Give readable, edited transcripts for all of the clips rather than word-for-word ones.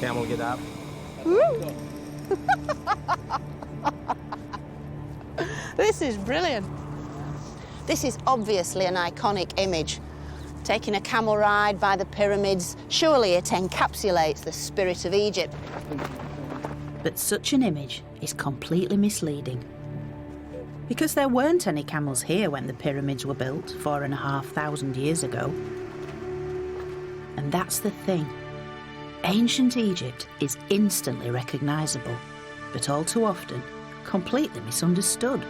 camel get up. This is brilliant. This is obviously an iconic image. Taking a camel ride by the pyramids, surely it encapsulates the spirit of Egypt. But such an image is completely misleading. Because there weren't any camels here when the pyramids were built 4,500 years ago. And that's the thing. Ancient Egypt is instantly recognisable, but all too often completely misunderstood.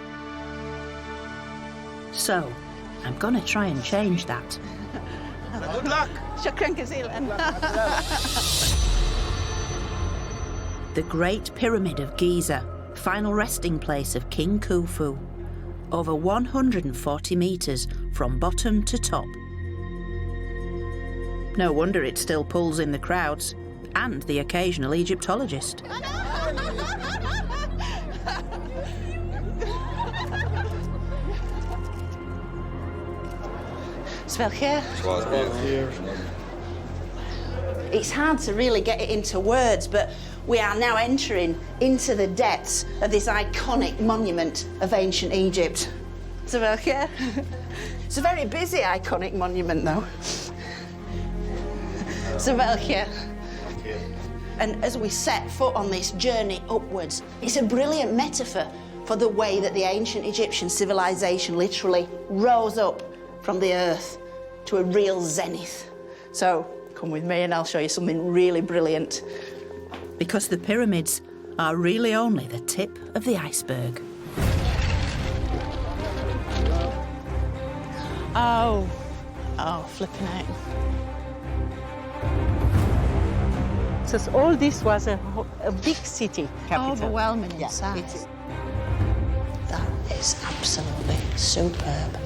So, I'm gonna try and change that. Good luck. Shukran kazeelan. The Great Pyramid of Giza, final resting place of King Khufu. Over 140 metres from bottom to top. No wonder it still pulls in the crowds and the occasional Egyptologist. It's hard to really get it into words, but we are now entering into the depths of this iconic monument of ancient Egypt. It's a very busy, iconic monument, though. And as we set foot on this journey upwards, it's a brilliant metaphor for the way that the ancient Egyptian civilization literally rose up from the earth to a real zenith. So come with me and I'll show you something really brilliant. Because the pyramids are really only the tip of the iceberg. Oh, flipping out. So all this was a big city capital. Overwhelming in size. That is absolutely superb.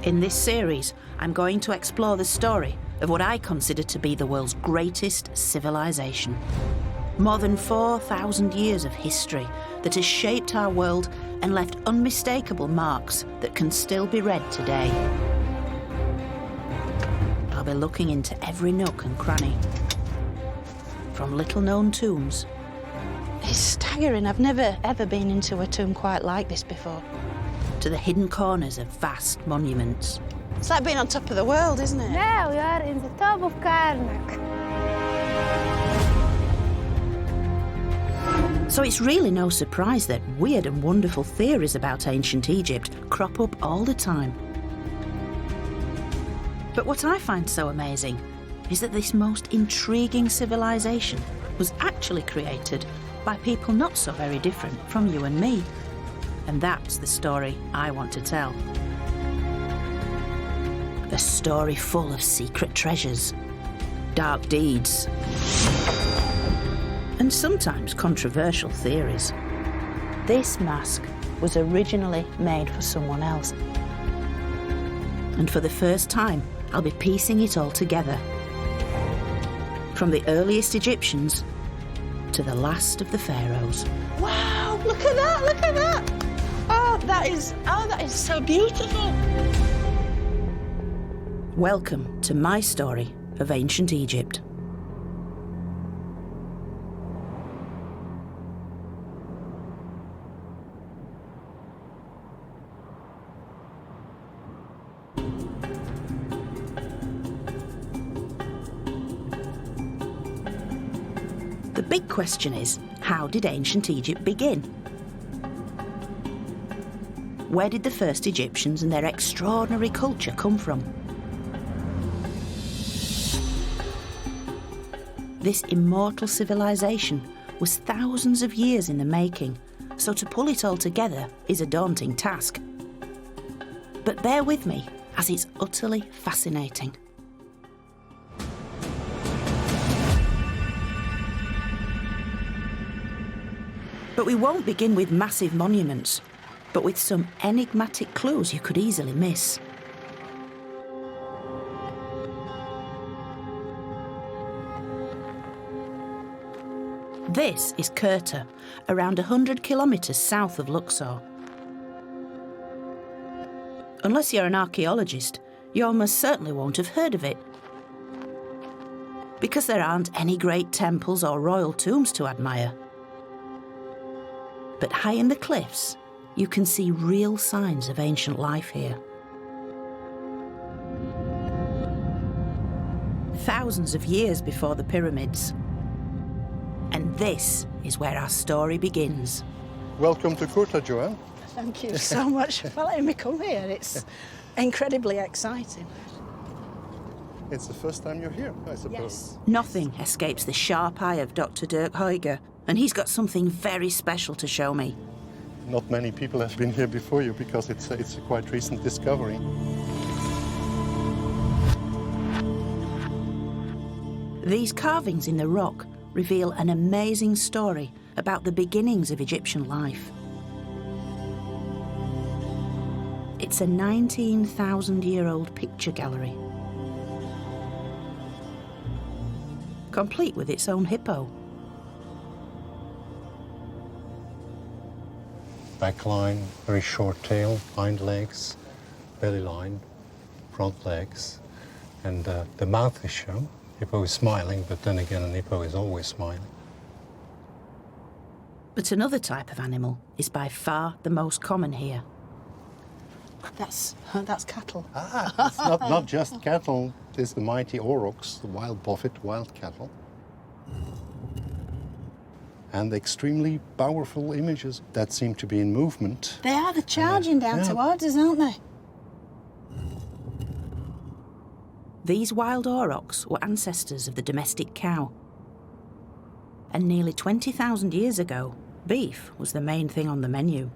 In this series, I'm going to explore the story of what I consider to be the world's greatest civilization. More than 4,000 years of history that has shaped our world and left unmistakable marks that can still be read today. I'll be looking into every nook and cranny. From little-known tombs. It's staggering. I've never, ever been into a tomb quite like this before. To the hidden corners of vast monuments. It's like being on top of the world, isn't it? Now we are in the top of Karnak. So it's really no surprise that weird and wonderful theories about ancient Egypt crop up all the time. But what I find so amazing is that this most intriguing civilization was actually created by people not so very different from you and me. And that's the story I want to tell. A story full of secret treasures, dark deeds, and sometimes controversial theories. This mask was originally made for someone else. And for the first time, I'll be piecing it all together. From the earliest Egyptians to the last of the pharaohs. Wow, look at that, look at that. Oh, that is so beautiful. Welcome to my story of ancient Egypt. The big question is, how did ancient Egypt begin? Where did the first Egyptians and their extraordinary culture come from? This immortal civilization was thousands of years in the making, so to pull it all together is a daunting task. But bear with me, as it's utterly fascinating. But we won't begin with massive monuments, but with some enigmatic clues you could easily miss. This is Kirta, around 100 kilometres south of Luxor. Unless you're an archaeologist, you almost certainly won't have heard of it. because there aren't any great temples or royal tombs to admire. But high in the cliffs, you can see real signs of ancient life here. Thousands of years before the pyramids. And this is where our story begins. Welcome to Kurta, Joanne. Thank you so much for letting me come here. It's incredibly exciting. It's the first time you're here, I suppose. Yes. Nothing escapes the sharp eye of Dr. Dirk Huyger, and he's got something very special to show me. Not many people have been here before you because it's a quite recent discovery. These carvings in the rock reveal an amazing story about the beginnings of Egyptian life. It's a 19,000-year-old picture gallery, complete with its own hippo. Back line, very short tail, hind legs, belly line, front legs, and the mouth is shown. Hippo is smiling, but then again, an hippo is always smiling. But another type of animal is by far the most common here. That's cattle. It's not just cattle, it is the mighty aurochs, the wild buffet, wild cattle. And extremely powerful images that seem to be in movement. They are, they're charging down towards us, aren't they? These wild aurochs were ancestors of the domestic cow. And nearly 20,000 years ago, beef was the main thing on the menu.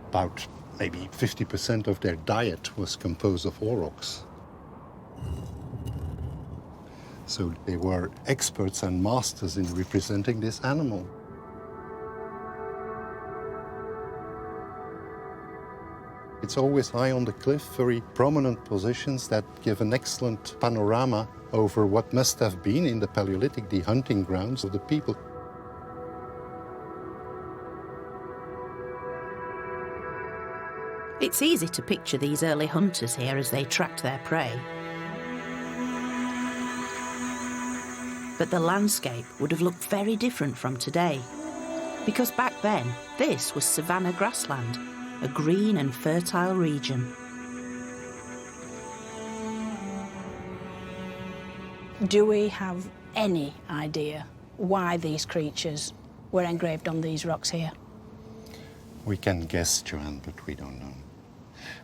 About maybe 50% of their diet was composed of aurochs. So they were experts and masters in representing this animal. It's always high on the cliff, very prominent positions that give an excellent panorama over what must have been in the Paleolithic the hunting grounds of the people. It's easy to picture these early hunters here as they tracked their prey. But the landscape would have looked very different from today, because back then, this was savanna grassland, a green and fertile region. Do we have any idea why these creatures were engraved on these rocks here? We can guess, Joanne, but we don't know.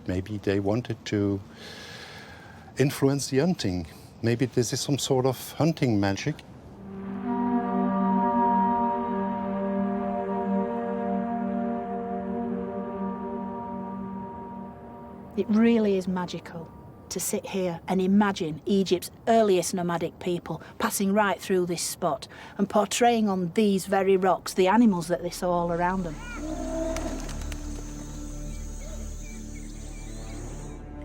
Maybe they wanted to influence the hunting. Maybe this is some sort of hunting magic. It really is magical to sit here and imagine Egypt's earliest nomadic people passing right through this spot and portraying on these very rocks the animals that they saw all around them.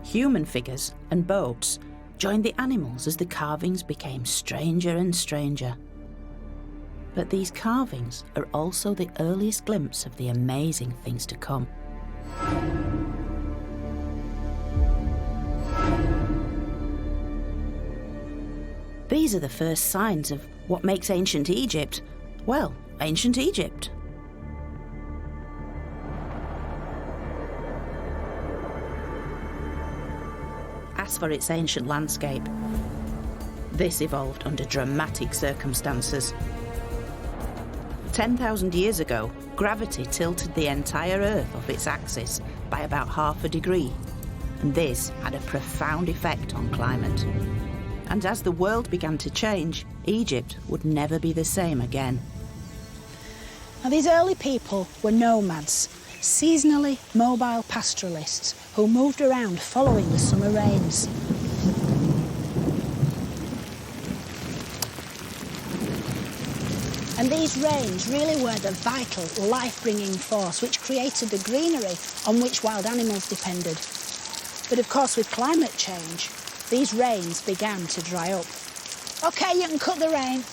Human figures and boats joined the animals as the carvings became stranger and stranger. But these carvings are also the earliest glimpse of the amazing things to come. These are the first signs of what makes ancient Egypt, well, ancient Egypt. As for its ancient landscape, this evolved under dramatic circumstances. 10,000 years ago, gravity tilted the entire Earth off its axis by about half a degree, and this had a profound effect on climate. And as the world began to change, Egypt would never be the same again. Now, these early people were nomads, seasonally mobile pastoralists who moved around following the summer rains. And these rains really were the vital, life-bringing force which created the greenery on which wild animals depended. But of course, with climate change, these rains began to dry up. OK, you can cut the rain.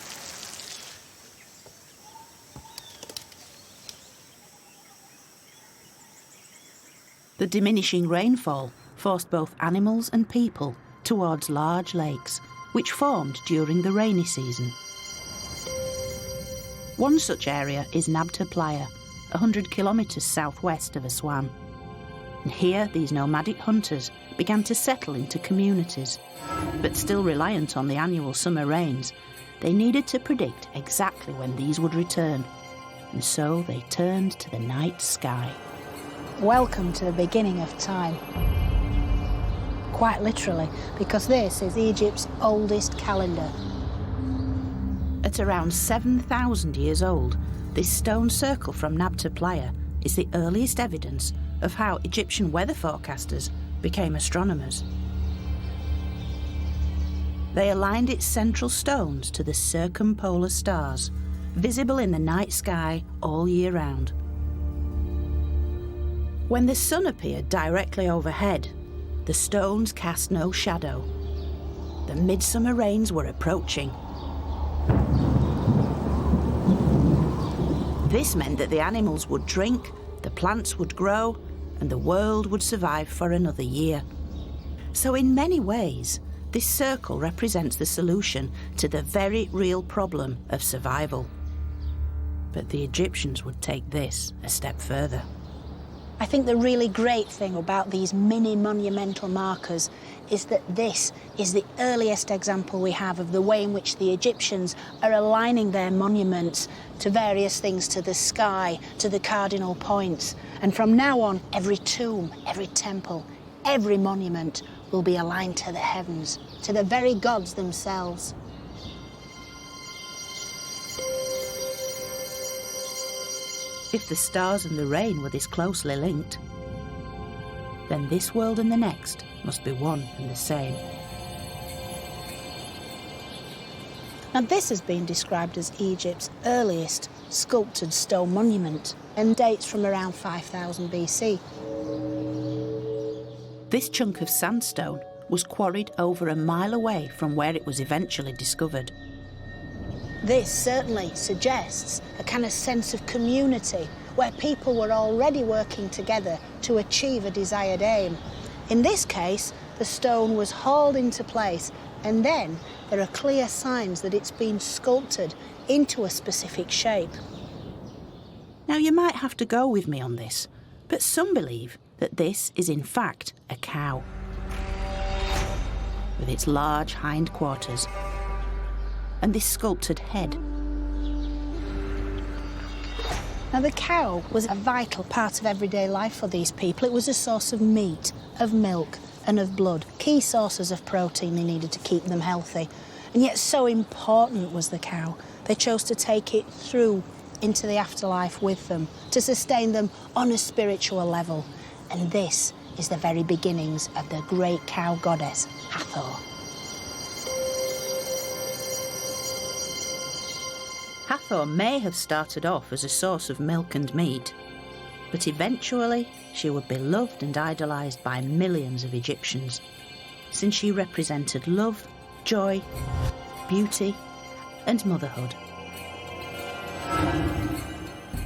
The diminishing rainfall forced both animals and people towards large lakes, which formed during the rainy season. One such area is Nabta Playa, 100 kilometres southwest of Aswan. And here these nomadic hunters began to settle into communities. But still reliant on the annual summer rains, they needed to predict exactly when these would return. And so they turned to the night sky. Welcome to the beginning of time. Quite literally, because this is Egypt's oldest calendar. At around 7,000 years old, this stone circle from Nabta Playa is the earliest evidence of how Egyptian weather forecasters became astronomers. They aligned its central stones to the circumpolar stars, visible in the night sky all year round. When the sun appeared directly overhead, the stones cast no shadow. The midsummer rains were approaching. This meant that the animals would drink, the plants would grow, and the world would survive for another year. So in many ways, this circle represents the solution to the very real problem of survival. But the Egyptians would take this a step further. I think the really great thing about these mini monumental markers is that this is the earliest example we have of the way in which the Egyptians are aligning their monuments to various things, to the sky, to the cardinal points. And from now on, every tomb, every temple, every monument will be aligned to the heavens, to the very gods themselves. If the stars and the rain were this closely linked, then this world and the next must be one and the same. Now this has been described as Egypt's earliest sculpted stone monument and dates from around 5000 BC. This chunk of sandstone was quarried over a mile away from where it was eventually discovered. This certainly suggests a kind of sense of community where people were already working together to achieve a desired aim. In this case, the stone was hauled into place, and then there are clear signs that it's been sculpted into a specific shape. Now you might have to go with me on this, but some believe that this is in fact a cow, with its large hindquarters and this sculpted head. Now the cow was a vital part of everyday life for these people. It was a source of meat, of milk and of blood, key sources of protein they needed to keep them healthy. And yet so important was the cow, they chose to take it through into the afterlife with them, to sustain them on a spiritual level. And this is the very beginnings of the great cow goddess, Hathor. Hathor may have started off as a source of milk and meat, but eventually she would be loved and idolised by millions of Egyptians, since she represented love, joy, beauty and motherhood.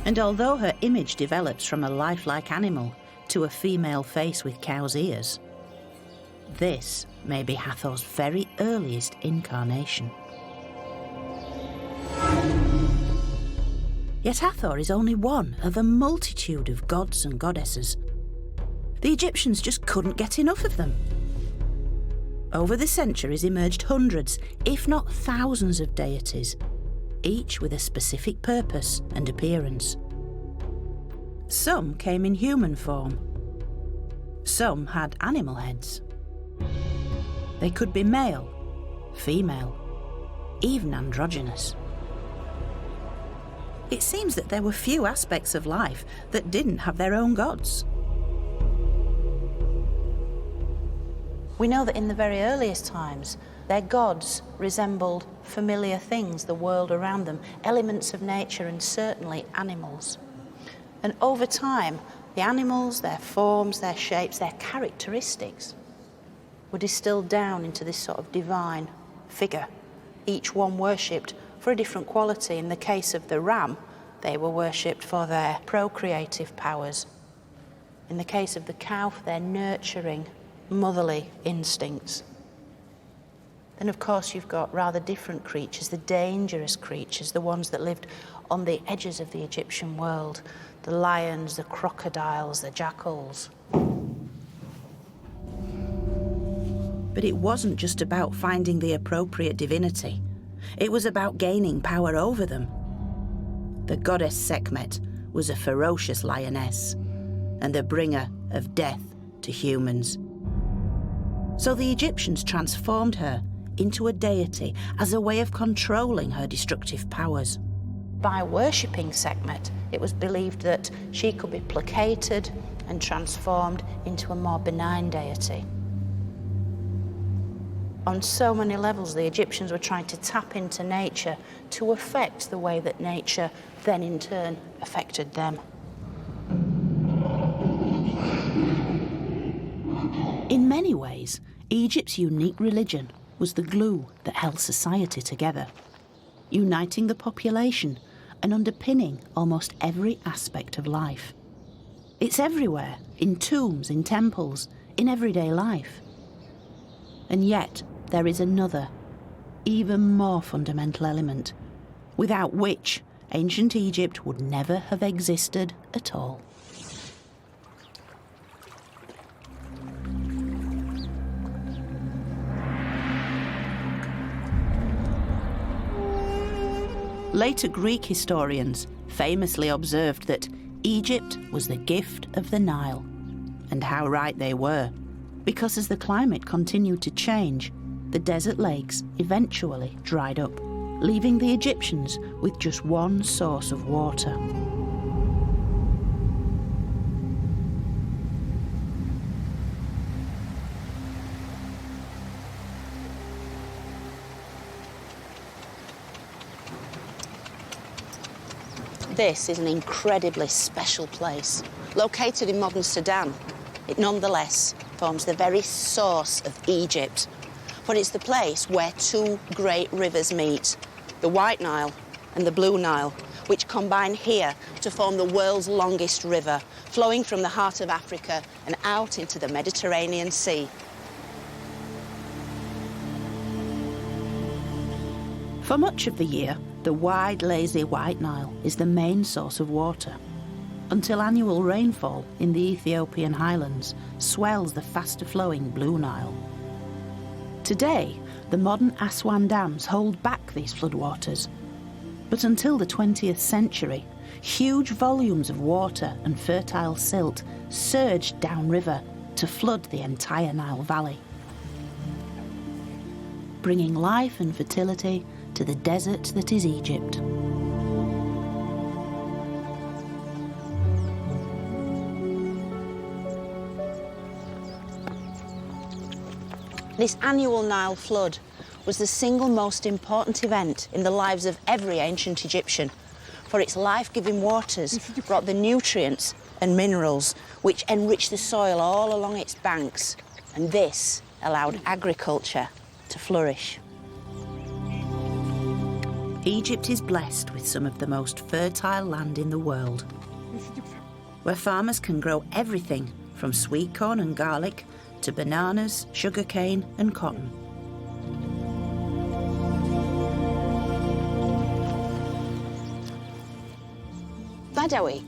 And although her image develops from a lifelike animal to a female face with cow's ears, this may be Hathor's very earliest incarnation. Yet Hathor is only one of a multitude of gods and goddesses. The Egyptians just couldn't get enough of them. Over the centuries emerged hundreds, if not thousands of deities, each with a specific purpose and appearance. Some came in human form. Some had animal heads. They could be male, female, even androgynous. It seems that there were few aspects of life that didn't have their own gods. We know that in the very earliest times, their gods resembled familiar things, the world around them, elements of nature and certainly animals. And over time, the animals, their forms, their shapes, their characteristics were distilled down into this sort of divine figure, each one worshipped for a different quality. In the case of the ram, they were worshipped for their procreative powers. In the case of the cow, for their nurturing, motherly instincts. And of course you've got rather different creatures, the dangerous creatures, the ones that lived on the edges of the Egyptian world, the lions, the crocodiles, the jackals. But it wasn't just about finding the appropriate divinity. It was about gaining power over them. The goddess Sekhmet was a ferocious lioness and the bringer of death to humans. So the Egyptians transformed her into a deity as a way of controlling her destructive powers. By worshipping Sekhmet, it was believed that she could be placated and transformed into a more benign deity. On so many levels, the Egyptians were trying to tap into nature to affect the way that nature then in turn affected them. In many ways, Egypt's unique religion was the glue that held society together, uniting the population and underpinning almost every aspect of life. It's everywhere, in tombs, in temples, in everyday life. And yet, there is another, even more fundamental element, without which ancient Egypt would never have existed at all. Later Greek historians famously observed that Egypt was the gift of the Nile. And how right they were, because as the climate continued to change, the desert lakes eventually dried up, leaving the Egyptians with just one source of water. This is an incredibly special place. Located in modern Sudan, it nonetheless forms the very source of Egypt. For it's the place where two great rivers meet, the White Nile and the Blue Nile, which combine here to form the world's longest river, flowing from the heart of Africa and out into the Mediterranean Sea. For much of the year, the wide, lazy White Nile is the main source of water, until annual rainfall in the Ethiopian highlands swells the faster-flowing Blue Nile. Today, the modern Aswan dams hold back these floodwaters, but until the 20th century, huge volumes of water and fertile silt surged downriver to flood the entire Nile Valley, bringing life and fertility to the desert that is Egypt. This annual Nile flood was the single most important event in the lives of every ancient Egyptian, for its life-giving waters brought the nutrients and minerals which enriched the soil all along its banks, and this allowed agriculture to flourish. Egypt is blessed with some of the most fertile land in the world, where farmers can grow everything from sweet corn and garlic to bananas, sugarcane and cotton. Badawi,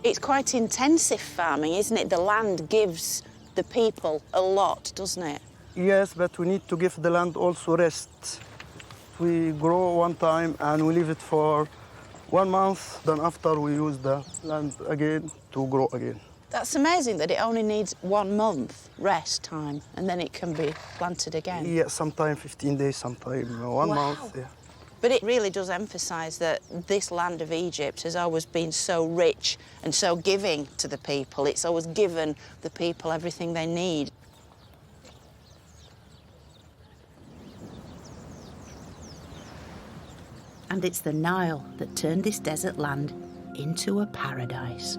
it's quite intensive farming, isn't it? The land gives the people a lot, doesn't it? Yes, but we need to give the land also rest. We grow one time and we leave it for 1 month, then after we use the land again to grow again. That's amazing that it only needs 1 month rest time and then it can be planted again. Yeah, sometime 15 days, sometime 1 month. Yeah. But it really does emphasise that this land of Egypt has always been so rich and so giving to the people. It's always given the people everything they need. And it's the Nile that turned this desert land into a paradise.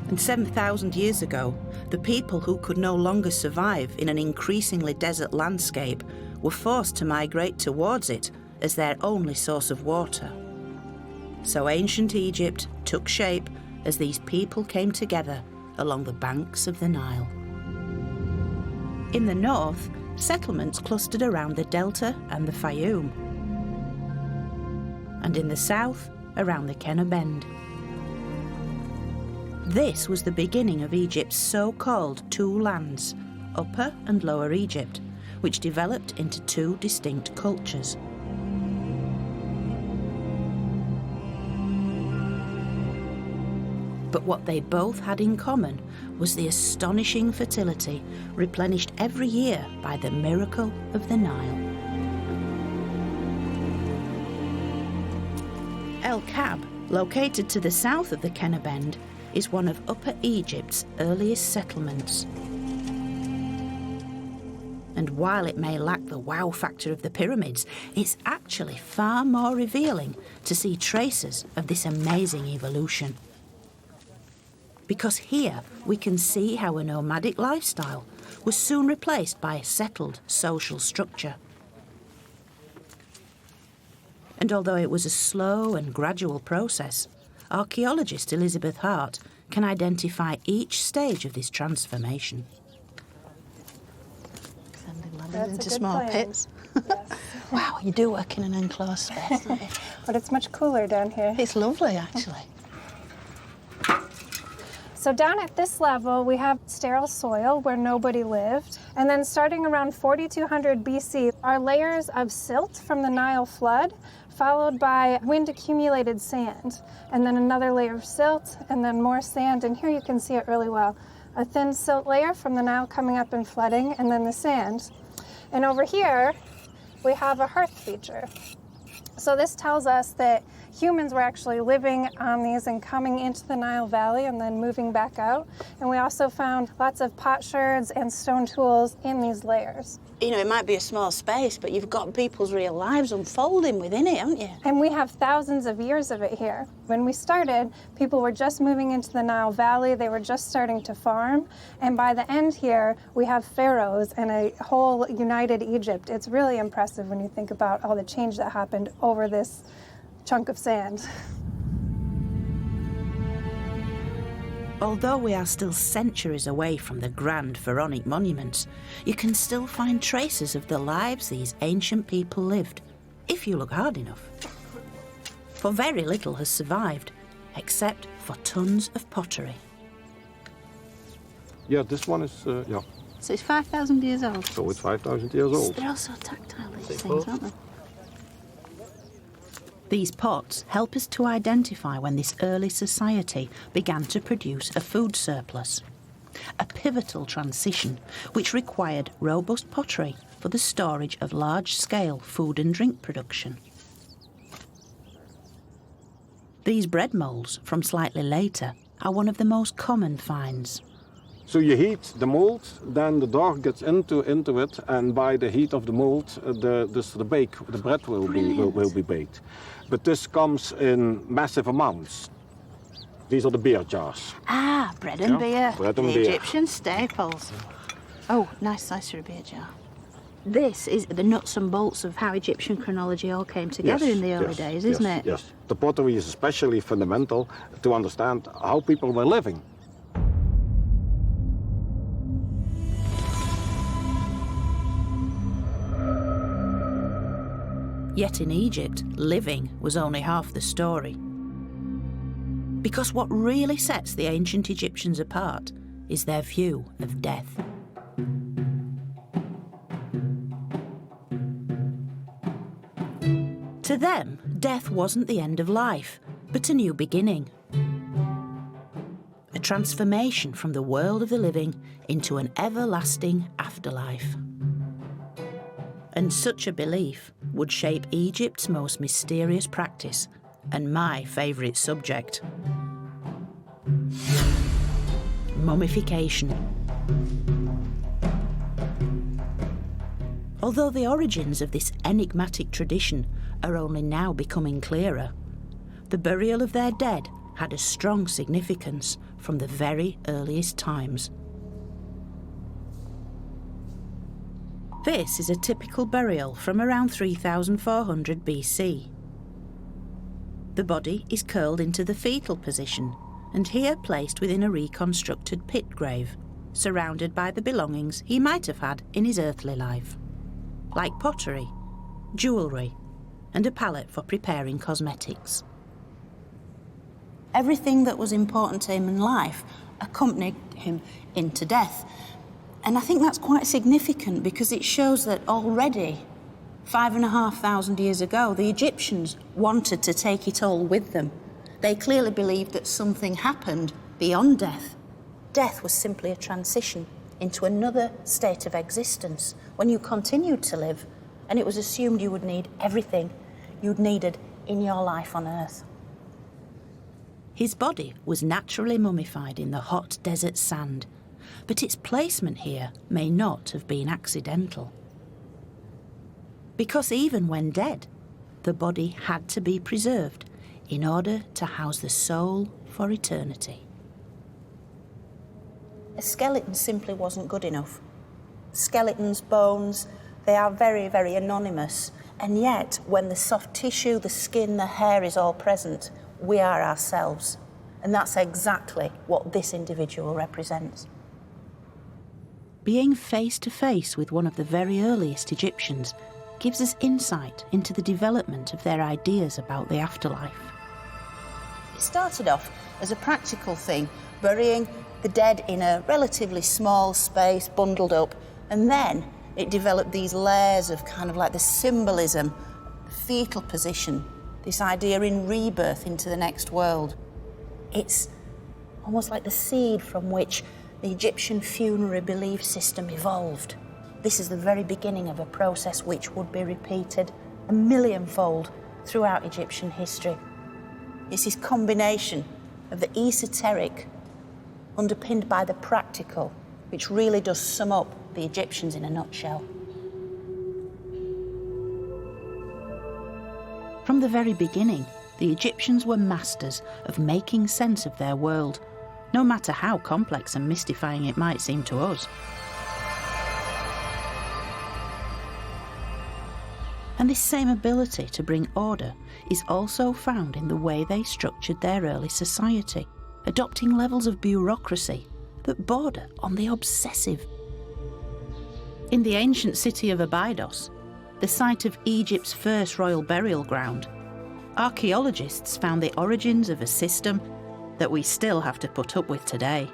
And 7,000 years ago, the people who could no longer survive in an increasingly desert landscape were forced to migrate towards it as their only source of water. So ancient Egypt took shape as these people came together along the banks of the Nile. In the north, settlements clustered around the Delta and the Fayoum, and in the south, around the Kenner Bend. This was the beginning of Egypt's so-called two lands, Upper and Lower Egypt, which developed into two distinct cultures. But what they both had in common was the astonishing fertility replenished every year by the miracle of the Nile. El Kab, located to the south of the Kenner Bend, is one of Upper Egypt's earliest settlements. And while it may lack the wow factor of the pyramids, it's actually far more revealing to see traces of this amazing evolution. Because here we can see how a nomadic lifestyle was soon replaced by a settled social structure. And although it was a slow and gradual process, archaeologist Elizabeth Hart can identify each stage of this transformation. Sending ladders That's a into good small plan. pits. Yes. Wow, you do work in an enclosed space, don't you? But it's much cooler down here. It's lovely, actually. So down at this level, we have sterile soil where nobody lived. And then starting around 4200 BC, are layers of silt from the Nile flood, followed by wind-accumulated sand. And then another layer of silt, and then more sand. And here you can see it really well. A thin silt layer from the Nile coming up and flooding, and then the sand. And over here, we have a hearth feature. So this tells us that humans were actually living on these and coming into the Nile Valley and then moving back out. And we also found lots of potsherds and stone tools in these layers. You know, it might be a small space, but you've got people's real lives unfolding within it, haven't you? And we have thousands of years of it here. When we started, people were just moving into the Nile Valley. They were just starting to farm. And by the end here, we have pharaohs and a whole united Egypt. It's really impressive when you think about all the change that happened over this chunk of sand. Although we are still centuries away from the grand pharaonic monuments, you can still find traces of the lives these ancient people lived, if you look hard enough. For very little has survived, except for tons of pottery. Yeah, this one is, yeah. So it's 5,000 years old. So it's 5,000 years old. They're also tactile, these things, aren't they? These pots help us to identify when this early society began to produce a food surplus, a pivotal transition which required robust pottery for the storage of large-scale food and drink production. These bread moulds from slightly later are one of the most common finds. So you heat the mold, then the dough gets into it, and by the heat of the mold, the bread will be baked. But this comes in massive amounts. These are the beer jars. Ah, bread and beer. Bread and the beer. Egyptian staples. Oh, nice slice for a beer jar. This is the nuts and bolts of how Egyptian chronology all came together in the early days, isn't it? Yes. The pottery is especially fundamental to understand how people were living. Yet in Egypt, living was only half the story. Because what really sets the ancient Egyptians apart is their view of death. To them, death wasn't the end of life, but a new beginning. A transformation from the world of the living into an everlasting afterlife. And such a belief would shape Egypt's most mysterious practice and my favourite subject. Mummification. Although the origins of this enigmatic tradition are only now becoming clearer, the burial of their dead had a strong significance from the very earliest times. This is a typical burial from around 3400 BC. The body is curled into the fetal position, and here placed within a reconstructed pit grave, surrounded by the belongings he might have had in his earthly life, like pottery, jewellery, and a palette for preparing cosmetics. Everything that was important to him in life accompanied him into death. And I think that's quite significant because it shows that already 5,500 years ago, the Egyptians wanted to take it all with them. They clearly believed that something happened beyond death. Death was simply a transition into another state of existence when you continued to live, and it was assumed you would need everything you'd needed in your life on Earth. His body was naturally mummified in the hot desert sand, but its placement here may not have been accidental. Because even when dead, the body had to be preserved in order to house the soul for eternity. A skeleton simply wasn't good enough. Skeletons, bones, they are very, very anonymous. And yet, when the soft tissue, the skin, the hair is all present, we are ourselves. And that's exactly what this individual represents. Being face to face with one of the very earliest Egyptians gives us insight into the development of their ideas about the afterlife. It started off as a practical thing, burying the dead in a relatively small space, bundled up, and then it developed these layers of kind of like the symbolism, the fetal position, this idea in rebirth into the next world. It's almost like the seed from which the Egyptian funerary belief system evolved. This is the very beginning of a process which would be repeated a millionfold throughout Egyptian history. It's this combination of the esoteric underpinned by the practical, which really does sum up the Egyptians in a nutshell. From the very beginning, the Egyptians were masters of making sense of their world, no matter how complex and mystifying it might seem to us. And this same ability to bring order is also found in the way they structured their early society, adopting levels of bureaucracy that border on the obsessive. In the ancient city of Abydos, the site of Egypt's first royal burial ground, archaeologists found the origins of a system that we still have to put up with today.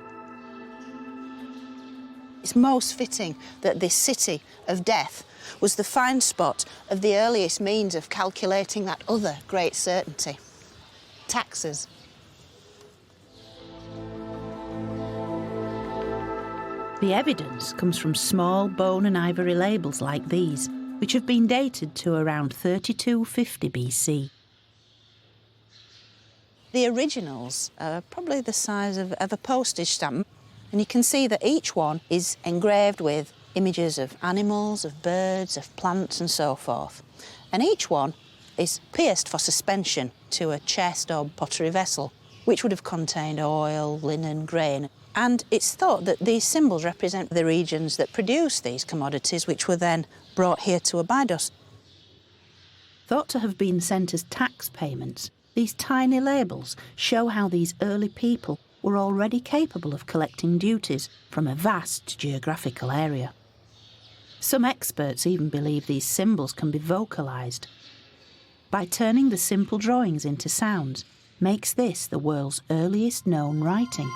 It's most fitting that this city of death was the find spot of the earliest means of calculating that other great certainty, taxes. The evidence comes from small bone and ivory labels like these, which have been dated to around 3250 BC. The originals are probably the size of a postage stamp, and you can see that each one is engraved with images of animals, of birds, of plants and so forth. And each one is pierced for suspension to a chest or pottery vessel, which would have contained oil, linen, grain. And it's thought that these symbols represent the regions that produce these commodities, which were then brought here to Abydos. Thought to have been sent as tax payments, these tiny labels show how these early people were already capable of collecting duties from a vast geographical area. Some experts even believe these symbols can be vocalised. By turning the simple drawings into sounds, makes this the world's earliest known writing.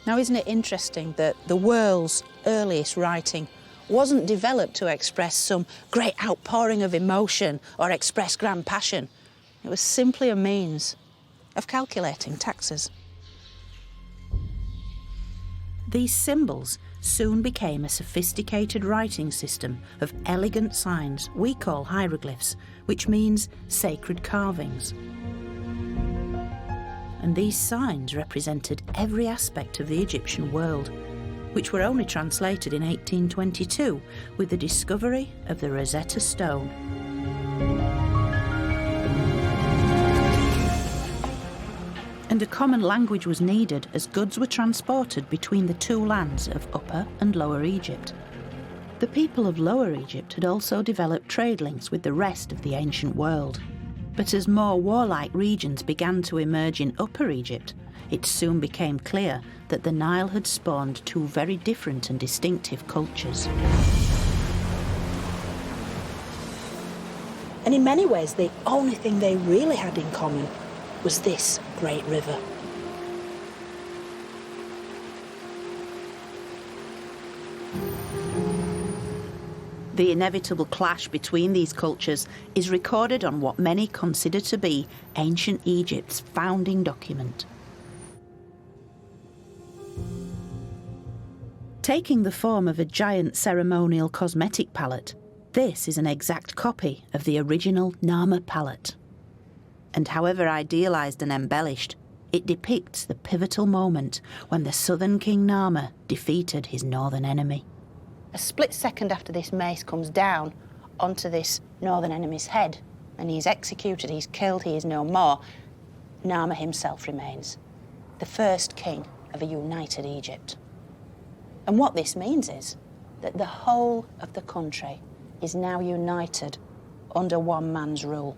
Now, isn't it interesting that the world's earliest writing wasn't developed to express some great outpouring of emotion or express grand passion? It was simply a means of calculating taxes. These symbols soon became a sophisticated writing system of elegant signs we call hieroglyphs, which means sacred carvings. And these signs represented every aspect of the Egyptian world, which were only translated in 1822 with the discovery of the Rosetta Stone. And a common language was needed as goods were transported between the two lands of Upper and Lower Egypt. The people of Lower Egypt had also developed trade links with the rest of the ancient world. But as more warlike regions began to emerge in Upper Egypt, it soon became clear that the Nile had spawned two very different and distinctive cultures. And in many ways, the only thing they really had in common was this great river. The inevitable clash between these cultures is recorded on what many consider to be ancient Egypt's founding document. Taking the form of a giant ceremonial cosmetic palette, this is an exact copy of the original Narmer palette. And however idealised and embellished, it depicts the pivotal moment when the southern king Narmer defeated his northern enemy. A split second after this mace comes down onto this northern enemy's head and he's executed, he's killed, he is no more, Narmer himself remains, the first king of a united Egypt. And what this means is that the whole of the country is now united under one man's rule.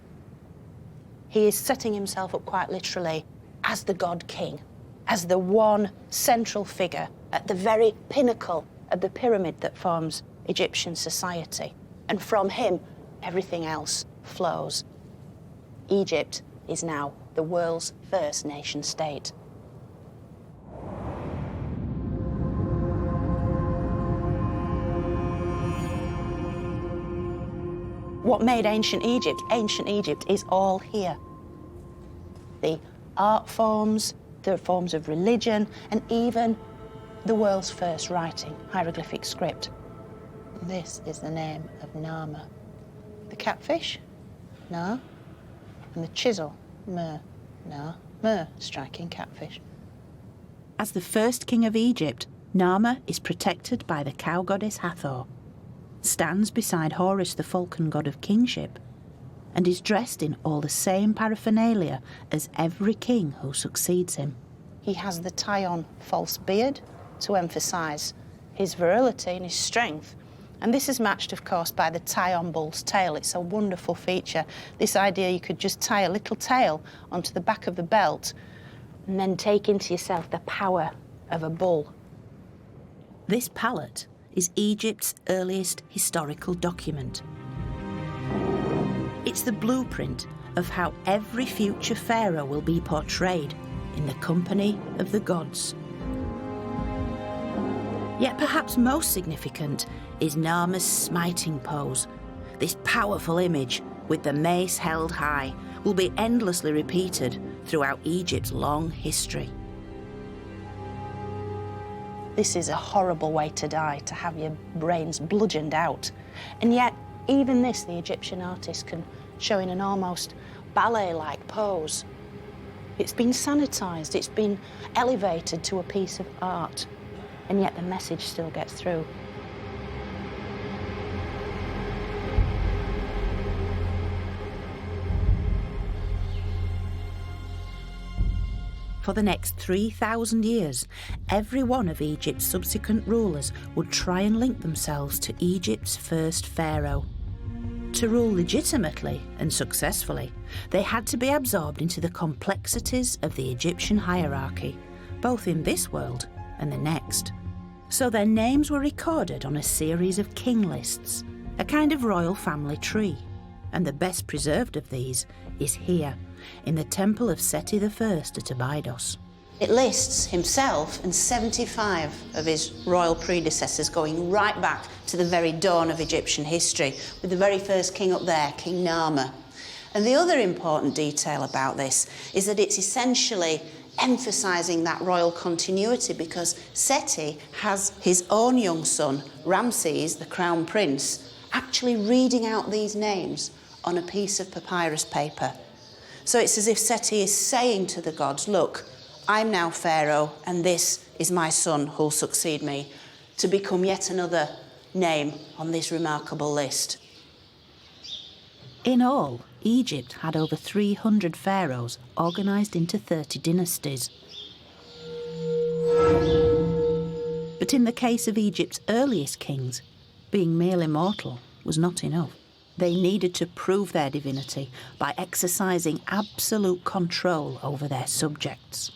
He is setting himself up quite literally as the god king, as the one central figure at the very pinnacle of the pyramid that forms Egyptian society. And from him, everything else flows. Egypt is now the world's first nation state. What made ancient Egypt is all here. The art forms, the forms of religion, and even the world's first writing, hieroglyphic script. This is the name of Narmer. The catfish, Na, and the chisel, Mer, Na, Mer, striking catfish. As the first king of Egypt, Narmer is protected by the cow goddess Hathor, stands beside Horus, the falcon god of kingship, and is dressed in all the same paraphernalia as every king who succeeds him. He has the tie-on false beard to emphasise his virility and his strength. And this is matched, of course, by the tie-on bull's tail. It's a wonderful feature. This idea you could just tie a little tail onto the back of the belt and then take into yourself the power of a bull. This palette is Egypt's earliest historical document. It's the blueprint of how every future pharaoh will be portrayed in the company of the gods. Yet perhaps most significant is Narmer's smiting pose. This powerful image, with the mace held high, will be endlessly repeated throughout Egypt's long history. This is a horrible way to die, to have your brains bludgeoned out. And yet, even this, the Egyptian artist can show in an almost ballet-like pose. It's been sanitised, it's been elevated to a piece of art, and yet the message still gets through. For the next 3,000 years, every one of Egypt's subsequent rulers would try and link themselves to Egypt's first pharaoh. To rule legitimately and successfully, they had to be absorbed into the complexities of the Egyptian hierarchy, both in this world and the next. So their names were recorded on a series of king lists, a kind of royal family tree. And the best preserved of these is here, in the temple of Seti I at Abydos. It lists himself and 75 of his royal predecessors going right back to the very dawn of Egyptian history, with the very first king up there, King Narmer. And the other important detail about this is that it's essentially emphasising that royal continuity, because Seti has his own young son, Ramses, the crown prince, actually reading out these names on a piece of papyrus paper. So it's as if Seti is saying to the gods, look, I'm now pharaoh, and this is my son who'll succeed me, to become yet another name on this remarkable list. In all, Egypt had over 300 pharaohs organised into 30 dynasties. But in the case of Egypt's earliest kings, Being merely mortal was not enough. They needed to prove their divinity by exercising absolute control over their subjects.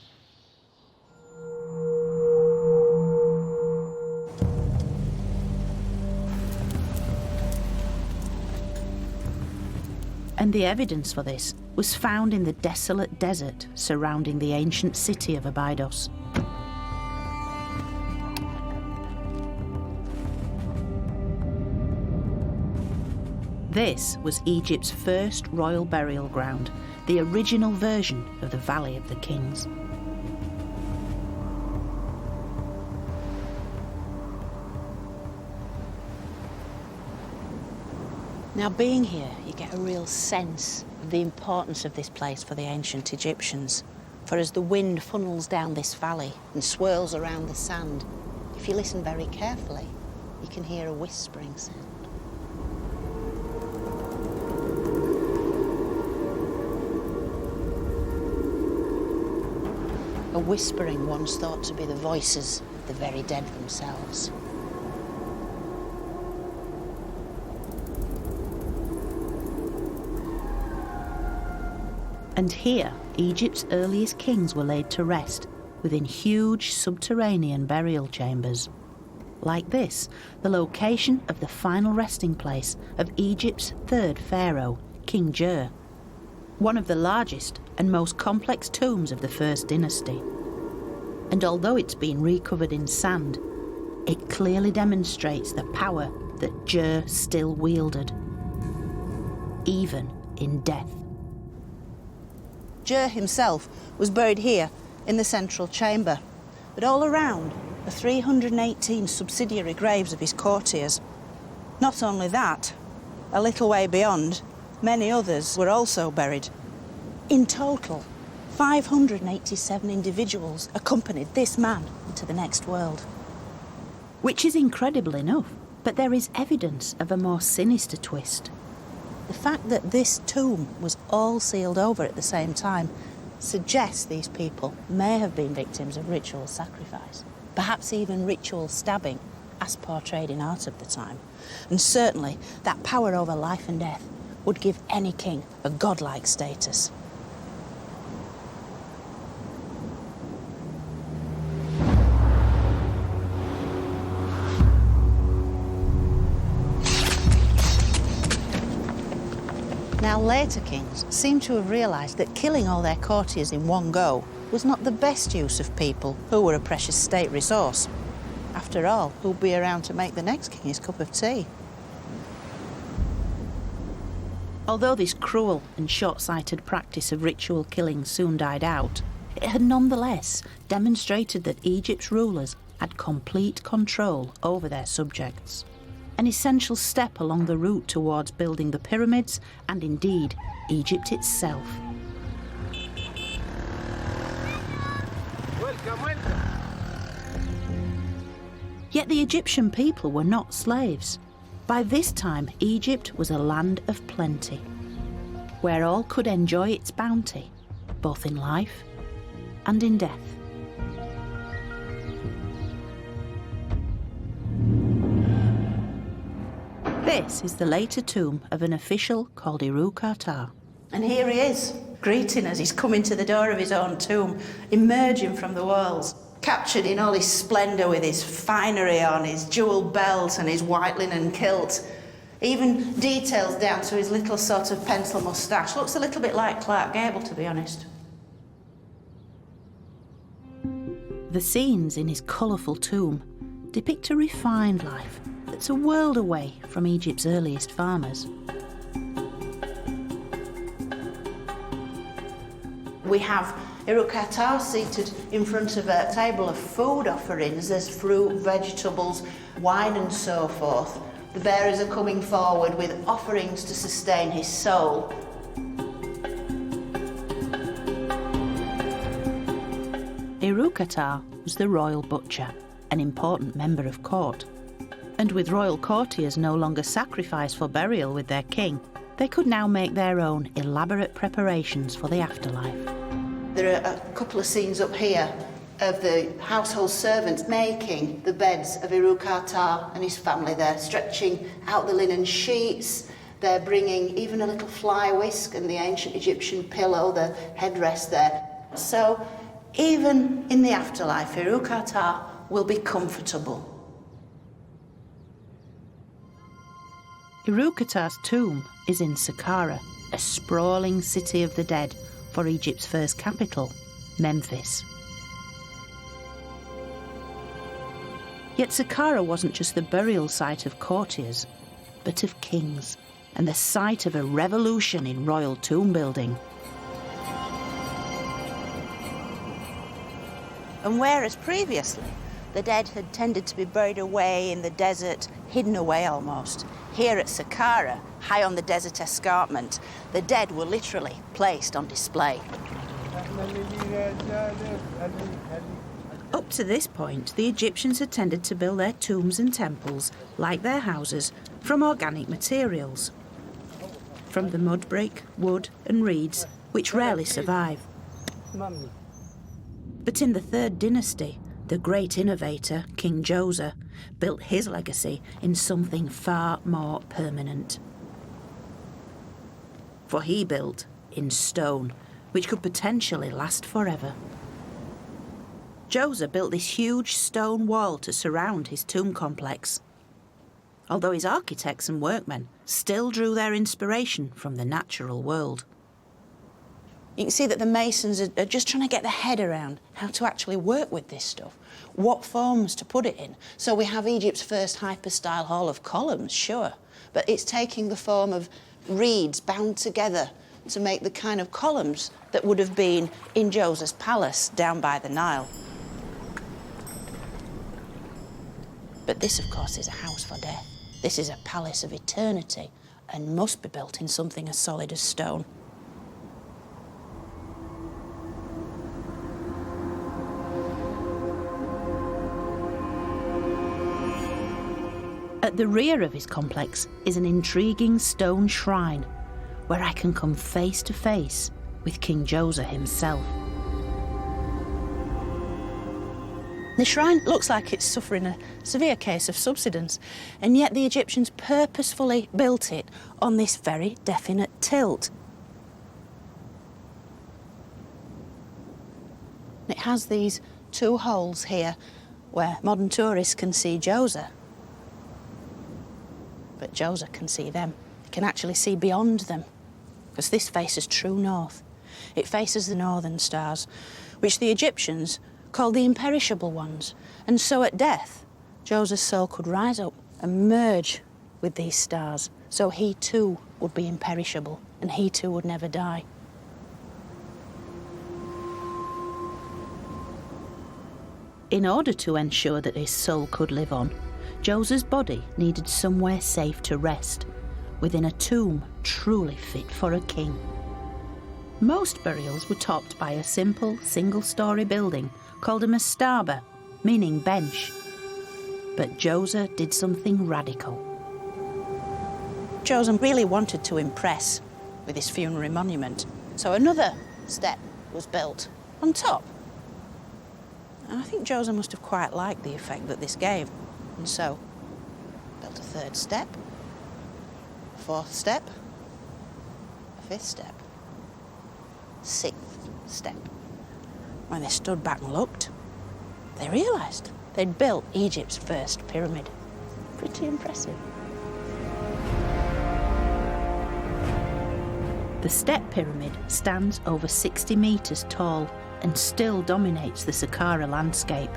And the evidence for this was found in the desolate desert surrounding the ancient city of Abydos. This was Egypt's first royal burial ground, the original version of the Valley of the Kings. Now, being here, you get a real sense of the importance of this place for the ancient Egyptians. For as the wind funnels down this valley and swirls around the sand, if you listen very carefully, you can hear a whispering sound. A whispering once thought to be the voices of the very dead themselves. And here, Egypt's earliest kings were laid to rest within huge subterranean burial chambers. Like this, the location of the final resting place of Egypt's third pharaoh, King Jer, one of the largest and most complex tombs of the first dynasty. And although it's been recovered in sand, it clearly demonstrates the power that Jer still wielded, even in death. Jer himself was buried here in the central chamber, but all around are 318 subsidiary graves of his courtiers. Not only that, a little way beyond, many others were also buried. In total, 587 individuals accompanied this man into the next world. Which is incredible enough, but there is evidence of a more sinister twist. The fact that this tomb was all sealed over at the same time suggests these people may have been victims of ritual sacrifice, perhaps even ritual stabbing, as portrayed in art of the time. And certainly that power over life and death would give any king a godlike status. Now, later kings seem to have realised that killing all their courtiers in one go was not the best use of people who were a precious state resource. After all, who'd be around to make the next king his cup of tea? Although this cruel and short-sighted practice of ritual killing soon died out, it had nonetheless demonstrated that Egypt's rulers had complete control over their subjects. An essential step along the route towards building the pyramids and indeed Egypt itself. Welcome. Yet the Egyptian people were not slaves. By this time, Egypt was a land of plenty, where all could enjoy its bounty, both in life and in death. This is the later tomb of an official called Iru-Kartar. And here he is, greeting us. He's coming to the door of his own tomb, emerging from the walls, captured in all his splendour with his finery on, his jewelled belt and his white linen kilt. Even details down to his little sort of pencil moustache. Looks a little bit like Clark Gable, to be honest. The scenes in his colourful tomb depict a refined life that's a world away from Egypt's earliest farmers. We have Iru-Kartar seated in front of a table of food offerings. There's fruit, vegetables, wine and so forth. The bearers are coming forward with offerings to sustain his soul. Iru-Kartar was the royal butcher, an important member of court. And with royal courtiers no longer sacrificed for burial with their king, they could now make their own elaborate preparations for the afterlife. There are a couple of scenes up here of the household servants making the beds of Uruk-Khatar and his family. They're stretching out the linen sheets. They're bringing even a little fly whisk and the ancient Egyptian pillow, the headrest there. So even in the afterlife, Uruk-Khatar will be comfortable. Uruk-Khatar's tomb is in Saqqara, a sprawling city of the dead for Egypt's first capital, Memphis. Yet Saqqara wasn't just the burial site of courtiers, but of kings, and the site of a revolution in royal tomb building. And whereas previously the dead had tended to be buried away in the desert, hidden away almost, here at Saqqara, high on the desert escarpment, the dead were literally placed on display. Up to this point, the Egyptians had tended to build their tombs and temples, like their houses, from organic materials. From the mud brick, wood and reeds, which rarely survive. But in the third dynasty, the great innovator, King Djoser, built his legacy in something far more permanent. For he built in stone, which could potentially last forever. Djoser built this huge stone wall to surround his tomb complex, although his architects and workmen still drew their inspiration from the natural world. You can see that the masons are just trying to get their head around how to actually work with this stuff, what forms to put it in. So we have Egypt's first hyper-style hall of columns, sure, but it's taking the form of reeds bound together to make the kind of columns that would have been in Djoser's palace down by the Nile. But this, of course, is a house for death. This is a palace of eternity and must be built in something as solid as stone. At the rear of his complex is an intriguing stone shrine where I can come face to face with King Djoser himself. The shrine looks like it's suffering a severe case of subsidence, and yet the Egyptians purposefully built it on this very definite tilt. It has these two holes here where modern tourists can see Djoser. But Djoser can see them. He can actually see beyond them, because this faces true north. It faces the northern stars, which the Egyptians called the imperishable ones. And so at death, Djoser's soul could rise up and merge with these stars, so he too would be imperishable, and he too would never die. In order to ensure that his soul could live on, Djoser's body needed somewhere safe to rest, within a tomb truly fit for a king. Most burials were topped by a simple single-storey building called a mastaba, meaning bench. But Djoser did something radical. Djoser really wanted to impress with his funerary monument, so another step was built on top. And I think Djoser must have quite liked the effect that this gave. And so, built a third step, a fourth step, a fifth step, sixth step. When they stood back and looked, they realised they'd built Egypt's first pyramid. Pretty impressive. The step pyramid stands over 60 metres tall and still dominates the Saqqara landscape.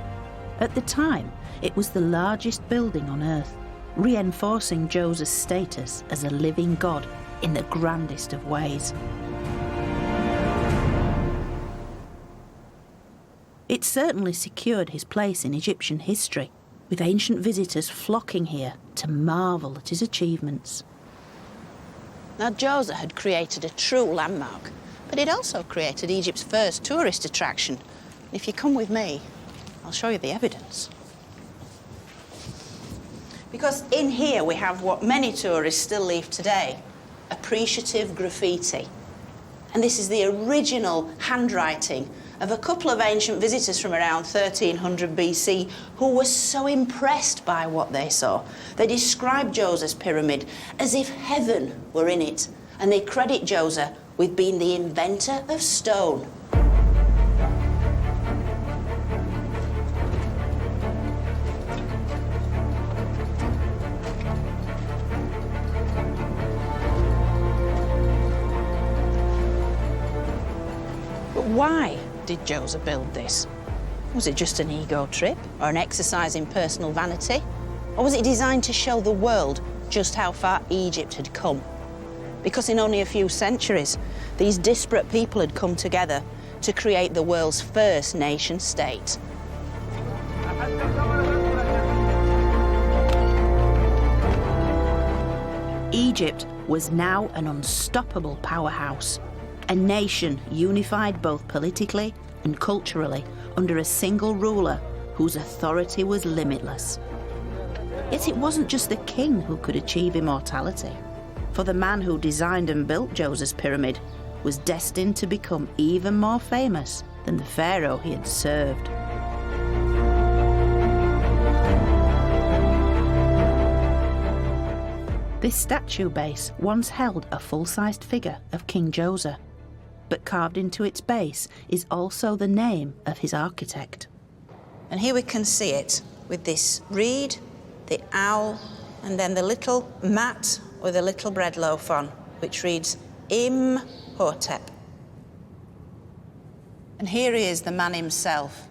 At the time, it was the largest building on Earth, reinforcing Djoser's status as a living god in the grandest of ways. It certainly secured his place in Egyptian history, with ancient visitors flocking here to marvel at his achievements. Now, Djoser had created a true landmark, but he'd also created Egypt's first tourist attraction. If you come with me, I'll show you the evidence. Because in here we have what many tourists still leave today, appreciative graffiti. And this is the original handwriting of a couple of ancient visitors from around 1300 BC who were so impressed by what they saw. They described Djoser's pyramid as if heaven were in it, and they credit Djoser with being the inventor of stone. But why did Djoser build this? Was it just an ego trip or an exercise in personal vanity? Or was it designed to show the world just how far Egypt had come? Because in only a few centuries, these disparate people had come together to create the world's first nation state. Egypt was now an unstoppable powerhouse, a nation unified both politically and culturally under a single ruler whose authority was limitless. Yet it wasn't just the king who could achieve immortality, for the man who designed and built Djoser's pyramid was destined to become even more famous than the pharaoh he had served. This statue base once held a full-sized figure of King Djoser, but carved into its base is also the name of his architect. And here we can see it with this reed, the owl, and then the little mat with a little bread loaf on, which reads Imhotep. And here he is, the man himself.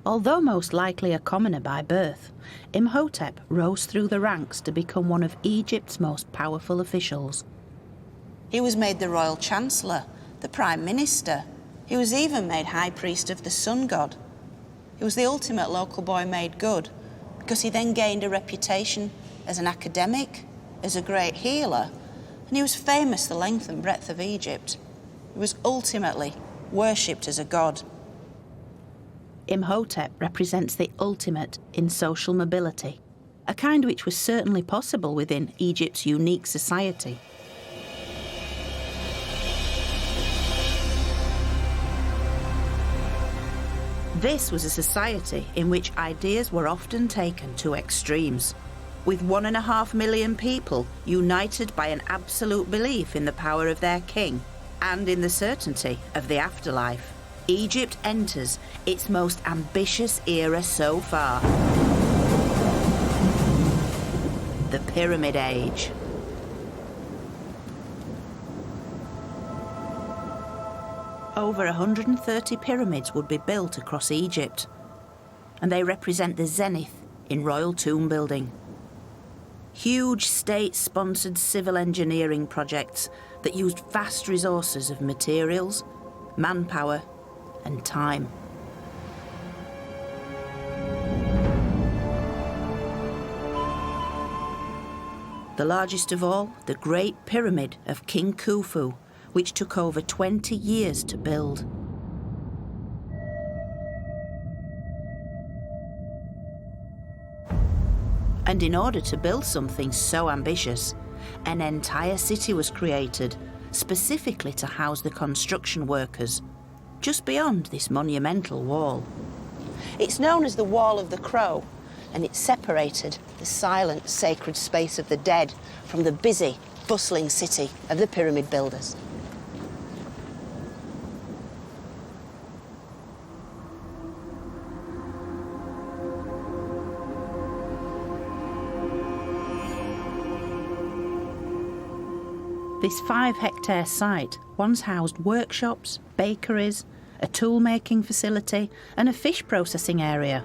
Although most likely a commoner by birth, Imhotep rose through the ranks to become one of Egypt's most powerful officials. He was made the royal chancellor, the prime minister. He was even made high priest of the sun god. He was the ultimate local boy made good, because he then gained a reputation as an academic, as a great healer, and he was famous the length and breadth of Egypt. He was ultimately worshipped as a god. Imhotep represents the ultimate in social mobility, a kind which was certainly possible within Egypt's unique society. This was a society in which ideas were often taken to extremes, with 1.5 million people united by an absolute belief in the power of their king and in the certainty of the afterlife. Egypt enters its most ambitious era so far, the Pyramid Age. Over 130 pyramids would be built across Egypt, and they represent the zenith in royal tomb building. Huge state-sponsored civil engineering projects that used vast resources of materials, manpower, and time. The largest of all, the Great Pyramid of King Khufu, which took over 20 years to build. And in order to build something so ambitious, an entire city was created, specifically to house the construction workers, just beyond this monumental wall. It's known as the Wall of the Crow, and it separated the silent, sacred space of the dead from the busy, bustling city of the pyramid builders. This 5-hectare site once housed workshops, bakeries, a tool-making facility and a fish processing area.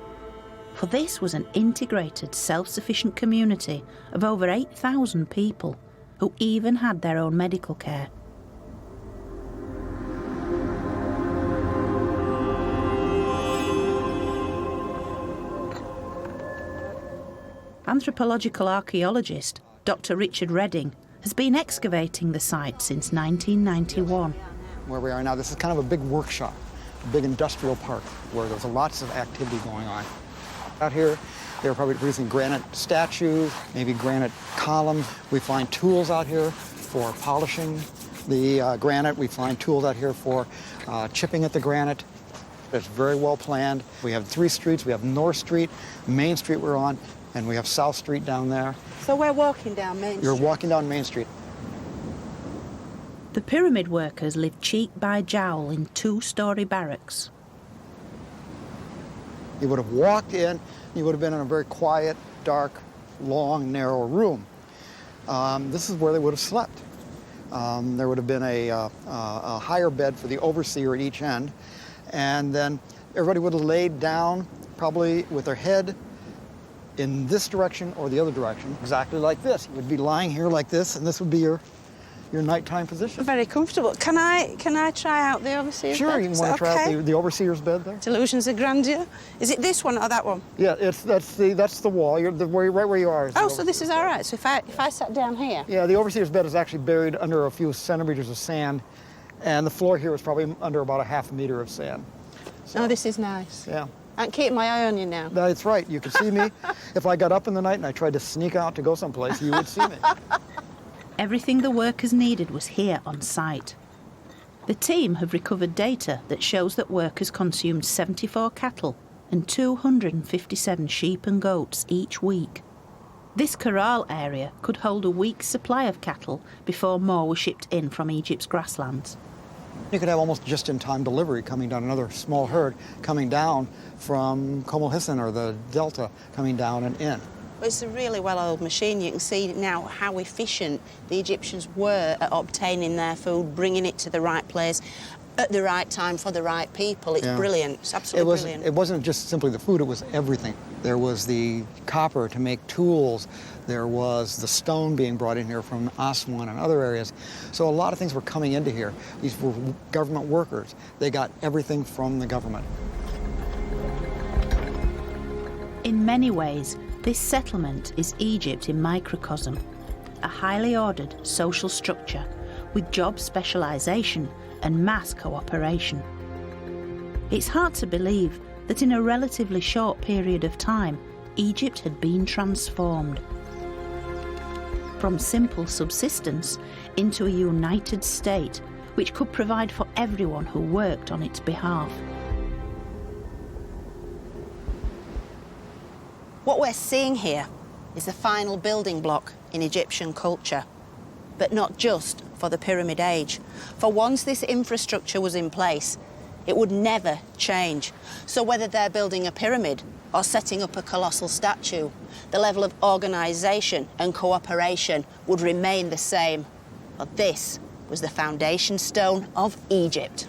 For this was an integrated, self-sufficient community of over 8,000 people who even had their own medical care. Anthropological archaeologist Dr. Richard Redding has been excavating the site since 1991. Where we are now, this is kind of a big workshop, a big industrial park where there's lots of activity going on. Out here, they're probably producing granite statues, maybe granite columns. We find tools out here for polishing, the granite. We find tools out here for chipping at the granite. It's very well planned. We have 3 streets. We have North Street, Main Street we're on, and we have South Street down there. So we're walking down Main Street? You're walking down Main Street. The pyramid workers lived cheek by jowl in 2-storey barracks. You would have walked in, you would have been in a very quiet, dark, long, narrow room. This is where they would have slept. There would have been a higher bed for the overseer at each end, and then everybody would have laid down, probably with their head in this direction or the other direction, exactly like this. You would be lying here like this, and this would be your nighttime position. Very comfortable. Can I try out the overseer's bed? Sure, you want to try out the overseer's bed there? Delusions of grandeur. Is it this one or that one? Yeah, that's the wall. You're right where you are. Oh, so this is all right. So if I sat down here? Yeah, the overseer's bed is actually buried under a few centimeters of sand, and the floor here is probably under about a half a meter of sand. So, oh, this is nice. Yeah. I'm keeping my eye on you now. That's right. You can see me. If I got up in the night and I tried to sneak out to go someplace, you would see me. Everything the workers needed was here on site. The team have recovered data that shows that workers consumed 74 cattle and 257 sheep and goats each week. This corral area could hold a week's supply of cattle before more were shipped in from Egypt's grasslands. You could have almost just-in-time delivery coming down, another small herd coming down from Komel-Hissen or the Delta coming down and in. It's a really well-oiled machine. You can see now how efficient the Egyptians were at obtaining their food, bringing it to the right place at the right time for the right people. It's brilliant. It's absolutely brilliant. It wasn't just simply the food, it was everything. There was the copper to make tools. There was the stone being brought in here from Aswan and other areas. So a lot of things were coming into here. These were government workers. They got everything from the government. In many ways, this settlement is Egypt in microcosm, a highly ordered social structure with job specialisation and mass cooperation. It's hard to believe that in a relatively short period of time, Egypt had been transformed. From simple subsistence into a united state which could provide for everyone who worked on its behalf. What we're seeing here is the final building block in Egyptian culture, but not just for the Pyramid Age. For once this infrastructure was in place, it would never change. So whether they're building a pyramid or setting up a colossal statue, the level of organisation and cooperation would remain the same. But this was the foundation stone of Egypt.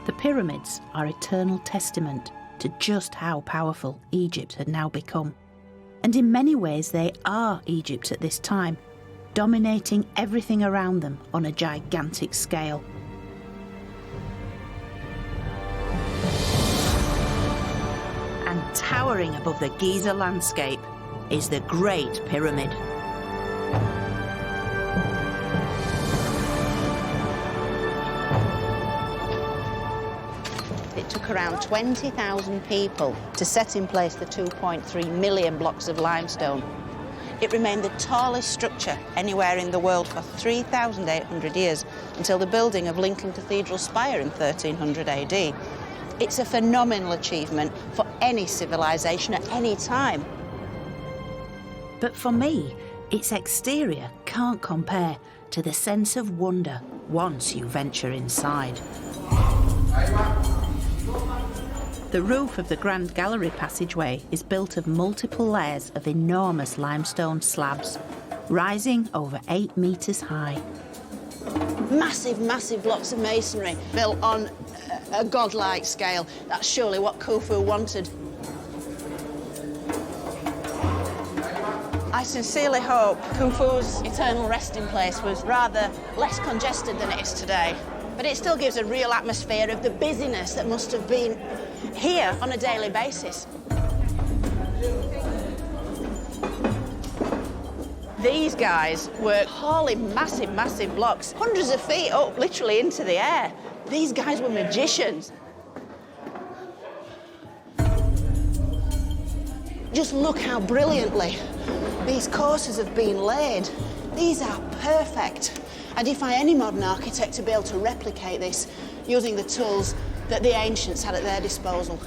The pyramids are eternal testament to just how powerful Egypt had now become. And in many ways they are Egypt at this time, dominating everything around them on a gigantic scale. And towering above the Giza landscape is the Great Pyramid. It took around 20,000 people to set in place the 2.3 million blocks of limestone. It remained the tallest structure anywhere in the world for 3,800 years, until the building of Lincoln Cathedral spire in 1300 AD. It's a phenomenal achievement for any civilization at any time. But for me, its exterior can't compare to the sense of wonder once you venture inside. The roof of the Grand Gallery passageway is built of multiple layers of enormous limestone slabs, rising over 8 metres high. Massive, massive blocks of masonry built on a godlike scale. That's surely what Khufu wanted. I sincerely hope Khufu's eternal resting place was rather less congested than it is today. But it still gives a real atmosphere of the busyness that must have been here on a daily basis. These guys were hauling massive, massive blocks, hundreds of feet up, literally into the air. These guys were magicians. Just look how brilliantly these courses have been laid. These are perfect. I defy any modern architect to be able to replicate this using the tools that the ancients had at their disposal.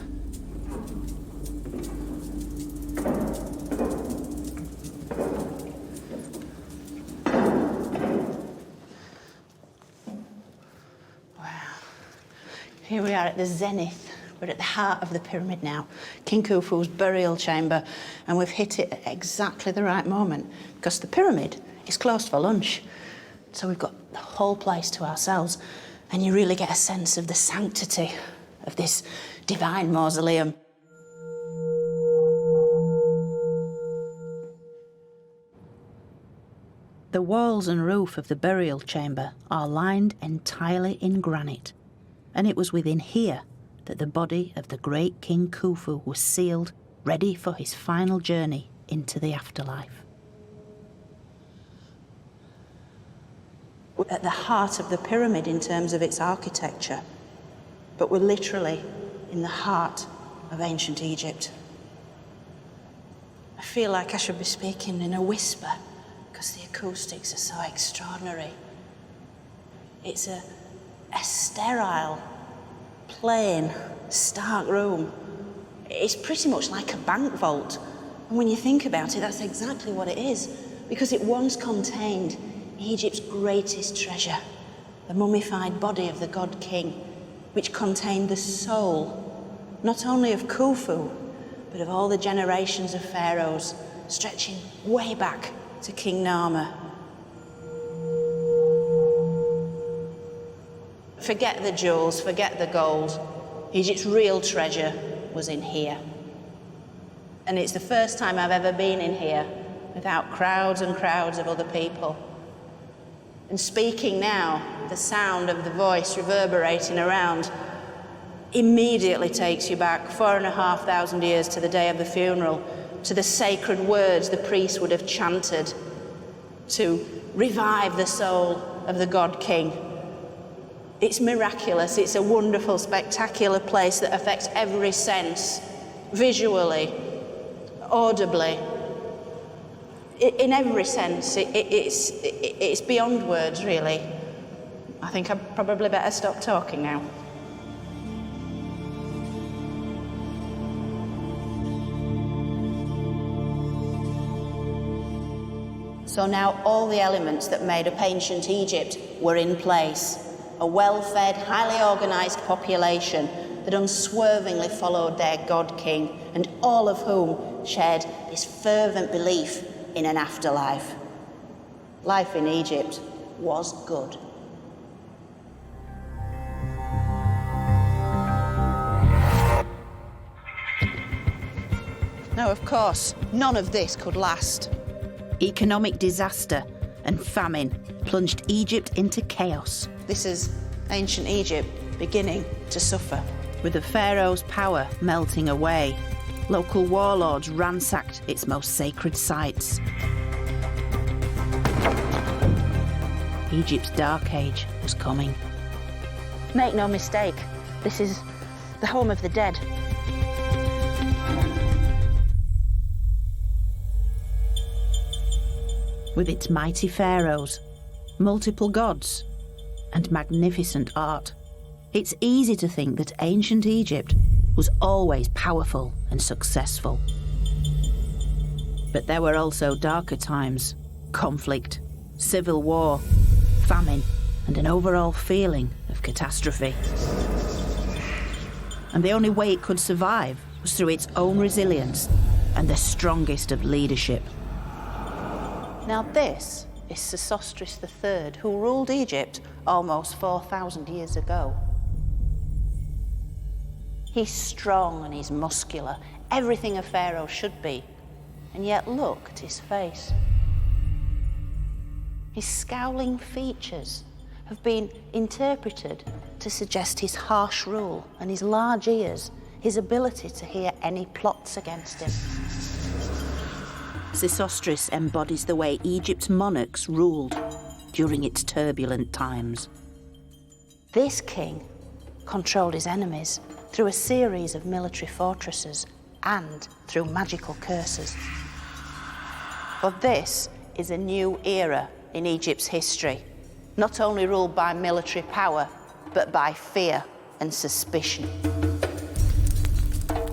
Here we are at the zenith. We're at the heart of the pyramid now, King Khufu's burial chamber, and we've hit it at exactly the right moment because the pyramid is closed for lunch. So we've got the whole place to ourselves, and you really get a sense of the sanctity of this divine mausoleum. The walls and roof of the burial chamber are lined entirely in granite, and it was within here that the body of the great King Khufu was sealed, ready for his final journey into the afterlife. We're at the heart of the pyramid in terms of its architecture, but we're literally in the heart of ancient Egypt. I feel like I should be speaking in a whisper because the acoustics are so extraordinary. It's a sterile, plain, stark room. It's pretty much like a bank vault. And when you think about it, that's exactly what it is, because it once contained Egypt's greatest treasure, the mummified body of the god king, which contained the soul, not only of Khufu, but of all the generations of pharaohs, stretching way back to King Narmer. Forget the jewels, forget the gold. Egypt's real treasure was in here. And it's the first time I've ever been in here without crowds and crowds of other people. And speaking now, the sound of the voice reverberating around immediately takes you back 4,500 years to the day of the funeral, to the sacred words the priest would have chanted to revive the soul of the god king. It's miraculous, it's a wonderful, spectacular place that affects every sense, visually, audibly. In every sense, it's beyond words, really. I think I probably better stop talking now. So now all the elements that made up ancient Egypt were in place. A well-fed, highly organised population that unswervingly followed their god king, and all of whom shared this fervent belief in an afterlife. Life in Egypt was good. Now, of course, none of this could last. Economic disaster and famine plunged Egypt into chaos. This is ancient Egypt beginning to suffer. With the pharaoh's power melting away, local warlords ransacked its most sacred sites. Egypt's dark age was coming. Make no mistake, this is the home of the dead. With its mighty pharaohs, multiple gods, and magnificent art, it's easy to think that ancient Egypt was always powerful and successful. But there were also darker times: conflict, civil war, famine, and an overall feeling of catastrophe. And the only way it could survive was through its own resilience and the strongest of leadership. Now this is Sesostris III, who ruled Egypt almost 4,000 years ago. He's strong and he's muscular, everything a pharaoh should be. And yet look at his face. His scowling features have been interpreted to suggest his harsh rule, and his large ears, his ability to hear any plots against him. Sesostris embodies the way Egypt's monarchs ruled during its turbulent times. This king controlled his enemies through a series of military fortresses and through magical curses. But this is a new era in Egypt's history, not only ruled by military power, but by fear and suspicion.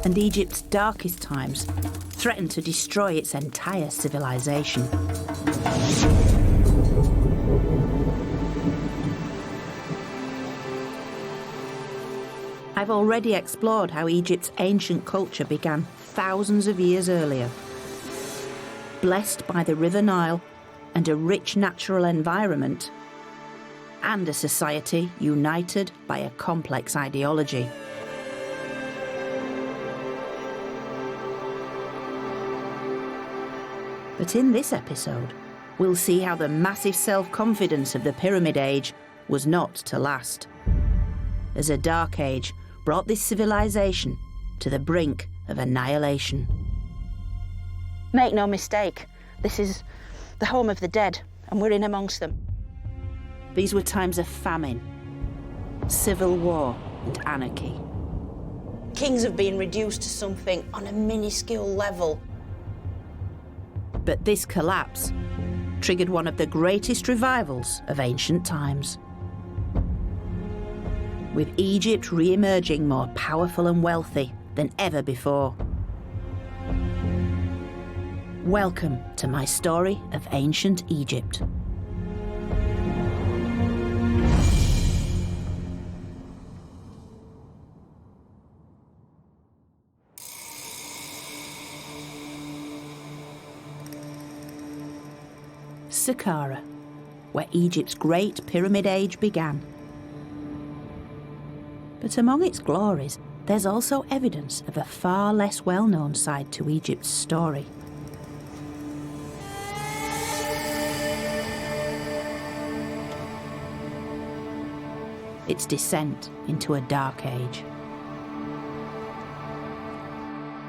And Egypt's darkest times threatened to destroy its entire civilization. I've already explored how Egypt's ancient culture began thousands of years earlier. Blessed by the River Nile and a rich natural environment, and a society united by a complex ideology. But in this episode, we'll see how the massive self-confidence of the Pyramid Age was not to last, as a dark age brought this civilization to the brink of annihilation. Make no mistake, this is the home of the dead, and we're in amongst them. These were times of famine, civil war, and anarchy. Kings have been reduced to something on a minuscule level. But this collapse triggered one of the greatest revivals of ancient times, with Egypt re-emerging more powerful and wealthy than ever before. Welcome to my story of ancient Egypt. Saqqara, where Egypt's great Pyramid Age began. But among its glories, there's also evidence of a far less well-known side to Egypt's story. Its descent into a dark age.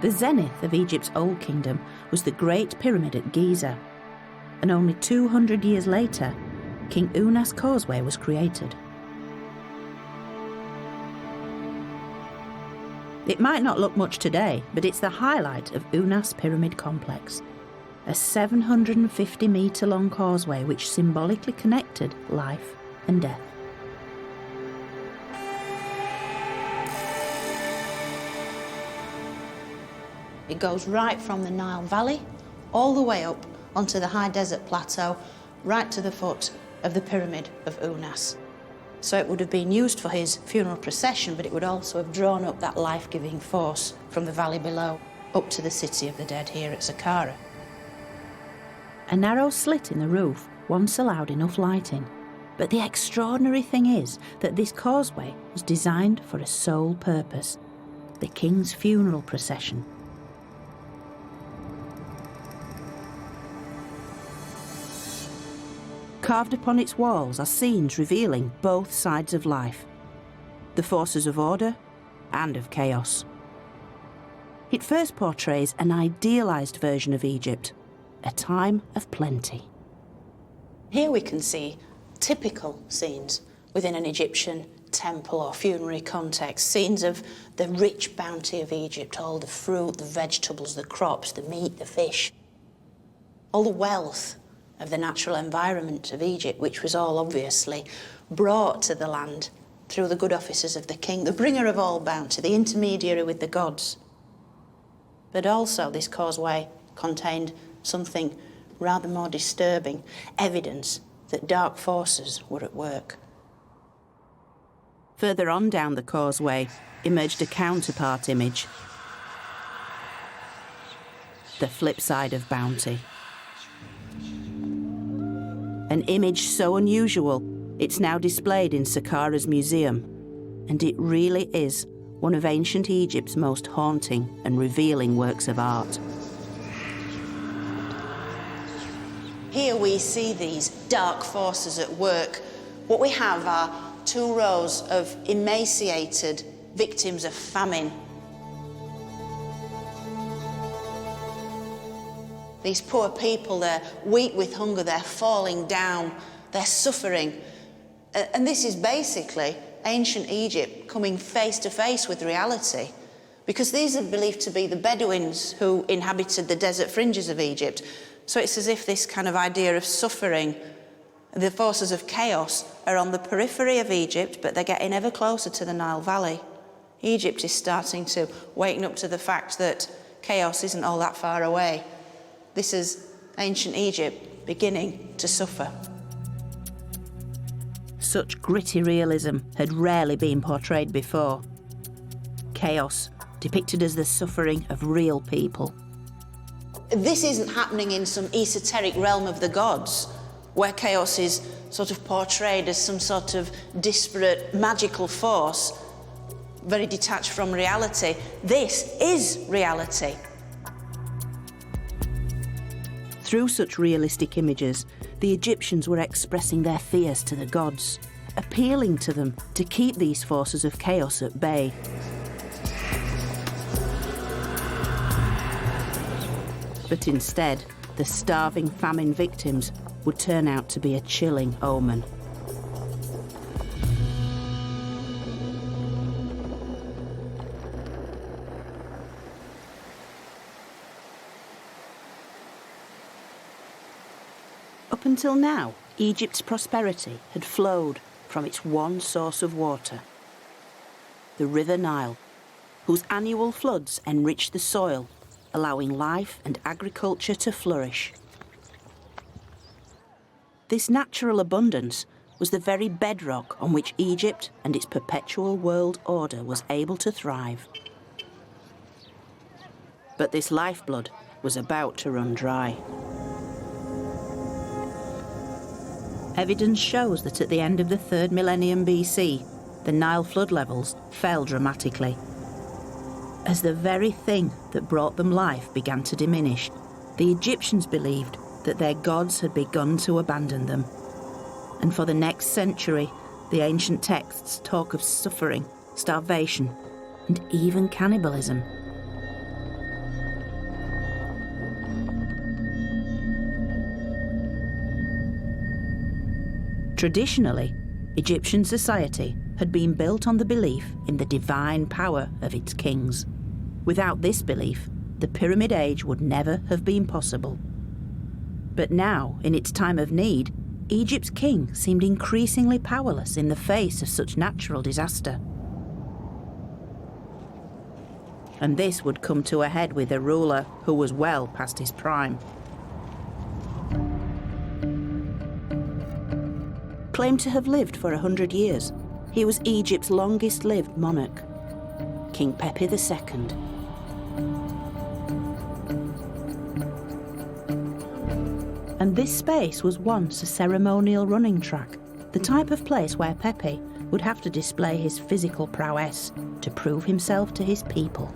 The zenith of Egypt's Old Kingdom was the Great Pyramid at Giza, and only 200 years later, King Unas Causeway was created. It might not look much today, but it's the highlight of Unas Pyramid Complex, a 750-metre-long causeway which symbolically connected life and death. It goes right from the Nile Valley all the way up onto the high desert plateau, right to the foot of the Pyramid of Unas. So it would have been used for his funeral procession, but it would also have drawn up that life-giving force from the valley below up to the city of the dead here at Saqqara. A narrow slit in the roof once allowed enough lighting, but the extraordinary thing is that this causeway was designed for a sole purpose: the king's funeral procession. Carved upon its walls are scenes revealing both sides of life, the forces of order and of chaos. It first portrays an idealised version of Egypt, a time of plenty. Here we can see typical scenes within an Egyptian temple or funerary context, scenes of the rich bounty of Egypt, all the fruit, the vegetables, the crops, the meat, the fish, all the wealth of the natural environment of Egypt, which was all obviously brought to the land through the good offices of the king, the bringer of all bounty, the intermediary with the gods. But also this causeway contained something rather more disturbing, evidence that dark forces were at work. Further on down the causeway emerged a counterpart image, the flip side of bounty. An image so unusual, it's now displayed in Saqqara's museum, and it really is one of ancient Egypt's most haunting and revealing works of art. Here we see these dark forces at work. What we have are two rows of emaciated victims of famine. These poor people, they're weak with hunger, they're falling down, they're suffering. And this is basically ancient Egypt coming face to face with reality, because these are believed to be the Bedouins who inhabited the desert fringes of Egypt. So it's as if this kind of idea of suffering, the forces of chaos, are on the periphery of Egypt, but they're getting ever closer to the Nile Valley. Egypt is starting to waken up to the fact that chaos isn't all that far away. This is ancient Egypt beginning to suffer. Such gritty realism had rarely been portrayed before. Chaos, depicted as the suffering of real people. This isn't happening in some esoteric realm of the gods, where chaos is sort of portrayed as some sort of disparate magical force, very detached from reality. This is reality. Through such realistic images, the Egyptians were expressing their fears to the gods, appealing to them to keep these forces of chaos at bay. But instead, the starving famine victims would turn out to be a chilling omen. Up until now, Egypt's prosperity had flowed from its one source of water, the River Nile, whose annual floods enriched the soil, allowing life and agriculture to flourish. This natural abundance was the very bedrock on which Egypt and its perpetual world order was able to thrive. But this lifeblood was about to run dry. Evidence shows that at the end of the 3rd millennium BC, the Nile flood levels fell dramatically. As the very thing that brought them life began to diminish, the Egyptians believed that their gods had begun to abandon them. And for the next century, the ancient texts talk of suffering, starvation, and even cannibalism. Traditionally, Egyptian society had been built on the belief in the divine power of its kings. Without this belief, the Pyramid Age would never have been possible. But now, in its time of need, Egypt's king seemed increasingly powerless in the face of such natural disaster. And this would come to a head with a ruler who was well past his prime. Claimed to have lived for 100 years, he was Egypt's longest-lived monarch, King Pepi II. And this space was once a ceremonial running track, the type of place where Pepi would have to display his physical prowess to prove himself to his people.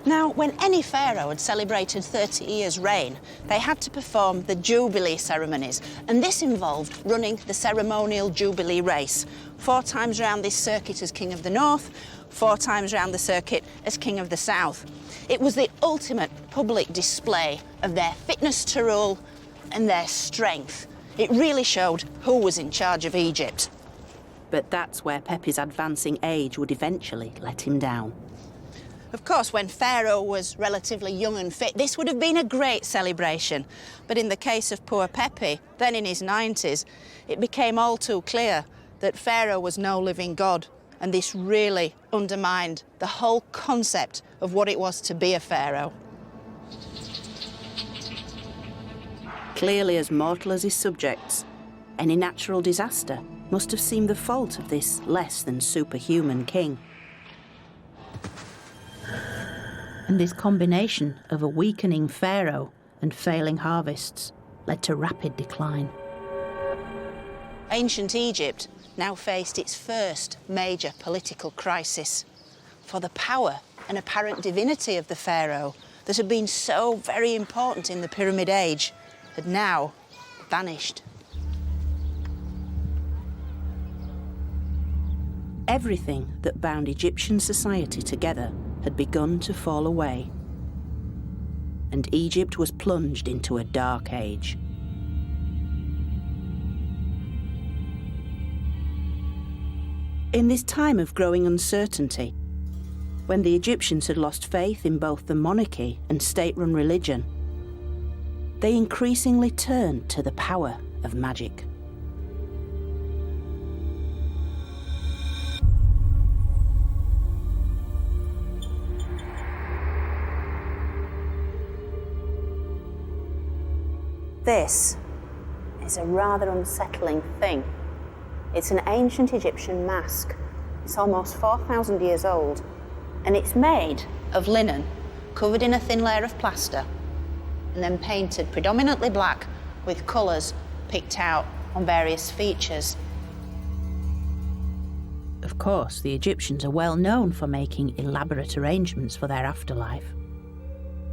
Now, when any pharaoh had celebrated 30 years' reign, they had to perform the Jubilee ceremonies, and this involved running the ceremonial Jubilee race, 4 times round this circuit as King of the North, 4 times round the circuit as King of the South. It was the ultimate public display of their fitness to rule and their strength. It really showed who was in charge of Egypt. But that's where Pepi's advancing age would eventually let him down. Of course, when Pharaoh was relatively young and fit, this would have been a great celebration. But in the case of poor Pepi, then in his 90s, it became all too clear that Pharaoh was no living god, and this really undermined the whole concept of what it was to be a pharaoh. Clearly as mortal as his subjects, any natural disaster must have seemed the fault of this less than superhuman king. And this combination of a weakening pharaoh and failing harvests led to rapid decline. Ancient Egypt now faced its first major political crisis. For the power and apparent divinity of the pharaoh that had been so very important in the Pyramid Age had now vanished. Everything that bound Egyptian society together had begun to fall away, and Egypt was plunged into a dark age. In this time of growing uncertainty, when the Egyptians had lost faith in both the monarchy and state-run religion, they increasingly turned to the power of magic. This is a rather unsettling thing. It's an ancient Egyptian mask. It's almost 4,000 years old, and it's made of linen, covered in a thin layer of plaster, and then painted predominantly black with colours picked out on various features. Of course, the Egyptians are well known for making elaborate arrangements for their afterlife.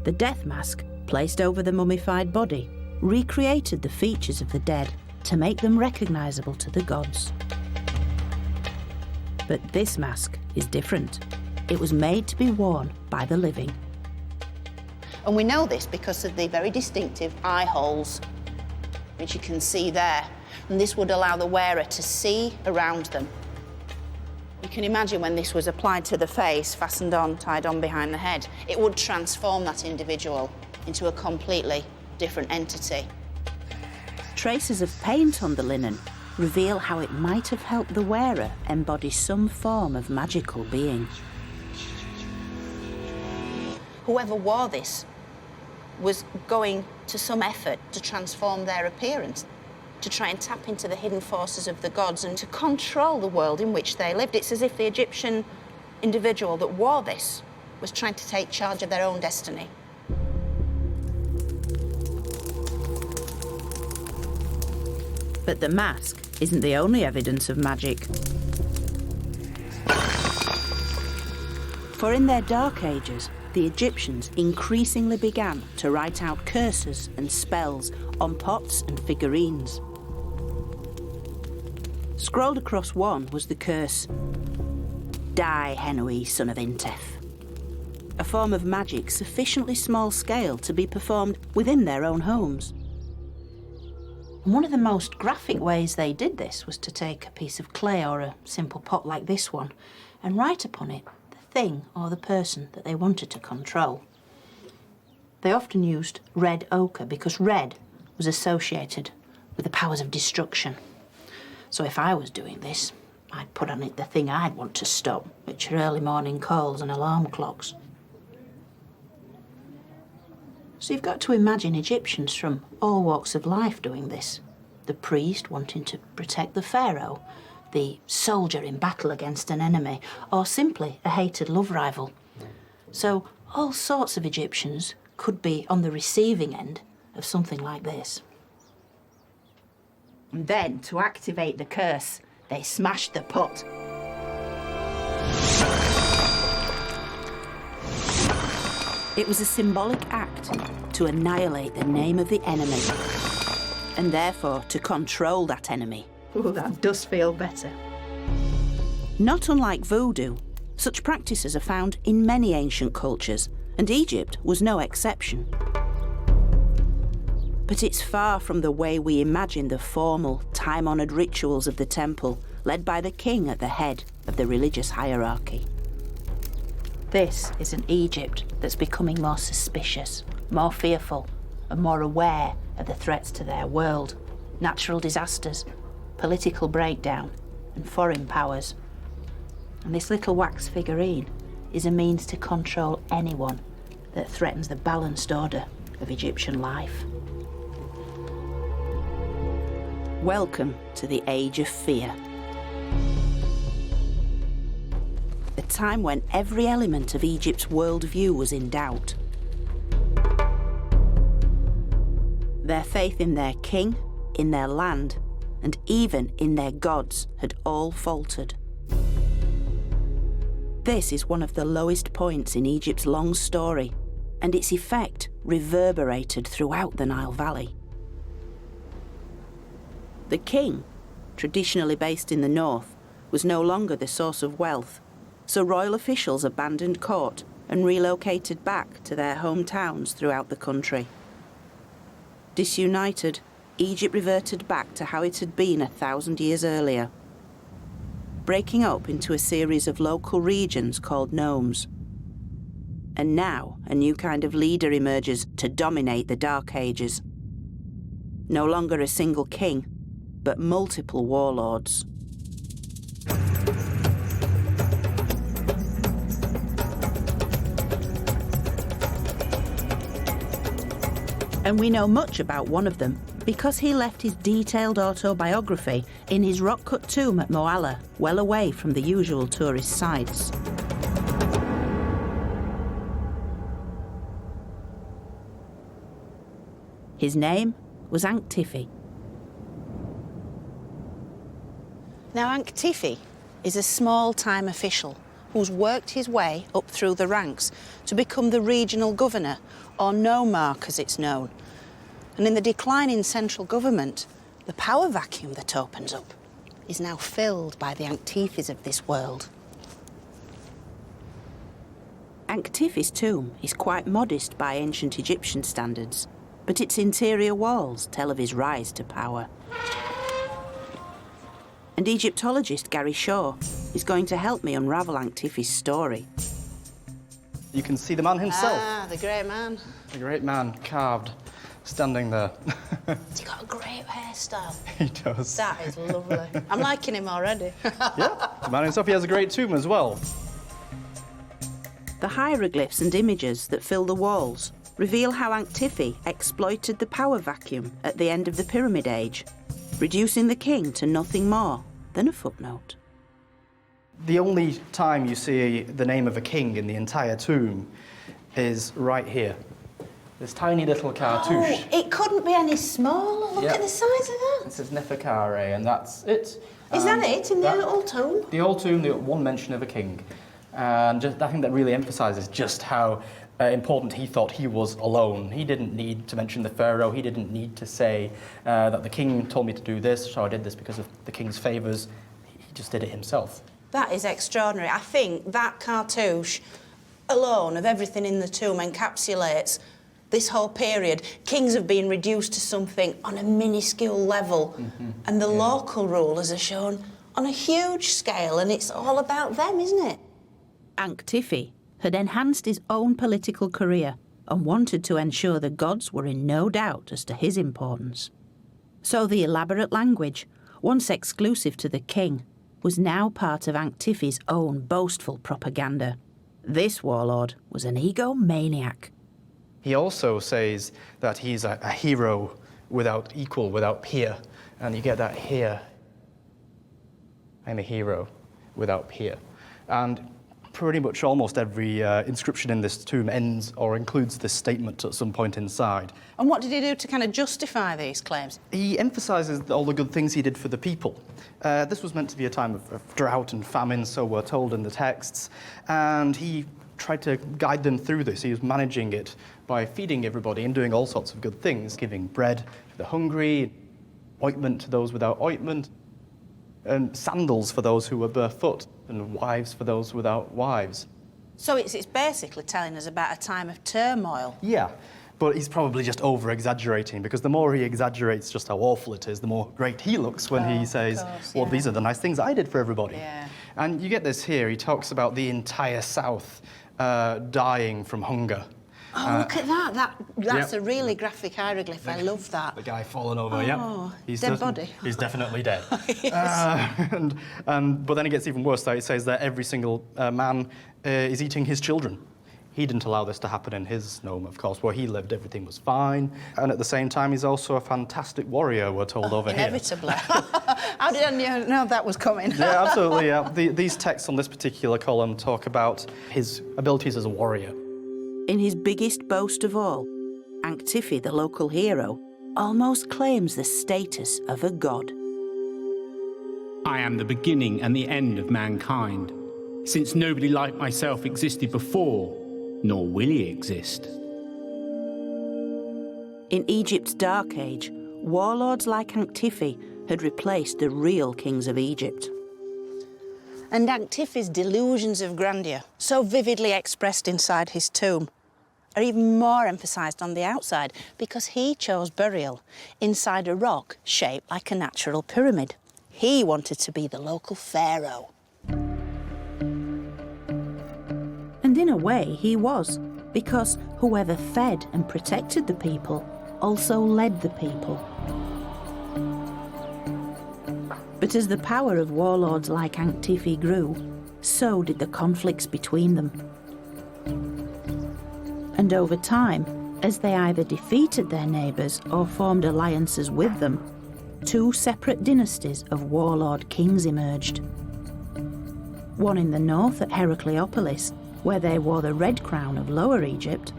The death mask, placed over the mummified body, recreated the features of the dead to make them recognisable to the gods. But this mask is different. It was made to be worn by the living. And we know this because of the very distinctive eye holes, which you can see there. And this would allow the wearer to see around them. You can imagine when this was applied to the face, fastened on, tied on behind the head, it would transform that individual into a completely different entity. Traces of paint on the linen reveal how it might have helped the wearer embody some form of magical being. Whoever wore this was going to some effort to transform their appearance, to try and tap into the hidden forces of the gods and to control the world in which they lived. It's as if the Egyptian individual that wore this was trying to take charge of their own destiny. But the mask isn't the only evidence of magic. For in their dark ages, the Egyptians increasingly began to write out curses and spells on pots and figurines. Scrolled across one was the curse, "Die, Henui, son of Intef," a form of magic sufficiently small-scale to be performed within their own homes. And one of the most graphic ways they did this was to take a piece of clay or a simple pot like this one and write upon it the thing or the person that they wanted to control. They often used red ochre because red was associated with the powers of destruction. So if I was doing this, I'd put on it the thing I'd want to stop, which are early morning calls and alarm clocks. So you've got to imagine Egyptians from all walks of life doing this. The priest wanting to protect the pharaoh, the soldier in battle against an enemy, or simply a hated love rival. So all sorts of Egyptians could be on the receiving end of something like this. And then, to activate the curse, they smashed the pot. It was a symbolic act to annihilate the name of the enemy, and therefore to control that enemy. Ooh, that does feel better. Not unlike voodoo, such practices are found in many ancient cultures, and Egypt was no exception. But it's far from the way we imagine the formal, time-honoured rituals of the temple, led by the king at the head of the religious hierarchy. This is an Egypt that's becoming more suspicious, more fearful, and more aware of the threats to their world, natural disasters, political breakdown, and foreign powers. And this little wax figurine is a means to control anyone that threatens the balanced order of Egyptian life. Welcome to the Age of Fear. A time when every element of Egypt's worldview was in doubt. Their faith in their king, in their land, and even in their gods had all faltered. This is one of the lowest points in Egypt's long story, and its effect reverberated throughout the Nile Valley. The king, traditionally based in the north, was no longer the source of wealth, so royal officials abandoned court and relocated back to their hometowns throughout the country. Disunited, Egypt reverted back to how it had been 1,000 years earlier, breaking up into a series of local regions called nomes, And now a new kind of leader emerges to dominate the Dark Ages. No longer a single king, but multiple warlords. And we know much about one of them because he left his detailed autobiography in his rock-cut tomb at Moala, well away from the usual tourist sites. His name was Ankh-Tifi. Now, Ankh-Tifi is a small-time official who's worked his way up through the ranks to become the regional governor, or nomarch as it's known. And in the decline in central government, the power vacuum that opens up is now filled by the Ankh-Tifis of this world. Ankh-Tifi's tomb is quite modest by ancient Egyptian standards, but its interior walls tell of his rise to power. And Egyptologist Gary Shaw is going to help me unravel Ankh-Tifi's story. You can see the man himself. Ah, the great man. The great man carved, standing there. He's got a great hairstyle. He does. That is lovely. I'm liking him already. Yeah, the man himself. He has a great tomb as well. The hieroglyphs and images that fill the walls reveal how Ankh-Tifi exploited the power vacuum at the end of the Pyramid Age, reducing the king to nothing more than a footnote. The only time you see the name of a king in the entire tomb is right here. This tiny little cartouche. Oh, it couldn't be any smaller. Look at the size of that. It says Neferkare, and that's it. Is that it in the old tomb? The old tomb, the one mention of a king. And just, I think that really emphasises just how important he thought he was alone. He didn't need to mention the pharaoh. He didn't need to say that the king told me to do this, so I did this because of the king's favours. He just did it himself. That is extraordinary. I think that cartouche alone of everything in the tomb encapsulates this whole period. Kings have been reduced to something on a minuscule level, and the local rulers are shown on a huge scale, and it's all about them, isn't it? Ankh-Tifi had enhanced his own political career and wanted to ensure the gods were in no doubt as to his importance. So the elaborate language, once exclusive to the king, was now part of Ankh-Tifi's own boastful propaganda. This warlord was an egomaniac. He also says that he's a hero without equal, without peer. And you get that here. I'm a hero without peer. And pretty much almost every inscription in this tomb ends or includes this statement at some point inside. And what did he do to kind of justify these claims? He emphasises all the good things he did for the people. This was meant to be a time of drought and famine, so we're told in the texts, and he tried to guide them through this. He was managing it by feeding everybody and doing all sorts of good things, giving bread to the hungry, ointment to those without ointment, and sandals for those who were barefoot, and wives for those without wives. So it's basically telling us about a time of turmoil. Yeah, but he's probably just over-exaggerating, because the more he exaggerates just how awful it is, the more great he looks when he says, well, these are the nice things I did for everybody. Yeah. And you get this here. He talks about the entire South dying from hunger. Oh, look at that. That's a really graphic hieroglyph. I love that. The guy falling over, He's dead body. He's definitely dead. But then it gets even worse. It says that every single man is eating his children. He didn't allow this to happen in his nome, of course. Where he lived, everything was fine. And at the same time, he's also a fantastic warrior, we're told over here. Inevitably. How did I know that was coming? Yeah, absolutely, yeah. These texts on this particular column talk about his abilities as a warrior. In his biggest boast of all, Ankh-Tifi, the local hero, almost claims the status of a god. I am the beginning and the end of mankind, since nobody like myself existed before, nor will he exist. In Egypt's Dark Age, warlords like Ankh-Tifi had replaced the real kings of Egypt. And Ankh-Tifi's delusions of grandeur, so vividly expressed inside his tomb, are even more emphasised on the outside because he chose burial inside a rock shaped like a natural pyramid. He wanted to be the local pharaoh. And in a way he was, because whoever fed and protected the people also led the people. But as the power of warlords like Ankh-Tifi grew, so did the conflicts between them. And over time, as they either defeated their neighbours or formed alliances with them, two separate dynasties of warlord kings emerged. One in the north at Heracleopolis, where they wore the red crown of Lower Egypt,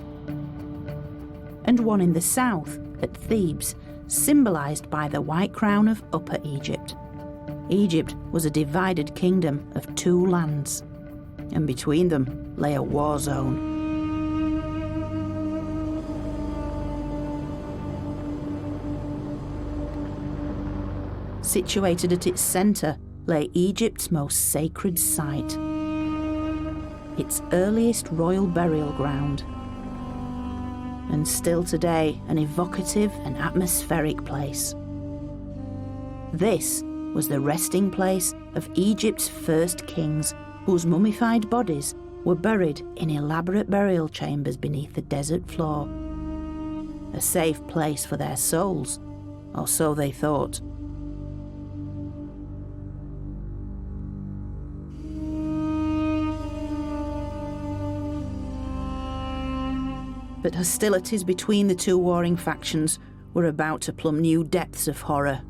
and one in the south at Thebes, symbolised by the white crown of Upper Egypt. Egypt was a divided kingdom of two lands, and between them lay a war zone. Situated at its centre lay Egypt's most sacred site, its earliest royal burial ground, and still today an evocative and atmospheric place. This was the resting place of Egypt's first kings, whose mummified bodies were buried in elaborate burial chambers beneath the desert floor. A safe place for their souls, or so they thought. But hostilities between the two warring factions were about to plumb new depths of horror,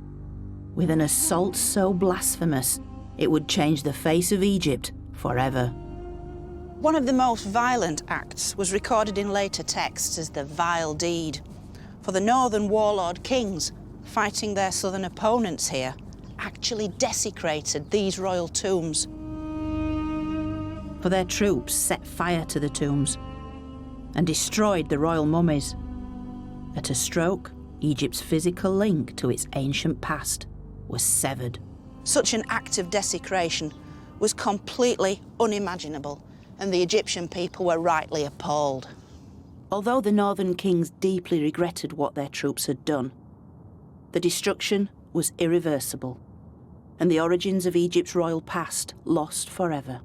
with an assault so blasphemous it would change the face of Egypt forever. One of the most violent acts was recorded in later texts as the Vile Deed, for the northern warlord kings, fighting their southern opponents here, actually desecrated these royal tombs. For their troops set fire to the tombs and destroyed the royal mummies. At a stroke, Egypt's physical link to its ancient past was severed. Such an act of desecration was completely unimaginable, and the Egyptian people were rightly appalled. Although the northern kings deeply regretted what their troops had done, the destruction was irreversible, and the origins of Egypt's royal past lost forever.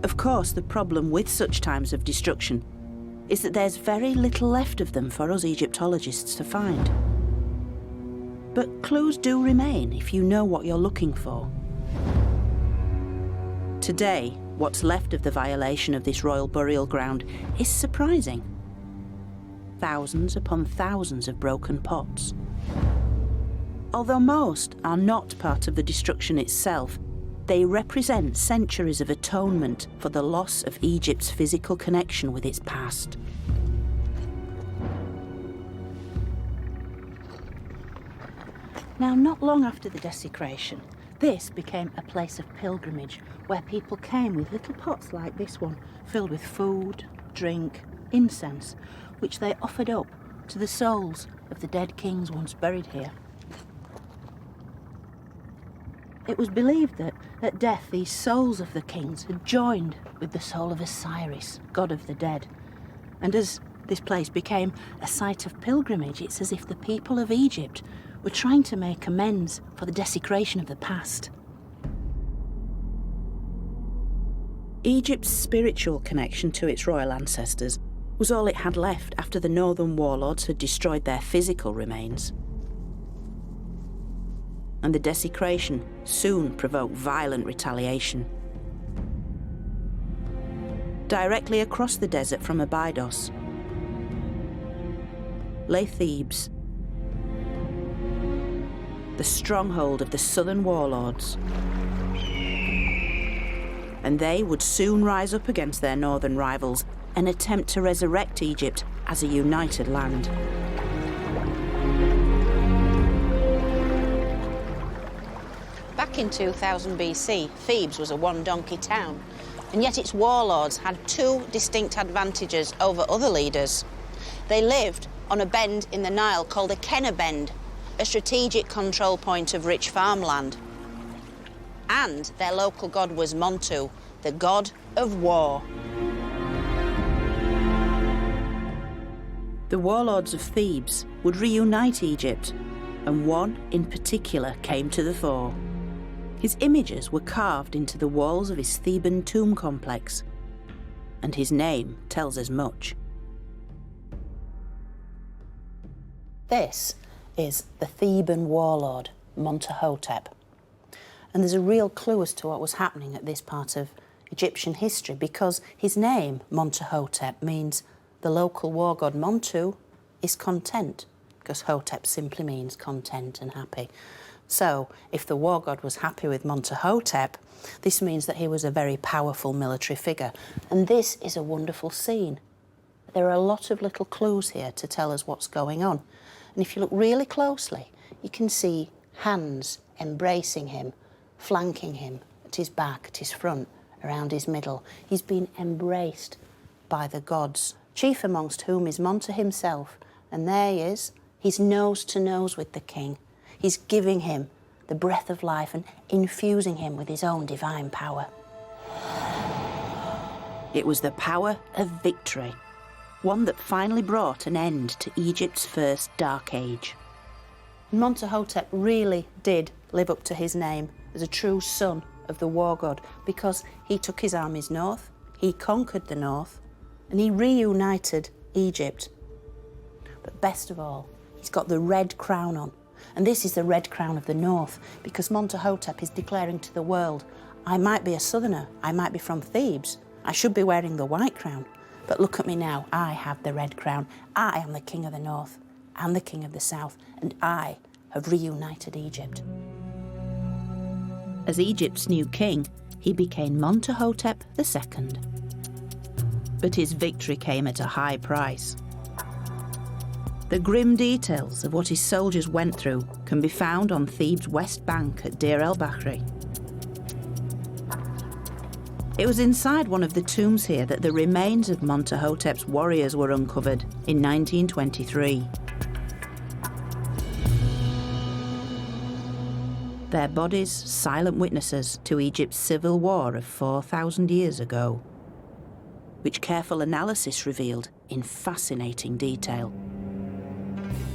Of course, the problem with such times of destruction is that there's very little left of them for us Egyptologists to find. But clues do remain if you know what you're looking for. Today, what's left of the violation of this royal burial ground is surprising. Thousands upon thousands of broken pots. Although most are not part of the destruction itself, they represent centuries of atonement for the loss of Egypt's physical connection with its past. Now, not long after the desecration, this became a place of pilgrimage where people came with little pots like this one, filled with food, drink, incense, which they offered up to the souls of the dead kings once buried here. It was believed that at death these souls of the kings had joined with the soul of Osiris, god of the dead. And as this place became a site of pilgrimage, it's as if the people of Egypt were trying to make amends for the desecration of the past. Egypt's spiritual connection to its royal ancestors was all it had left after the northern warlords had destroyed their physical remains. And the desecration soon provoked violent retaliation. Directly across the desert from Abydos lay Thebes, the stronghold of the southern warlords. And they would soon rise up against their northern rivals and attempt to resurrect Egypt as a united land. Back in 2000 BC, Thebes was a one-donkey town, and yet its warlords had two distinct advantages over other leaders. They lived on a bend in the Nile called a Kenna Bend, a strategic control point of rich farmland. And their local god was Montu, the god of war. The warlords of Thebes would reunite Egypt, and one in particular came to the fore: His images were carved into the walls of his Theban tomb complex, and his name tells us much. This is the Theban warlord, Amenhotep. And there's a real clue as to what was happening at this part of Egyptian history, because his name, Amenhotep, means the local war god Montu is content, because Hotep simply means content and happy. So, if the war god was happy with Amenhotep, this means that he was a very powerful military figure. And this is a wonderful scene. There are a lot of little clues here to tell us what's going on. And if you look really closely, you can see hands embracing him, flanking him at his back, at his front, around his middle. He's been embraced by the gods, chief amongst whom is Montu himself. And there he is. He's nose to nose with the king. He's giving him the breath of life and infusing him with his own divine power. It was the power of victory, one that finally brought an end to Egypt's first dark age. Amenhotep really did live up to his name as a true son of the war god, because he took his armies north, he conquered the north, and he reunited Egypt. But best of all, he's got the red crown on. And this is the red crown of the north, because Amenhotep is declaring to the world, I might be a southerner, I might be from Thebes, I should be wearing the white crown, but look at me now, I have the red crown. I am the king of the north and the king of the south, and I have reunited Egypt. As Egypt's new king, he became Amenhotep II. But his victory came at a high price. The grim details of what his soldiers went through can be found on Thebes' west bank at Deir el-Bahri. It was inside one of the tombs here that the remains of Amenhotep's warriors were uncovered in 1923. Their bodies silent witnesses to Egypt's civil war of 4,000 years ago, which careful analysis revealed in fascinating detail.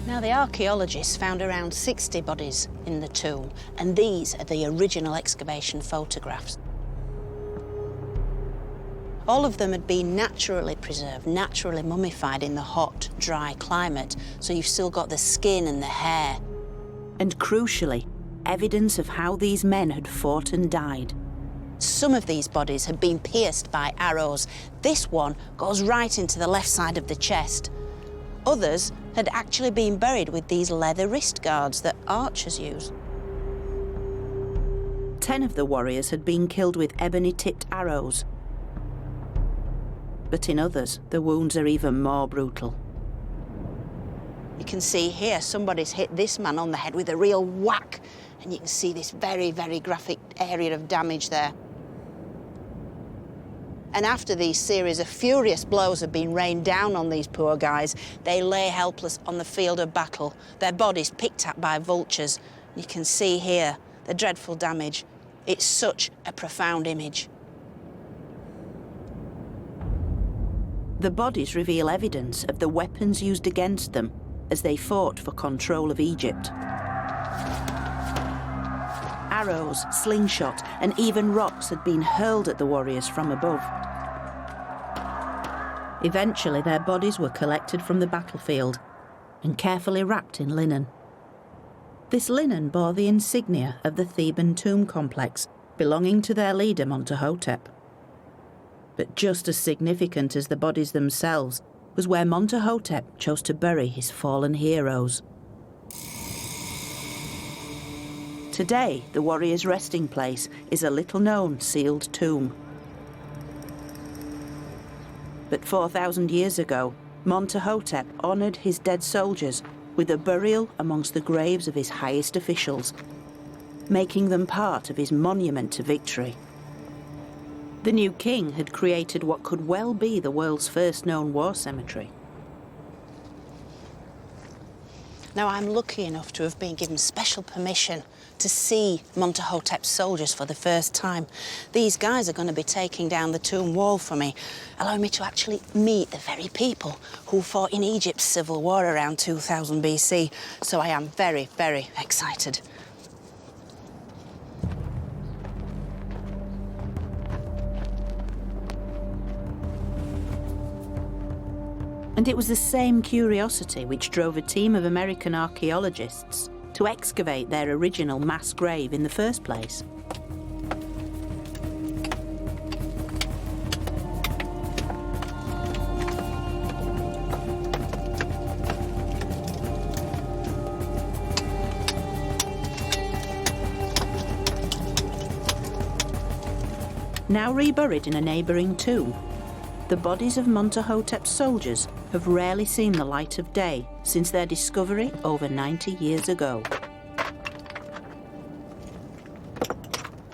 Now, the archaeologists found around 60 bodies in the tomb, and these are the original excavation photographs. All of them had been naturally preserved, naturally mummified in the hot, dry climate, so you've still got the skin and the hair. And crucially, evidence of how these men had fought and died. Some of these bodies had been pierced by arrows. This one goes right into the left side of the chest. Others had actually been buried with these leather wrist guards that archers use. 10 of the warriors had been killed with ebony-tipped arrows. But in others, the wounds are even more brutal. You can see here somebody's hit this man on the head with a real whack, and you can see this very, very graphic area of damage there. And after these series of furious blows have been rained down on these poor guys, they lay helpless on the field of battle, their bodies picked at by vultures. You can see here the dreadful damage. It's such a profound image. The bodies reveal evidence of the weapons used against them as they fought for control of Egypt. Arrows, slingshot, and even rocks had been hurled at the warriors from above. Eventually, their bodies were collected from the battlefield and carefully wrapped in linen. This linen bore the insignia of the Theban tomb complex, belonging to their leader Amenhotep. But just as significant as the bodies themselves was where Amenhotep chose to bury his fallen heroes. Today, the warrior's resting place is a little-known sealed tomb. But 4,000 years ago, Amenhotep honoured his dead soldiers with a burial amongst the graves of his highest officials, making them part of his monument to victory. The new king had created what could well be the world's first known war cemetery. Now, I'm lucky enough to have been given special permission to see Amenhotep's soldiers for the first time. These guys are going to be taking down the tomb wall for me, allowing me to actually meet the very people who fought in Egypt's civil war around 2000 BC. So I am very, very excited. And it was the same curiosity which drove a team of American archaeologists to excavate their original mass grave in the first place. Now reburied in a neighbouring tomb, the bodies of Amenhotep's soldiers have rarely seen the light of day since their discovery over 90 years ago.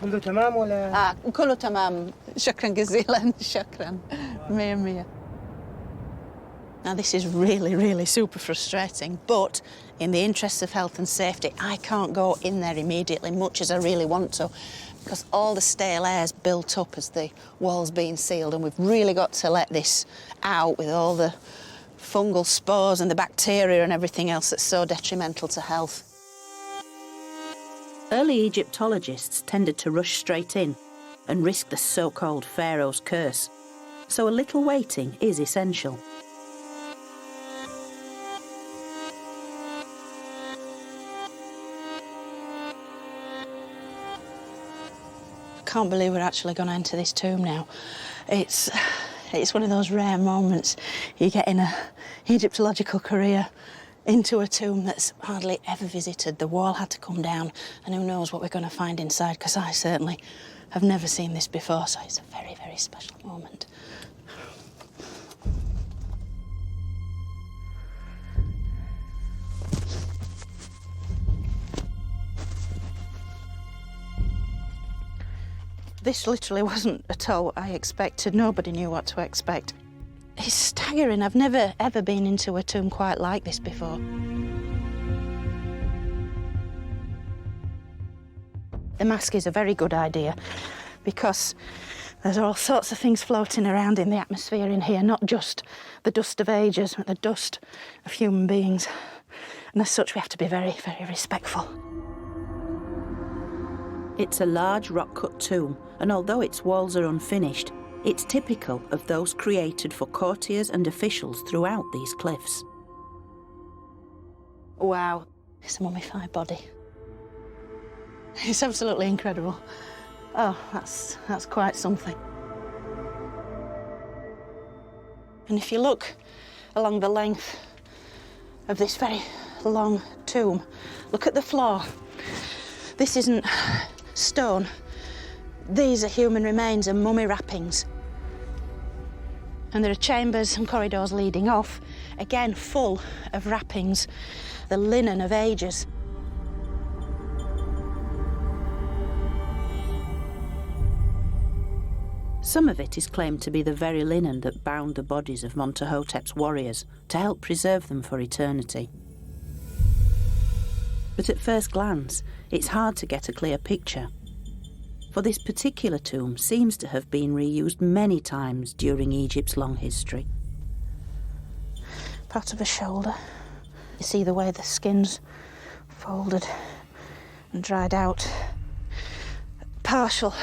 كله تمام ولا؟ كله تمام. شكراً جزيلاً. شكراً. مية مية. Now this is really super frustrating, but in the interests of health and safety, I can't go in there immediately, much as I really want to, because all the stale air's built up as the wall's being sealed, and we've really got to let this out with all the fungal spores and the bacteria and everything else that's so detrimental to health. Early Egyptologists tended to rush straight in and risk the so-called pharaoh's curse, so a little waiting is essential. I can't believe we're actually going to enter this tomb now. It's one of those rare moments you get in a Egyptological career, into a tomb that's hardly ever visited. The wall had to come down, and who knows what we're going to find inside, because I certainly have never seen this before, so it's a very special moment. This literally wasn't at all what I expected. Nobody knew what to expect. It's staggering. I've never, ever been into a tomb quite like this before. The mask is a very good idea because there's all sorts of things floating around in the atmosphere in here, not just the dust of ages, but the dust of human beings. And as such, we have to be very respectful. It's a large rock-cut tomb, and although its walls are unfinished, it's typical of those created for courtiers and officials throughout these cliffs. Wow, it's a mummified body. It's absolutely incredible. Oh, that's quite something. And if you look along the length of this very long tomb, look at the floor. This isn't stone. These are human remains and mummy wrappings. And there are chambers and corridors leading off, again full of wrappings, the linen of ages. Some of it is claimed to be the very linen that bound the bodies of Amenhotep's warriors to help preserve them for eternity. But at first glance, it's hard to get a clear picture. For this particular tomb seems to have been reused many times during Egypt's long history. Part of a shoulder. You see the way the skin's folded and dried out. Partial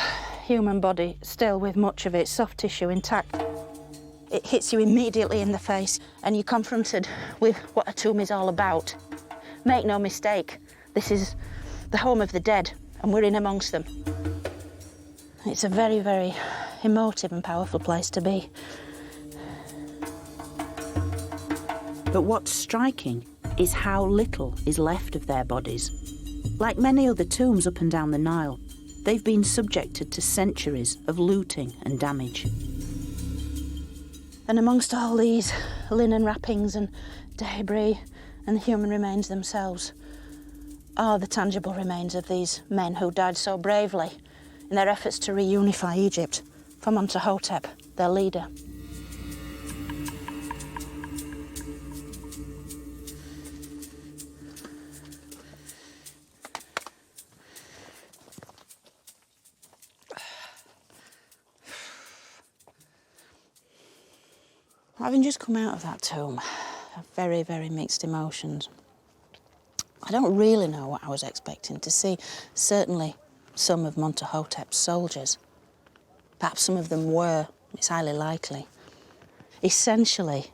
human body, still with much of its soft tissue intact. It hits you immediately in the face, and you're confronted with what a tomb is all about. Make no mistake, this is the home of the dead, and we're in amongst them. It's a very emotive and powerful place to be. But what's striking is how little is left of their bodies. Like many other tombs up and down the Nile, they've been subjected to centuries of looting and damage. And amongst all these linen wrappings and debris and the human remains themselves are the tangible remains of these men who died so bravely in their efforts to reunify Egypt for Amenhotep, their leader. Having just come out of that tomb, I have very mixed emotions. I don't really know what I was expecting to see. Certainly some of Amenhotep's soldiers. Perhaps some of them were, it's highly likely. Essentially,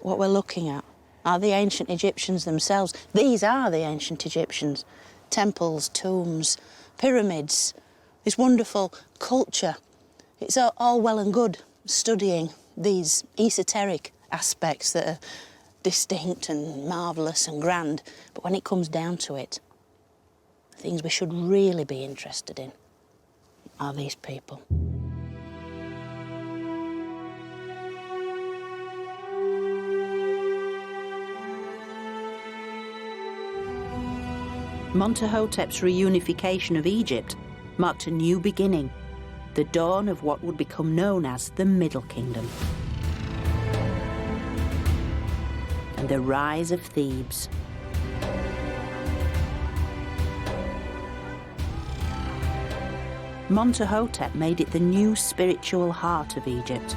What we're looking at are the ancient Egyptians themselves. These are the ancient Egyptians. Temples, tombs, pyramids, this wonderful culture. It's all well and good studying these esoteric aspects that are distinct and marvellous and grand, but when it comes down to it, the things we should really be interested in are these people. Amenhotep's reunification of Egypt marked a new beginning, the dawn of what would become known as the Middle Kingdom. And the rise of Thebes. Amenhotep made it the new spiritual heart of Egypt.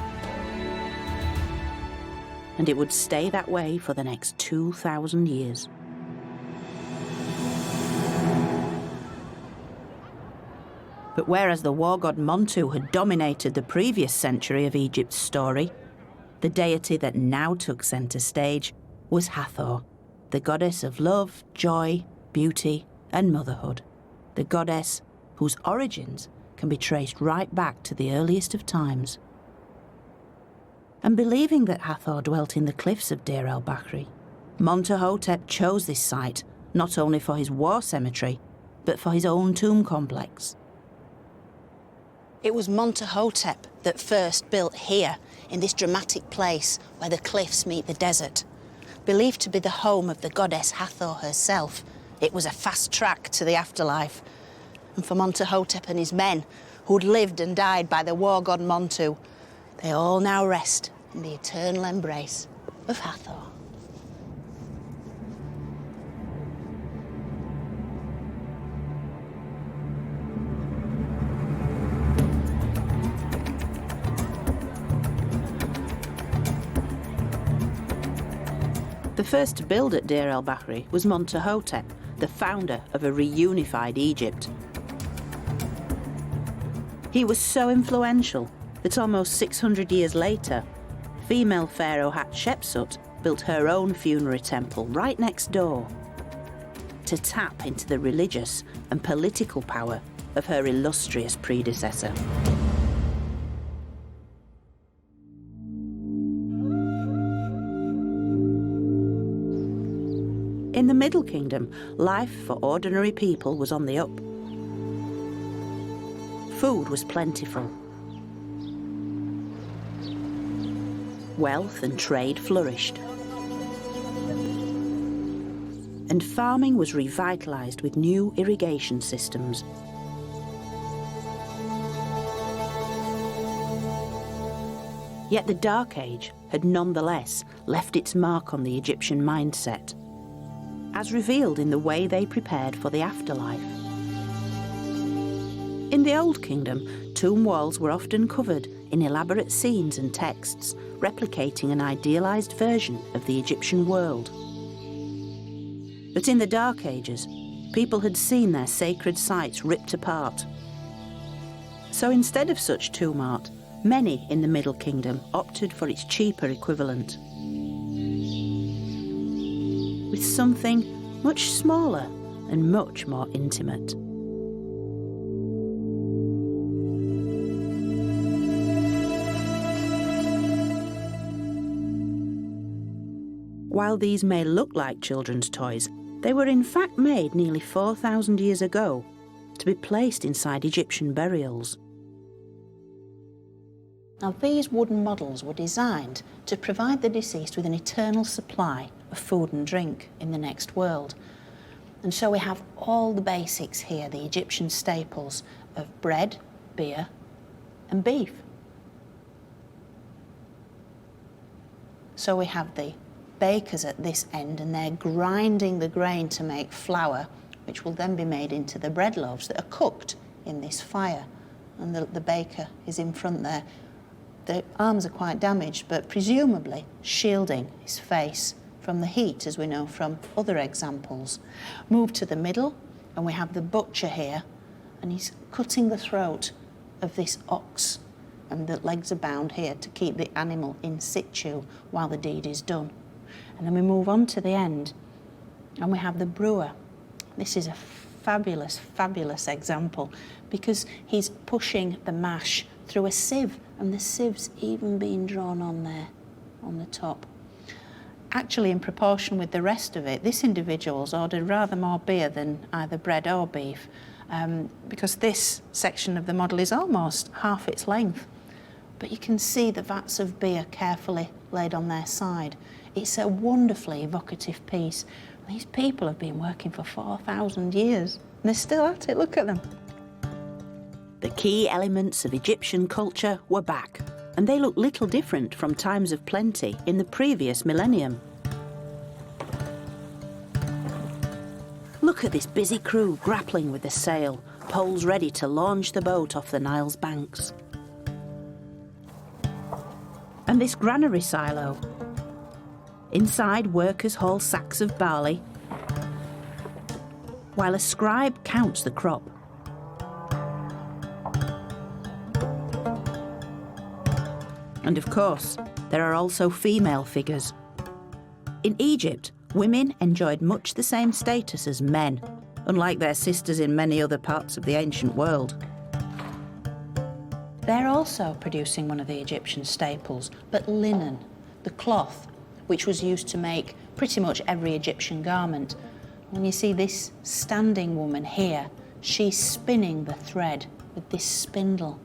And it would stay that way for the next 2,000 years. But whereas the war god Montu had dominated the previous century of Egypt's story, the deity that now took centre stage was Hathor, the goddess of love, joy, beauty and motherhood, the goddess whose origins can be traced right back to the earliest of times. And believing that Hathor dwelt in the cliffs of Deir el-Bahri, Amenhotep chose this site not only for his war cemetery, but for his own tomb complex. It was Amenhotep that first built here, in this dramatic place where the cliffs meet the desert. Believed to be the home of the goddess Hathor herself, it was a fast track to the afterlife. And for Amenhotep and his men, who'd lived and died by the war god Montu, they all now rest in the eternal embrace of Hathor. The first to build at Deir el-Bahri was Amenhotep, the founder of a reunified Egypt. He was so influential that almost 600 years later, female pharaoh Hatshepsut built her own funerary temple right next door to tap into the religious and political power of her illustrious predecessor. In the Middle Kingdom, life for ordinary people was on the up. Food was plentiful. Wealth and trade flourished. And farming was revitalised with new irrigation systems. Yet the Dark Age had nonetheless left its mark on the Egyptian mindset, as revealed in the way they prepared for the afterlife. In the Old Kingdom, tomb walls were often covered in elaborate scenes and texts, replicating an idealised version of the Egyptian world. But in the Dark Ages, people had seen their sacred sites ripped apart. So instead of such tomb art, many in the Middle Kingdom opted for its cheaper equivalent, with something much smaller and much more intimate. While these may look like children's toys, they were in fact made nearly 4,000 years ago to be placed inside Egyptian burials. Now, these wooden models were designed to provide the deceased with an eternal supply of food and drink in the next world. And so we have all the basics here, the Egyptian staples of bread, beer, and beef. So we have the bakers at this end, and they're grinding the grain to make flour, which will then be made into the bread loaves that are cooked in this fire. And the baker is in front there. The arms are quite damaged, but presumably shielding his face from the heat, as we know from other examples. Move to the middle, and we have the butcher here, and he's cutting the throat of this ox and the legs are bound here to keep the animal in situ while the deed is done. And then we move on to the end, and we have the brewer. This is a fabulous, fabulous example because he's pushing the mash through a sieve, and the sieve's even being drawn on there, on the top. Actually, in proportion with the rest of it, this individual's ordered rather more beer than either bread or beef, because this section of the model is almost half its length. But you can see the vats of beer carefully laid on their side. It's a wonderfully evocative piece. These people have been working for 4,000 years, and they're still at it. Look at them. The key elements of Egyptian culture were back, and they look little different from times of plenty in the previous millennium. Look at this busy crew grappling with the sail, poles ready to launch the boat off the Nile's banks. And this granary silo. Inside, workers haul sacks of barley, while a scribe counts the crop. And of course, there are also female figures. In Egypt, women enjoyed much the same status as men, unlike their sisters in many other parts of the ancient world. They're also producing one of the Egyptian staples, but linen, the cloth, which was used to make pretty much every Egyptian garment. When you see this standing woman here, she's spinning the thread with this spindle.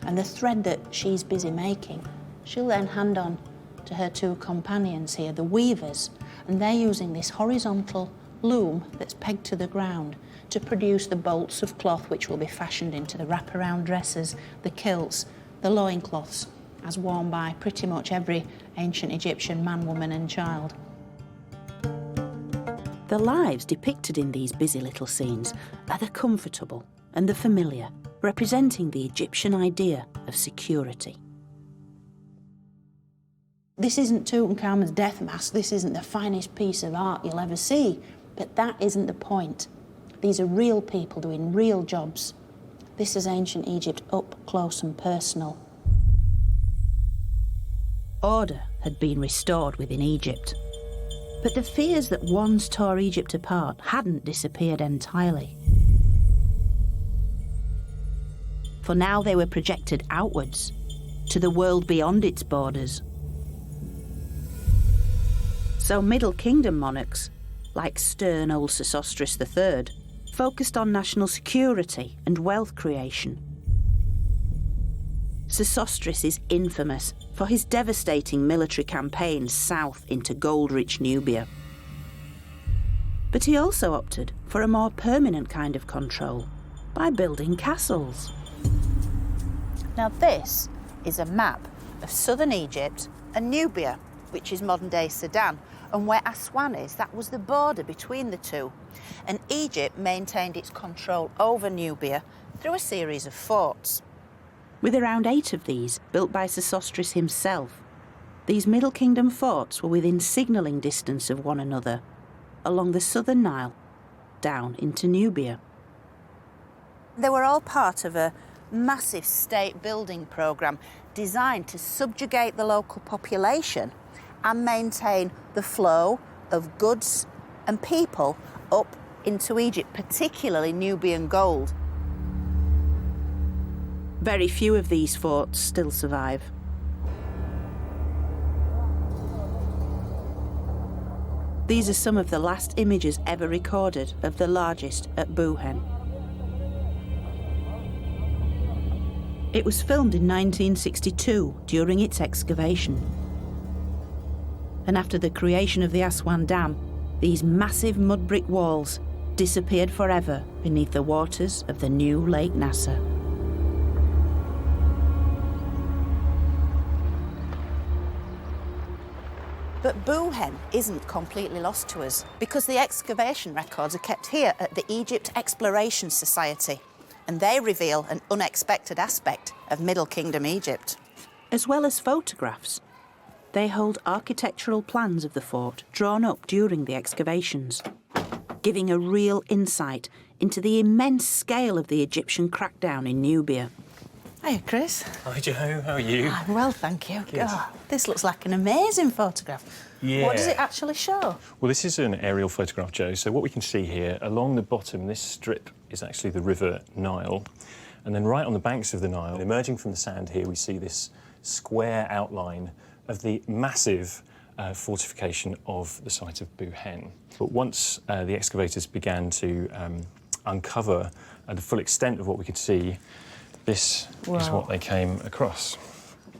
And the thread that she's busy making, she'll then hand on to her two companions here, the weavers, and they're using this horizontal loom that's pegged to the ground to produce the bolts of cloth which will be fashioned into the wraparound dresses, the kilts, the loincloths, as worn by pretty much every ancient Egyptian man, woman and child. The lives depicted in these busy little scenes are the comfortable and the familiar, representing the Egyptian idea of security. This isn't Tutankhamun's death mask, this isn't the finest piece of art you'll ever see, but that isn't the point. These are real people doing real jobs. This is ancient Egypt up close and personal. Order had been restored within Egypt, but the fears that once tore Egypt apart hadn't disappeared entirely. For now they were projected outwards, to the world beyond its borders. So Middle Kingdom monarchs, like stern old Sesostris III, focused on national security and wealth creation. Sesostris is infamous for his devastating military campaigns south into gold-rich Nubia. But he also opted for a more permanent kind of control by building castles. Now this is a map of southern Egypt and Nubia, which is modern-day Sudan, and where Aswan is, that was the border between the two. And Egypt maintained its control over Nubia through a series of forts. With around 8 of these built by Sesostris himself, these Middle Kingdom forts were within signalling distance of one another, along the southern Nile, down into Nubia. They were all part of a massive state building programme designed to subjugate the local population and maintain the flow of goods and people up into Egypt, particularly Nubian gold. Very few of these forts still survive. These are some of the last images ever recorded of the largest at Buhen. It was filmed in 1962 during its excavation. And after the creation of the Aswan Dam, these massive mud brick walls disappeared forever beneath the waters of the new Lake Nasser. But Buhen isn't completely lost to us because the excavation records are kept here at the Egypt Exploration Society, and they reveal an unexpected aspect of Middle Kingdom Egypt. As well as photographs, they hold architectural plans of the fort drawn up during the excavations, giving a real insight into the immense scale of the Egyptian crackdown in Nubia. Hiya, Chris. Hi, Joe. How are you? I'm well, thank you. Good. Oh, this looks like an amazing photograph. Yeah. What does it actually show? Well, this is an aerial photograph, Joe. So what we can see here, along the bottom, this strip is actually the River Nile. And then right on the banks of the Nile, emerging from the sand here, we see this square outline of the massive fortification of the site of Buhen. But once the excavators began to uncover the full extent of what we could see, this is what they came across.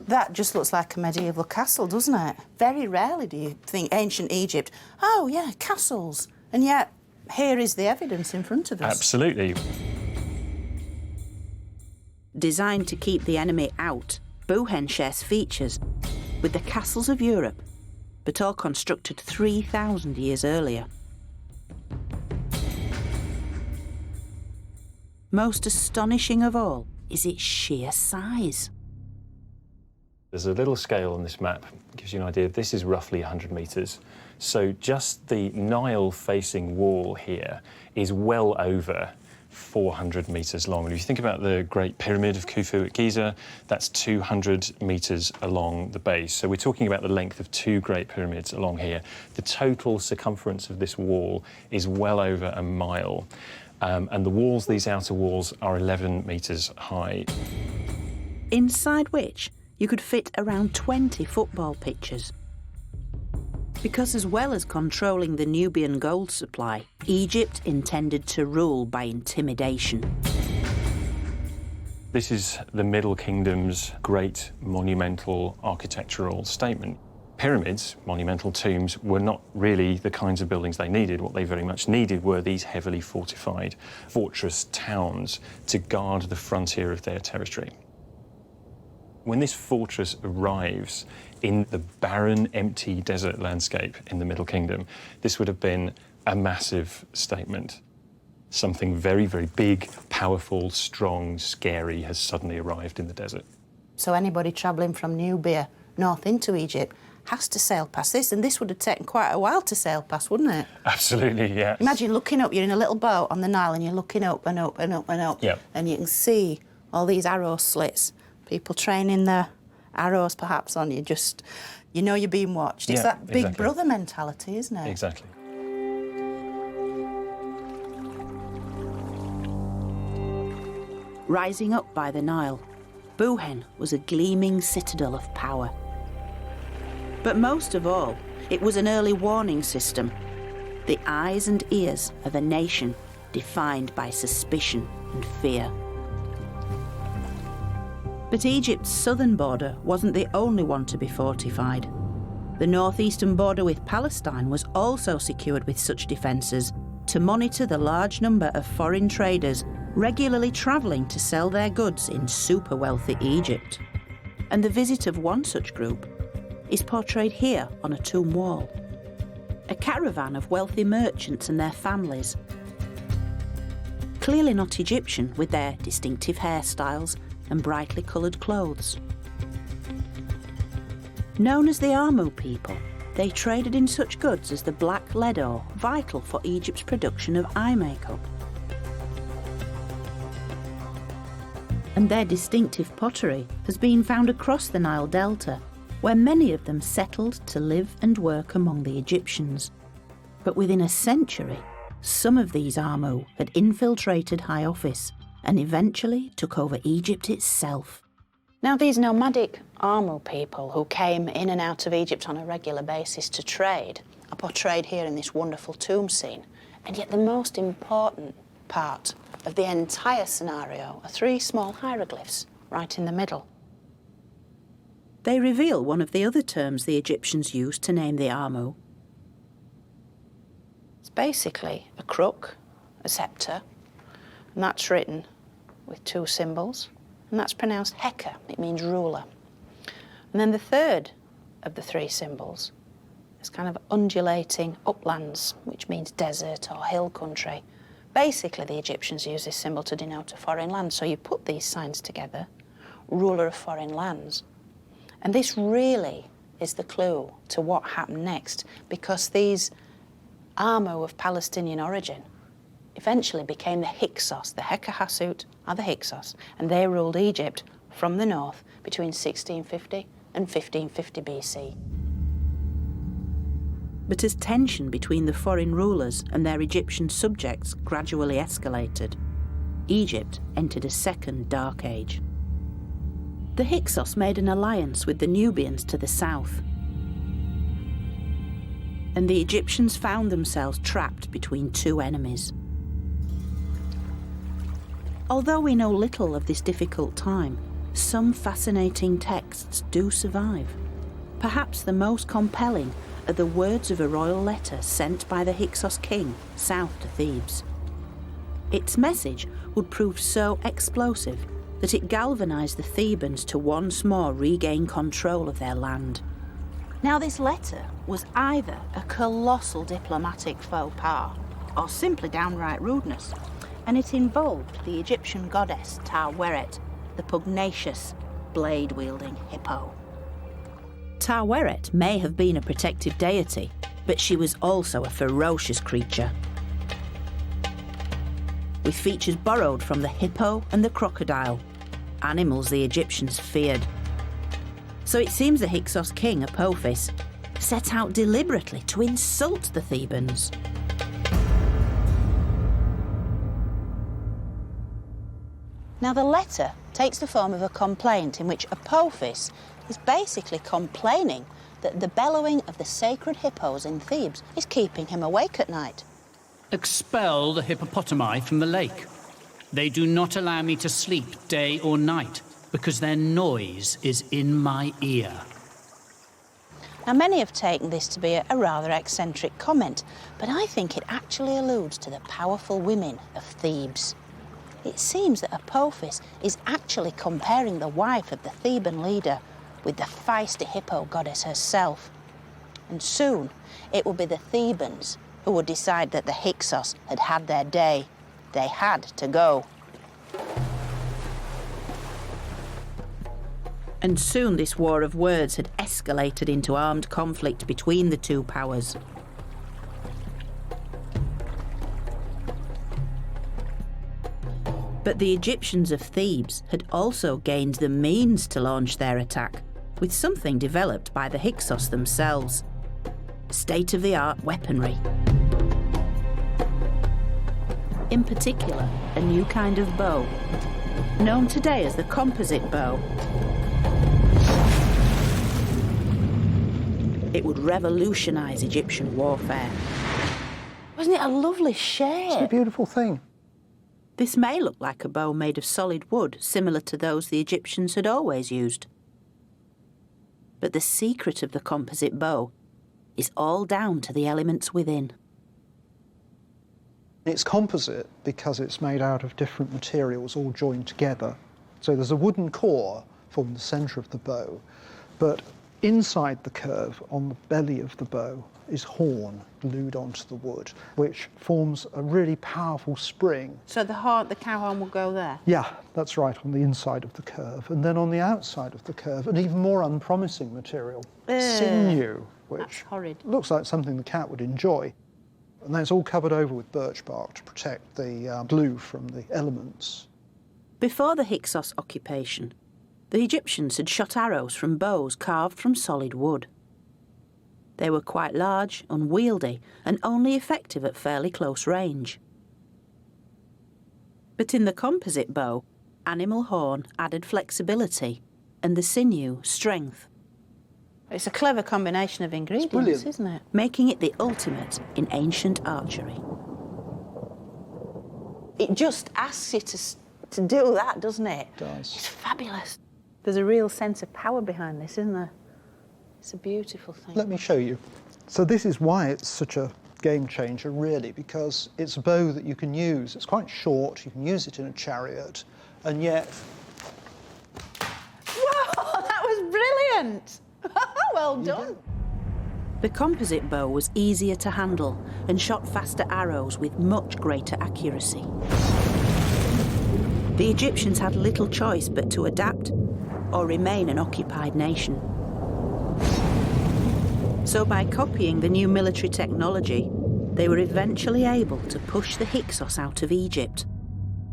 That just looks like a medieval castle, doesn't it? Very rarely do you think ancient Egypt, oh, yeah, castles. And yet, here is the evidence in front of us. Absolutely. Designed to keep the enemy out, Buhen shares features with the castles of Europe, but all constructed 3,000 years earlier. Most astonishing of all is its sheer size. There's a little scale on this map, gives you an idea. This is roughly 100 metres. So just the Nile-facing wall here is well over 400 metres long. And if you think about the Great Pyramid of Khufu at Giza, that's 200 metres along the base. So we're talking about the length of two Great Pyramids along here. The total circumference of this wall is well over a mile. And the walls, these outer walls, are 11 metres high. Inside which you could fit around 20 football pitches. Because as well as controlling the Nubian gold supply, Egypt intended to rule by intimidation. This is the Middle Kingdom's great monumental architectural statement. Pyramids, monumental tombs, were not really the kinds of buildings they needed. What they very much needed were these heavily fortified fortress towns to guard the frontier of their territory. When this fortress arrives in the barren, empty desert landscape in the Middle Kingdom, this would have been a massive statement. Something very, very big, powerful, strong, scary has suddenly arrived in the desert. So anybody travelling from Nubia north into Egypt has to sail past this, and this would have taken quite a while to sail past, wouldn't it? Absolutely, yeah. Imagine looking up, you're in a little boat on the Nile and you're looking up and up and up and up, yep. And you can see all these arrow slits, people training their arrows perhaps on you, just, you know you're being watched. It's that big brother mentality, isn't it? Exactly. Rising up by the Nile, Buhen was a gleaming citadel of power. But most of all, it was an early warning system, the eyes and ears of a nation defined by suspicion and fear. But Egypt's southern border wasn't the only one to be fortified. The northeastern border with Palestine was also secured with such defences to monitor the large number of foreign traders regularly travelling to sell their goods in super-wealthy Egypt. And the visit of one such group is portrayed here on a tomb wall. A caravan of wealthy merchants and their families. Clearly not Egyptian, with their distinctive hairstyles and brightly coloured clothes. Known as the Amu people, they traded in such goods as the black lead ore, vital for Egypt's production of eye makeup. And their distinctive pottery has been found across the Nile Delta, where many of them settled to live and work among the Egyptians. But within a century, some of these Amu had infiltrated high office and eventually took over Egypt itself. Now, these nomadic Amu people who came in and out of Egypt on a regular basis to trade are portrayed here in this wonderful tomb scene. And yet the most important part of the entire scenario are three small hieroglyphs right in the middle. They reveal one of the other terms the Egyptians used to name the Amu. It's basically a crook, a sceptre, and that's written with two symbols, and that's pronounced Heka. It means ruler. And then the third of the three symbols is kind of undulating uplands, which means desert or hill country. Basically, the Egyptians used this symbol to denote a foreign land. So you put these signs together, ruler of foreign lands. And this really is the clue to what happened next, because these Amu of Palestinian origin eventually became the Hyksos. The Heka Hassut are the Hyksos, and they ruled Egypt from the north between 1650 and 1550 BC. But as tension between the foreign rulers and their Egyptian subjects gradually escalated, Egypt entered a second dark age. The Hyksos made an alliance with the Nubians to the south, and the Egyptians found themselves trapped between two enemies. Although we know little of this difficult time, some fascinating texts do survive. Perhaps the most compelling are the words of a royal letter sent by the Hyksos king south to Thebes. Its message would prove so explosive that it galvanised the Thebans to once more regain control of their land. Now, this letter was either a colossal diplomatic faux pas or simply downright rudeness, and it involved the Egyptian goddess Taweret, the pugnacious, blade-wielding hippo. Taweret may have been a protective deity, but she was also a ferocious creature, with features borrowed from the hippo and the crocodile, animals the Egyptians feared. So it seems the Hyksos king, Apophis, set out deliberately to insult the Thebans. Now, the letter takes the form of a complaint in which Apophis is basically complaining that the bellowing of the sacred hippos in Thebes is keeping him awake at night. Expel the hippopotami from the lake. They do not allow me to sleep day or night because their noise is in my ear. Now, many have taken this to be a rather eccentric comment, but I think it actually alludes to the powerful women of Thebes. It seems that Apophis is actually comparing the wife of the Theban leader with the feisty hippo goddess herself. And soon, it will be the Thebans who would decide that the Hyksos had had their day. They had to go. And soon this war of words had escalated into armed conflict between the two powers. But the Egyptians of Thebes had also gained the means to launch their attack, with something developed by the Hyksos themselves: state-of-the-art weaponry. In particular, a new kind of bow, known today as the composite bow. It would revolutionise Egyptian warfare. Wasn't it a lovely shape? It's a beautiful thing. This may look like a bow made of solid wood, similar to those the Egyptians had always used. But the secret of the composite bow is all down to the elements within. It's composite because it's made out of different materials all joined together. So there's a wooden core forming the centre of the bow, but inside the curve, on the belly of the bow, is horn glued onto the wood, which forms a really powerful spring. So the cow horn will go there? Yeah, that's right, on the inside of the curve. And then on the outside of the curve, an even more unpromising material, sinew, which looks like something the cat would enjoy. And that's all covered over with birch bark to protect the glue from the elements. Before the Hyksos occupation, the Egyptians had shot arrows from bows carved from solid wood. They were quite large, unwieldy, and only effective at fairly close range. But in the composite bow, animal horn added flexibility, and the sinew, strength. It's a clever combination of ingredients, isn't it? Making it the ultimate in ancient archery. It just asks you to do that, doesn't it? It does. It's fabulous. There's a real sense of power behind this, isn't there? It's a beautiful thing. Let me show you. So this is why it's such a game changer, really, because it's a bow that you can use. It's quite short, you can use it in a chariot, and yet... Whoa, that was brilliant! Well done. The composite bow was easier to handle and shot faster arrows with much greater accuracy. The Egyptians had little choice but to adapt or remain an occupied nation. So by copying the new military technology, they were eventually able to push the Hyksos out of Egypt,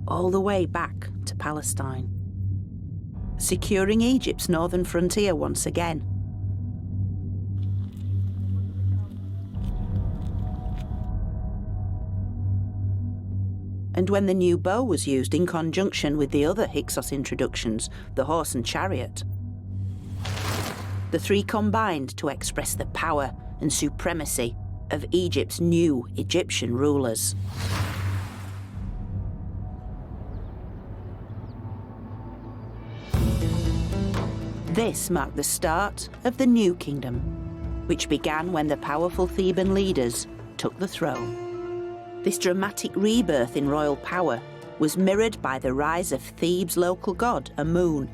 all the way back to Palestine. securing Egypt's northern frontier once again. And when the new bow was used in conjunction with the other Hyksos introductions, the horse and chariot, the three combined to express the power and supremacy of Egypt's new Egyptian rulers. This marked the start of the New Kingdom, which began when the powerful Theban leaders took the throne. This dramatic rebirth in royal power was mirrored by the rise of Thebes' local god, Amun,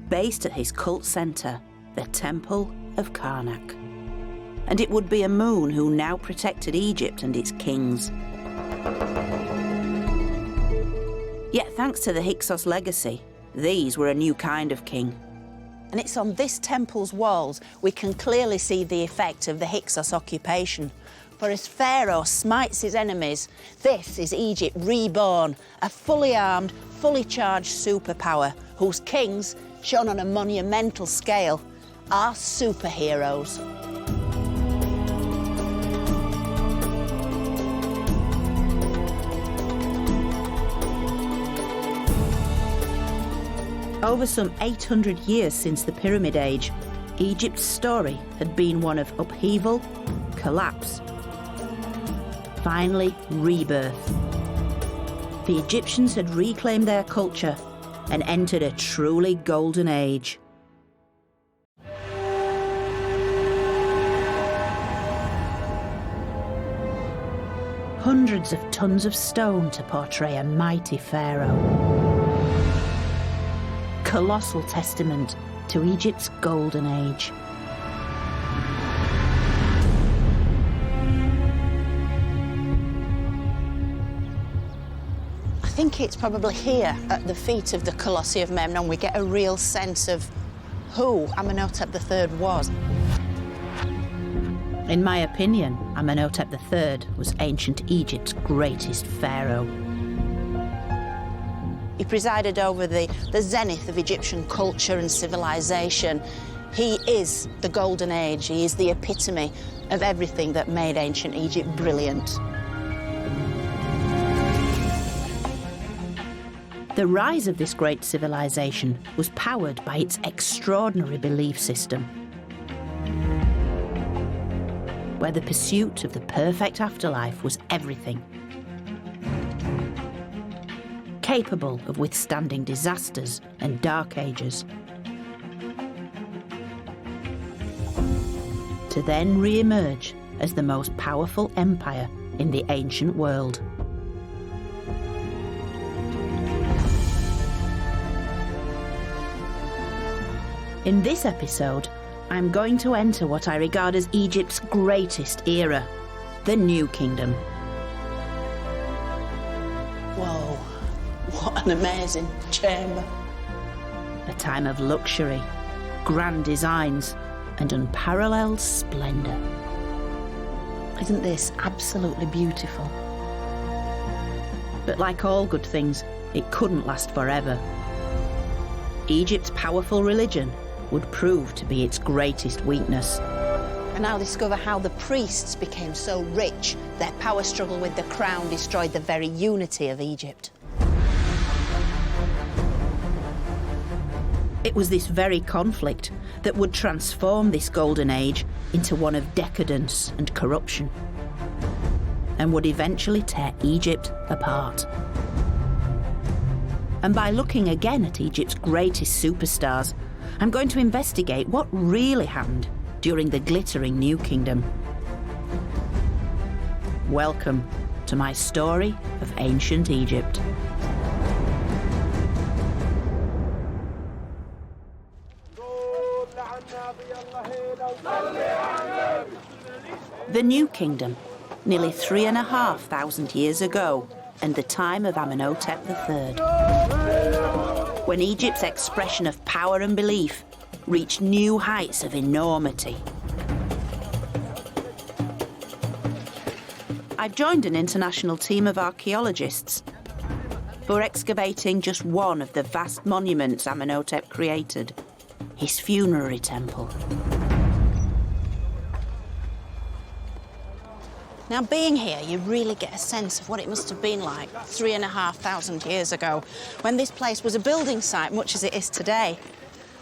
based at his cult centre, the Temple of Karnak. And it would be Amun who now protected Egypt and its kings. Yet thanks to the Hyksos legacy, these were a new kind of king. And it's on this temple's walls we can clearly see the effect of the Hyksos occupation. For as Pharaoh smites his enemies, this is Egypt reborn, a fully armed, fully charged superpower whose kings, shown on a monumental scale, are superheroes. Over some 800 years since the Pyramid Age, Egypt's story had been one of upheaval, collapse, finally rebirth. The Egyptians had reclaimed their culture and entered a truly golden age. Hundreds of tons of stone to portray a mighty pharaoh. Colossal testament to Egypt's golden age. I think it's probably here at the feet of the Colossi of Memnon we get a real sense of who Amenhotep III was. In my opinion, Amenhotep III was ancient Egypt's greatest pharaoh. He presided over the zenith of Egyptian culture and civilization. He is the golden age. He is the epitome of everything that made ancient Egypt brilliant. The rise of this great civilization was powered by its extraordinary belief system, where the pursuit of the perfect afterlife was everything. Capable of withstanding disasters and dark ages, to then re-emerge as the most powerful empire in the ancient world. In this episode, I'm going to enter what I regard as Egypt's greatest era, the New Kingdom. Whoa, what an amazing chamber. A time of luxury, grand designs, and unparalleled splendour. Isn't this absolutely beautiful? But like all good things, it couldn't last forever. Egypt's powerful religion would prove to be its greatest weakness. And now discover how the priests became so rich, their power struggle with the crown destroyed the very unity of Egypt. It was this very conflict that would transform this golden age into one of decadence and corruption, and would eventually tear Egypt apart. And by looking again at Egypt's greatest superstars, I'm going to investigate what really happened during the glittering New Kingdom. Welcome to my story of ancient Egypt. The New Kingdom, nearly 3,500 years ago, and the time of Amenhotep III, when Egypt's expression of power and belief reached new heights of enormity. I've joined an international team of archaeologists for excavating just one of the vast monuments Amenhotep created, his funerary temple. Now, being here, you really get a sense of what it must have been like 3,500 years ago, when this place was a building site, much as it is today.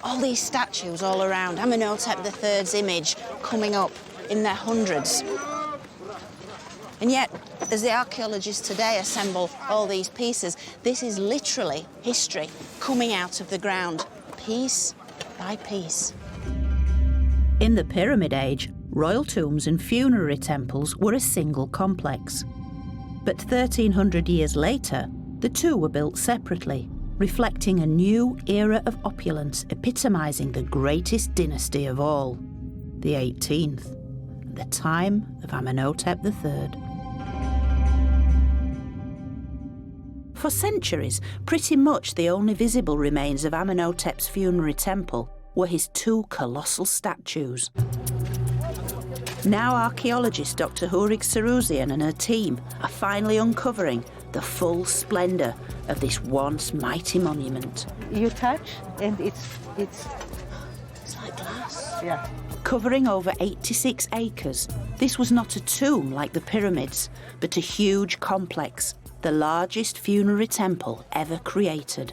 All these statues all around, Amenhotep III's image coming up in their hundreds. And yet, as the archaeologists today assemble all these pieces, this is literally history coming out of the ground, piece by piece. In the Pyramid Age, royal tombs and funerary temples were a single complex. But 1,300 years later, the two were built separately, reflecting a new era of opulence epitomising the greatest dynasty of all, the 18th, the time of Amenhotep III. For centuries, pretty much the only visible remains of Amenhotep's funerary temple were his two colossal statues. Now archaeologist Dr. Hourig Sarouzian and her team are finally uncovering the full splendour of this once mighty monument. You touch and it's like glass. Yeah. Covering over 86 acres, this was not a tomb like the pyramids, but a huge complex, the largest funerary temple ever created.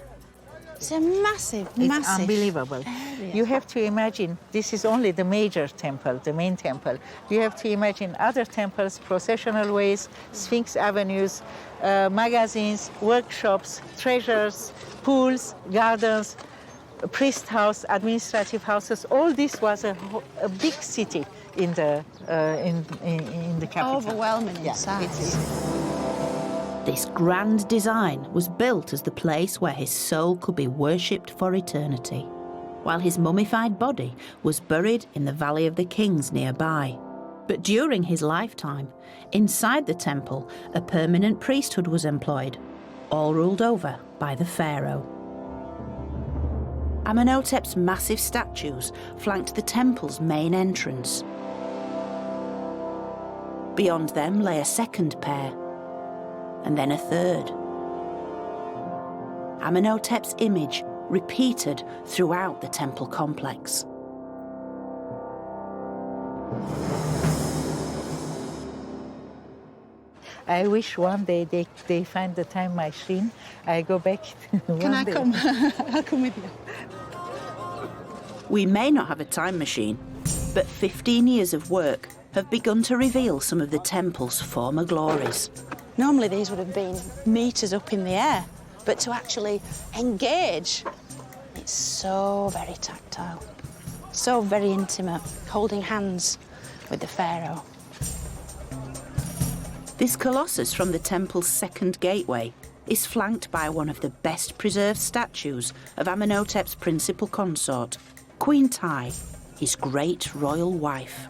It's a massive, It's unbelievable. area. You have to imagine, this is only the major temple, the main temple. You have to imagine other temples, processional ways, Sphinx avenues, magazines, workshops, treasures, pools, gardens, priest house, administrative houses. All this was a big city in the capital. Overwhelming in size. This grand design was built as the place where his soul could be worshipped for eternity, while his mummified body was buried in the Valley of the Kings nearby. But during his lifetime, inside the temple, a permanent priesthood was employed, all ruled over by the pharaoh. Amenhotep's massive statues flanked the temple's main entrance. Beyond them lay a second pair, and then a third. Amenhotep's image repeated throughout the temple complex. I wish one day they find the time machine. I go back. Can I come? I'll come with you. We may not have a time machine, but 15 years of work have begun to reveal some of the temple's former glories. Normally these would have been metres up in the air, but to actually engage, it's so very tactile, so very intimate, holding hands with the pharaoh. This colossus from the temple's second gateway is flanked by one of the best preserved statues of Amenhotep's principal consort, Queen Ti, his great royal wife.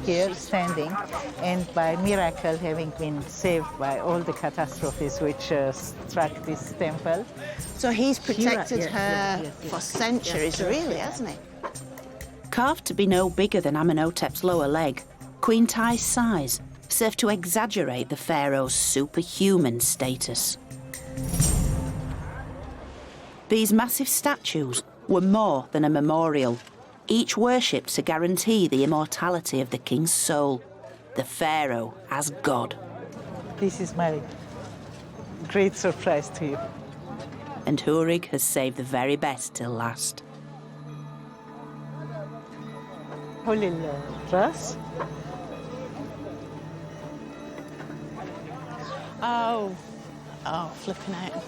Here standing, and by miracle having been saved by all the catastrophes which struck this temple. So he's protected her for centuries, really, hasn't he? Carved to be no bigger than Amenhotep's lower leg, Queen Ti's size served to exaggerate the pharaoh's superhuman status. These massive statues were more than a memorial. Each worshipped to guarantee the immortality of the king's soul, the pharaoh as God. This is my great surprise to you. And Hourig has saved the very best till last. Holy Ras. Oh, flipping out.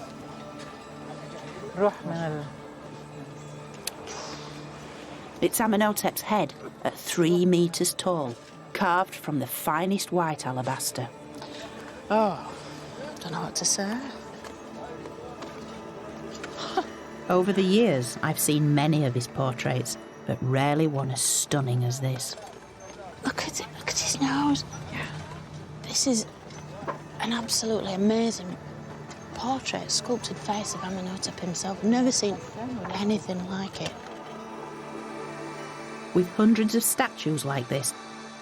It's Amenhotep's head at 3 meters tall, carved from the finest white alabaster. Oh, don't know what to say. Over the years, I've seen many of his portraits, but rarely one as stunning as this. Look at it, look at his nose. Yeah. This is an absolutely amazing portrait, sculpted face of Amenhotep himself. I've never seen anything like it. With hundreds of statues like this,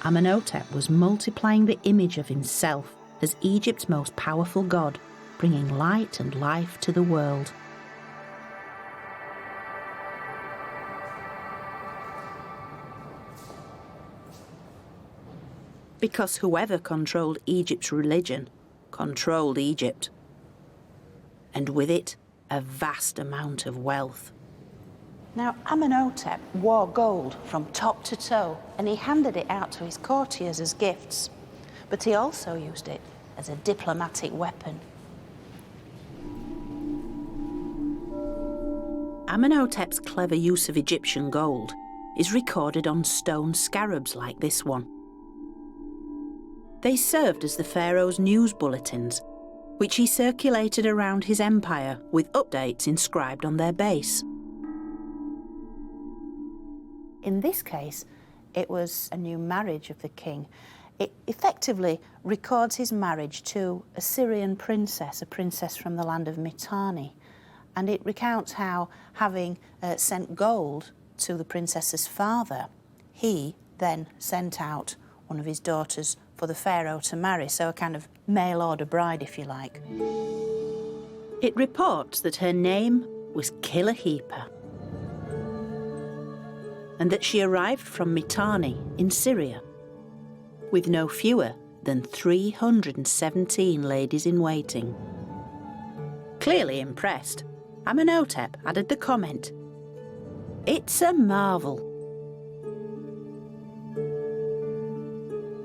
Amenhotep was multiplying the image of himself as Egypt's most powerful god bringing light and life to the world. Because whoever controlled Egypt's religion controlled Egypt. And with it, a vast amount of wealth. Now, Amenhotep wore gold from top to toe, and he handed it out to his courtiers as gifts. But he also used it as a diplomatic weapon. Amenhotep's clever use of Egyptian gold is recorded on stone scarabs like this one. They served as the pharaoh's news bulletins, which he circulated around his empire with updates inscribed on their base. In this case, it was a new marriage of the king. It effectively records his marriage to a Syrian princess, a princess from the land of Mitanni. And it recounts how, having sent gold to the princess's father, he then sent out one of his daughters for the pharaoh to marry, so a kind of mail-order bride, if you like. It reports that her name was Kilahipa, and that she arrived from Mitanni in Syria, with no fewer than 317 ladies in waiting. Clearly impressed, Amenhotep added the comment, "It's a marvel."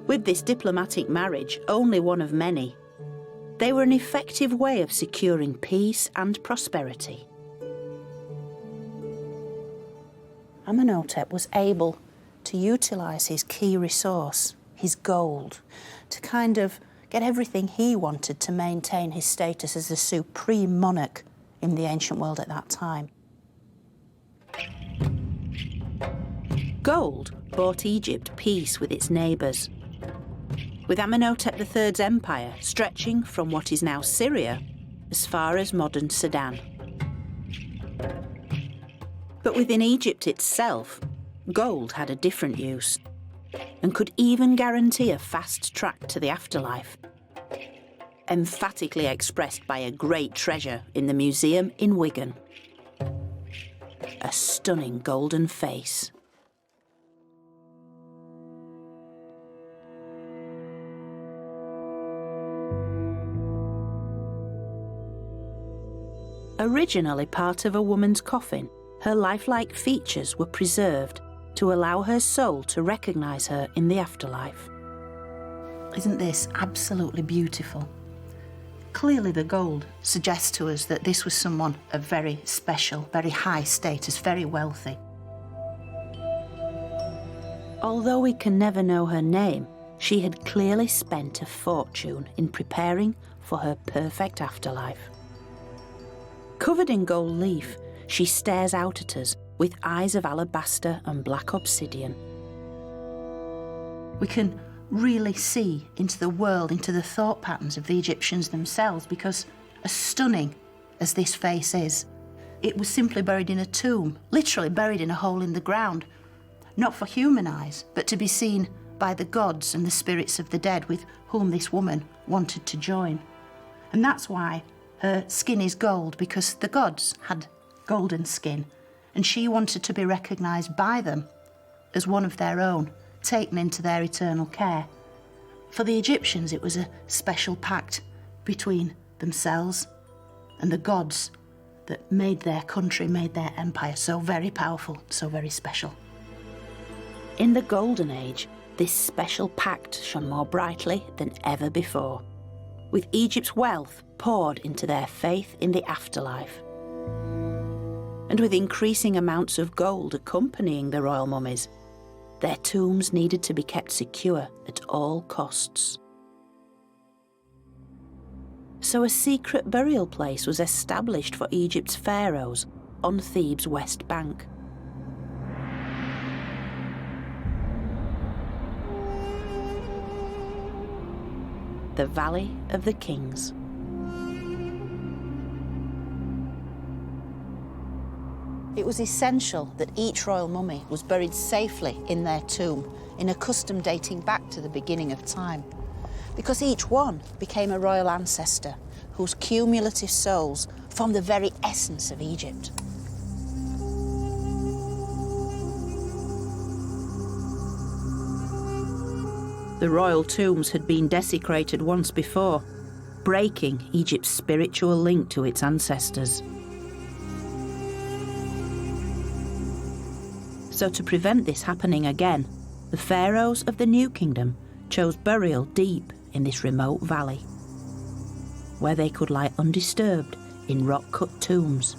With this diplomatic marriage, only one of many, they were an effective way of securing peace and prosperity. Amenhotep was able to utilise his key resource, his gold, to kind of get everything he wanted to maintain his status as the supreme monarch in the ancient world at that time. Gold bought Egypt peace with its neighbours, with Amenhotep III's empire stretching from what is now Syria as far as modern Sudan. But within Egypt itself, gold had a different use and could even guarantee a fast track to the afterlife, emphatically expressed by a great treasure in the museum in Wigan. A stunning golden face. Originally part of a woman's coffin, her lifelike features were preserved to allow her soul to recognise her in the afterlife. Isn't this absolutely beautiful? Clearly the gold suggests to us that this was someone of very special, very high status, very wealthy. Although we can never know her name, she had clearly spent a fortune in preparing for her perfect afterlife. Covered in gold leaf, she stares out at us with eyes of alabaster and black obsidian. We can really see into the world, into the thought patterns of the Egyptians themselves, because as stunning as this face is, it was simply buried in a tomb, literally buried in a hole in the ground, not for human eyes, but to be seen by the gods and the spirits of the dead with whom this woman wanted to join. And that's why her skin is gold, because the gods had golden skin, and she wanted to be recognised by them as one of their own, taken into their eternal care. For the Egyptians, it was a special pact between themselves and the gods that made their country, made their empire so very powerful, so very special. In the Golden Age, this special pact shone more brightly than ever before, with Egypt's wealth poured into their faith in the afterlife. And with increasing amounts of gold accompanying the royal mummies, their tombs needed to be kept secure at all costs. So a secret burial place was established for Egypt's pharaohs on Thebes' west bank. The Valley of the Kings. It was essential that each royal mummy was buried safely in their tomb, in a custom dating back to the beginning of time, because each one became a royal ancestor whose cumulative souls form the very essence of Egypt. The royal tombs had been desecrated once before, breaking Egypt's spiritual link to its ancestors. So to prevent this happening again, the pharaohs of the New Kingdom chose burial deep in this remote valley, where they could lie undisturbed in rock-cut tombs.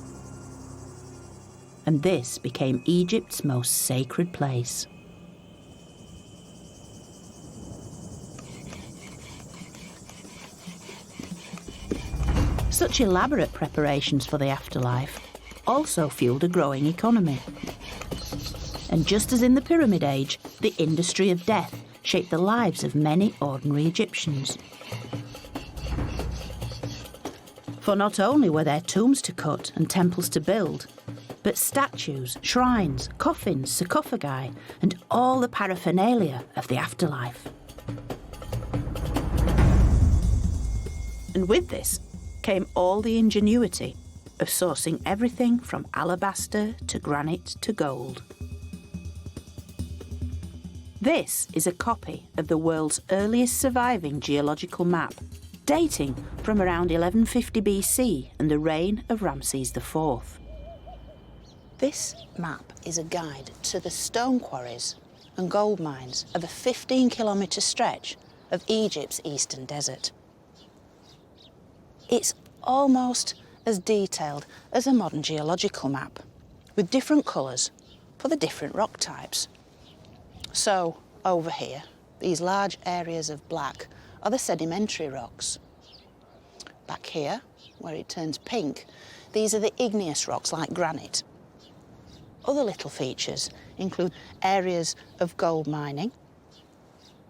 And this became Egypt's most sacred place. Such elaborate preparations for the afterlife also fueled a growing economy. And just as in the Pyramid Age, the industry of death shaped the lives of many ordinary Egyptians. For not only were there tombs to cut and temples to build, but statues, shrines, coffins, sarcophagi, and all the paraphernalia of the afterlife. And with this came all the ingenuity of sourcing everything from alabaster to granite to gold. This is a copy of the world's earliest surviving geological map, dating from around 1150 BC and the reign of Ramses IV. This map is a guide to the stone quarries and gold mines of a 15-kilometre stretch of Egypt's eastern desert. It's almost as detailed as a modern geological map, with different colours for the different rock types. So, over here, these large areas of black are the sedimentary rocks. Back here, where it turns pink, these are the igneous rocks like granite. Other little features include areas of gold mining,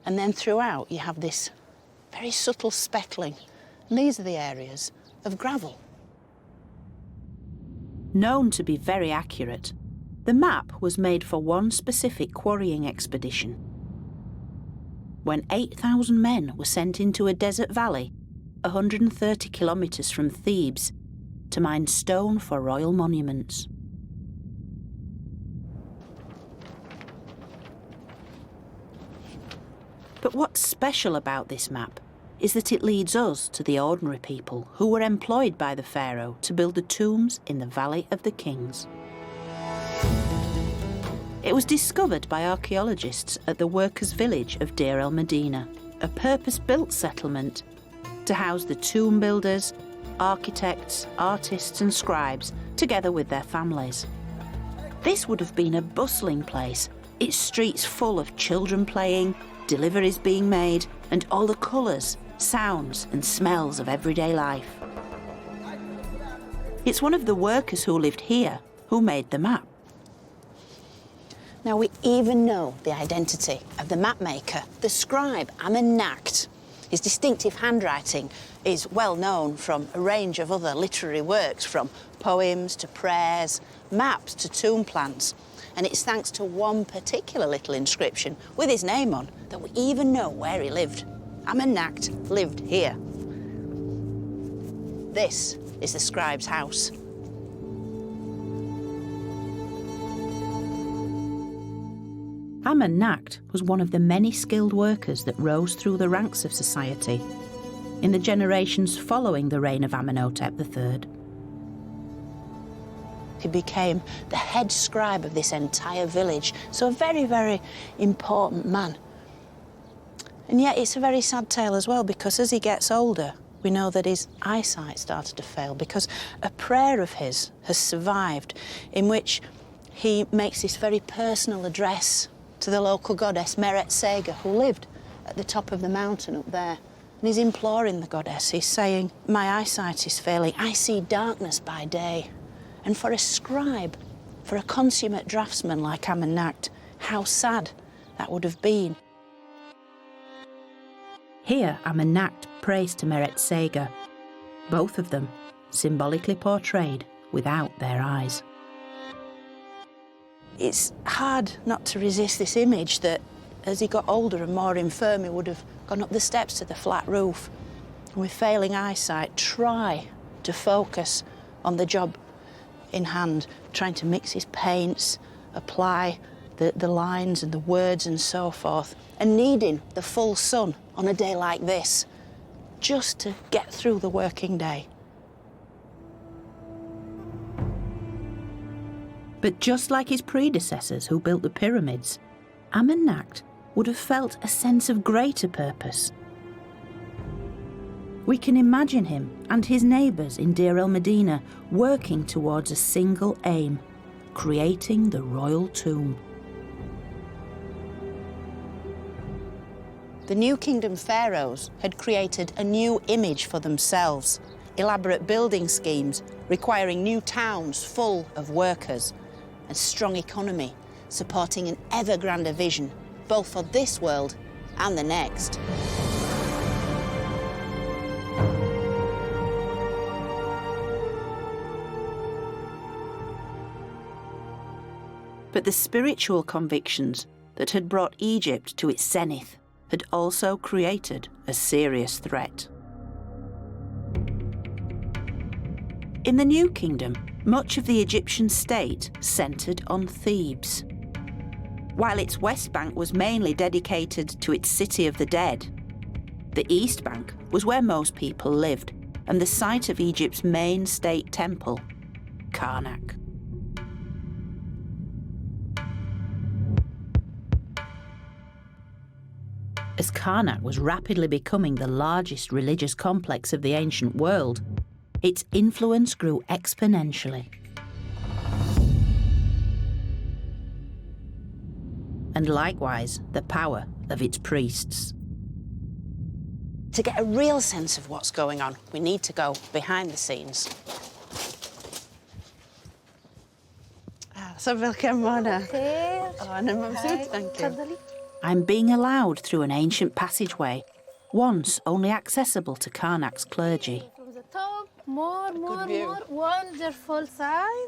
and then throughout you have this very subtle speckling, and these are the areas of gravel. Known to be very accurate, the map was made for one specific quarrying expedition. When 8,000 men were sent into a desert valley, 130 kilometres from Thebes, to mine stone for royal monuments. But what's special about this map is that it leads us to the ordinary people who were employed by the pharaoh to build the tombs in the Valley of the Kings. It was discovered by archaeologists at the workers' village of Deir el-Medina, a purpose-built settlement to house the tomb builders, architects, artists and scribes, together with their families. This would have been a bustling place, its streets full of children playing, deliveries being made, and all the colours, sounds and smells of everyday life. It's one of the workers who lived here who made the map. Now we even know the identity of the map maker, the scribe Amenhotep. His distinctive handwriting is well known from a range of other literary works, from poems to prayers, maps to tomb plans. And it's thanks to one particular little inscription with his name on that we even know where he lived. Amenhotep lived here. This is the scribe's house. Amenhotep was one of the many skilled workers that rose through the ranks of society in the generations following the reign of Amenhotep III. He became the head scribe of this entire village, so a very, very important man. And yet it's a very sad tale as well, because as he gets older, we know that his eyesight started to fail, because a prayer of his has survived in which he makes this very personal address to the local goddess Meret Sega, who lived at the top of the mountain up there. And he's imploring the goddess. He's saying, "My eyesight is failing. I see darkness by day." And for a scribe, for a consummate draftsman like Amenhotep, how sad that would have been. Here, Amenhotep prays to Meret Sega, both of them symbolically portrayed without their eyes. It's hard not to resist this image that as he got older and more infirm, he would have gone up the steps to the flat roof, with failing eyesight, try to focus on the job in hand, trying to mix his paints, apply the lines and the words and so forth, and needing the full sun on a day like this just to get through the working day. But just like his predecessors who built the pyramids, Amenhotep would have felt a sense of greater purpose. We can imagine him and his neighbours in Deir el-Medina working towards a single aim, creating the royal tomb. The New Kingdom pharaohs had created a new image for themselves, elaborate building schemes requiring new towns full of workers, a strong economy supporting an ever grander vision, both for this world and the next. But the spiritual convictions that had brought Egypt to its zenith had also created a serious threat. In the New Kingdom, much of the Egyptian state centred on Thebes. While its West Bank was mainly dedicated to its city of the dead, the East Bank was where most people lived and the site of Egypt's main state temple, Karnak. As Karnak was rapidly becoming the largest religious complex of the ancient world, its influence grew exponentially. And likewise, the power of its priests. To get a real sense of what's going on, we need to go behind the scenes. So welcome, Mona. Thank you. I'm being allowed through an ancient passageway, once only accessible to Karnak's clergy. From the top, more, wonderful sign.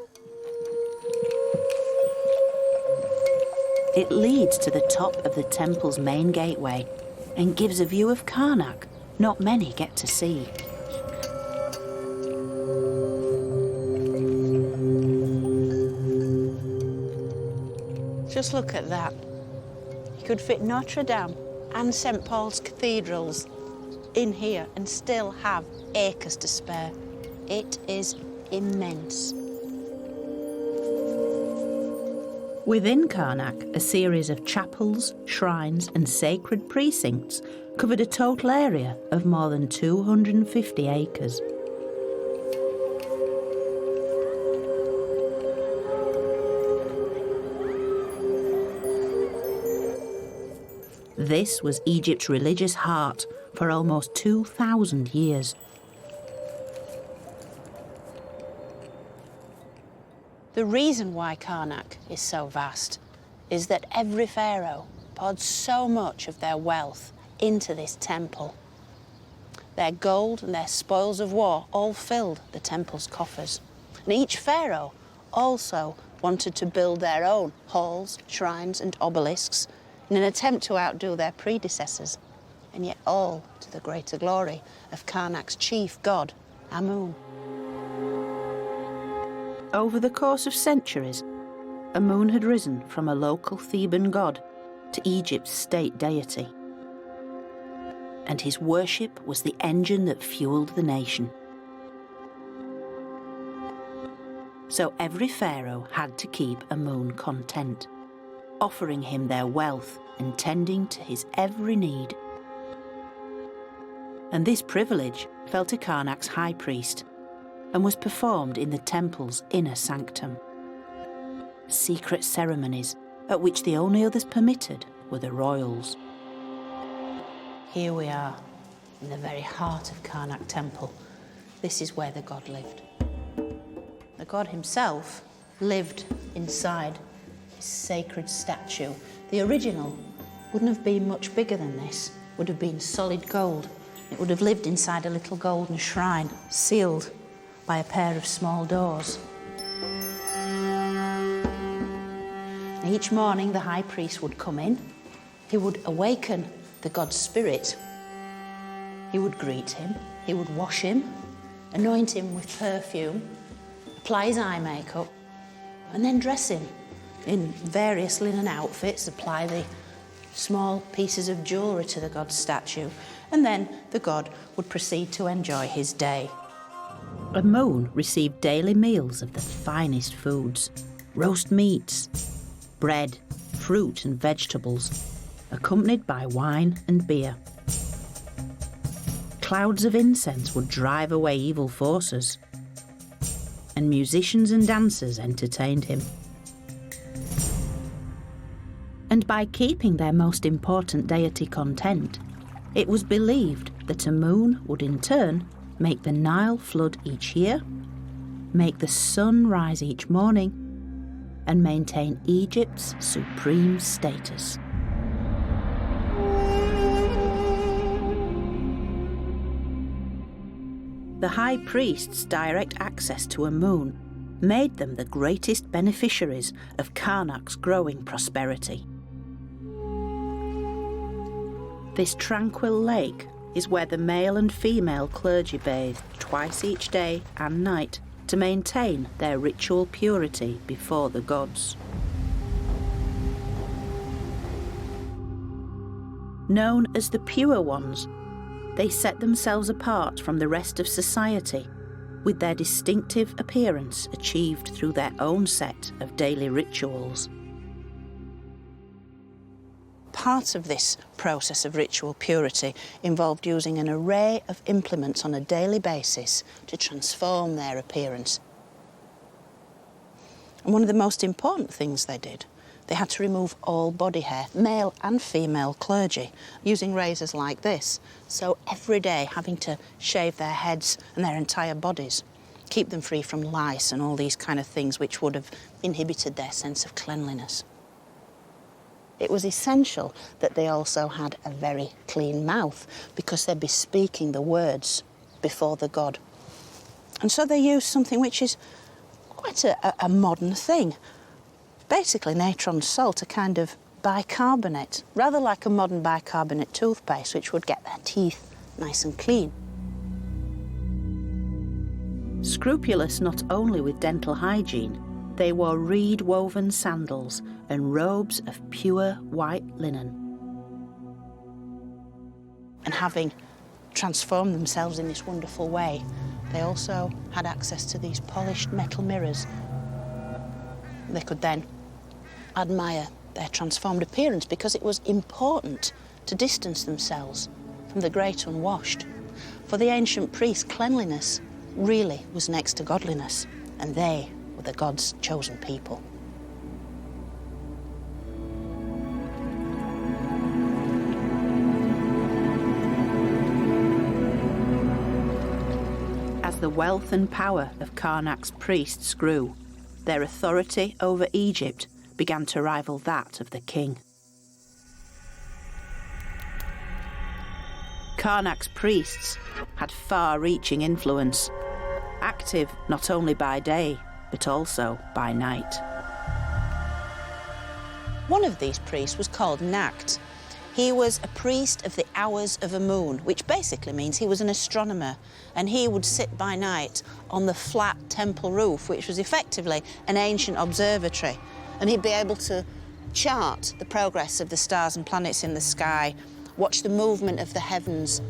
It leads to the top of the temple's main gateway and gives a view of Karnak not many get to see. Just look at that. You could fit Notre Dame and St. Paul's cathedrals in here and still have acres to spare. It is immense. Within Karnak, a series of chapels, shrines and sacred precincts covered a total area of more than 250 acres. This was Egypt's religious heart for almost 2,000 years. The reason why Karnak is so vast is that every pharaoh poured so much of their wealth into this temple. Their gold and their spoils of war all filled the temple's coffers. And each pharaoh also wanted to build their own halls, shrines and obelisks in an attempt to outdo their predecessors, and yet all to the greater glory of Karnak's chief god, Amun. Over the course of centuries, Amun had risen from a local Theban god to Egypt's state deity. And his worship was the engine that fueled the nation. So every pharaoh had to keep Amun content, offering him their wealth and tending to his every need. And this privilege fell to Karnak's high priest and was performed in the temple's inner sanctum. Secret ceremonies at which the only others permitted were the royals. Here we are, in the very heart of Karnak Temple. This is where the god lived. The god himself lived inside his sacred statue. The original wouldn't have been much bigger than this, would have been solid gold. It would have lived inside a little golden shrine, sealed by a pair of small doors. Each morning the high priest would come in, he would awaken the god's spirit, He would greet him, he would wash him, anoint him with perfume, apply his eye makeup, and then dress him in various linen outfits, apply the small pieces of jewellery to the god's statue, and then the god would proceed to enjoy his day. Amun received daily meals of the finest foods, roast meats, bread, fruit and vegetables, accompanied by wine and beer. Clouds of incense would drive away evil forces, and musicians and dancers entertained him. And by keeping their most important deity content, it was believed that Amun would in turn make the Nile flood each year, make the sun rise each morning, and maintain Egypt's supreme status. The high priest's direct access to Amun made them the greatest beneficiaries of Karnak's growing prosperity. This tranquil lake is where the male and female clergy bathed twice each day and night to maintain their ritual purity before the gods. Known as the Pure Ones, they set themselves apart from the rest of society with their distinctive appearance achieved through their own set of daily rituals. Part of this process of ritual purity involved using an array of implements on a daily basis to transform their appearance. And one of the most important things they did, they had to remove all body hair, male and female clergy, using razors like this. So every day having to shave their heads and their entire bodies, keep them free from lice and all these kind of things which would have inhibited their sense of cleanliness. It was essential that they also had a very clean mouth because they'd be speaking the words before the god. And so they used something which is quite a modern thing. Basically natron salt, a kind of bicarbonate, rather like a modern bicarbonate toothpaste, which would get their teeth nice and clean. Scrupulous not only with dental hygiene, they wore reed-woven sandals and robes of pure white linen. And having transformed themselves in this wonderful way, they also had access to these polished metal mirrors. They could then admire their transformed appearance because it was important to distance themselves from the great unwashed. For the ancient priests, cleanliness really was next to godliness, and they were the God's chosen people. As the wealth and power of Karnak's priests grew, their authority over Egypt began to rival that of the king. Karnak's priests had far-reaching influence, active not only by day, but also by night. One of these priests was called Nakt. He was a priest of the hours of Amun, which basically means he was an astronomer, and he would sit by night on the flat temple roof, which was effectively an ancient observatory, and he'd be able to chart the progress of the stars and planets in the sky, watch the movement of the heavens.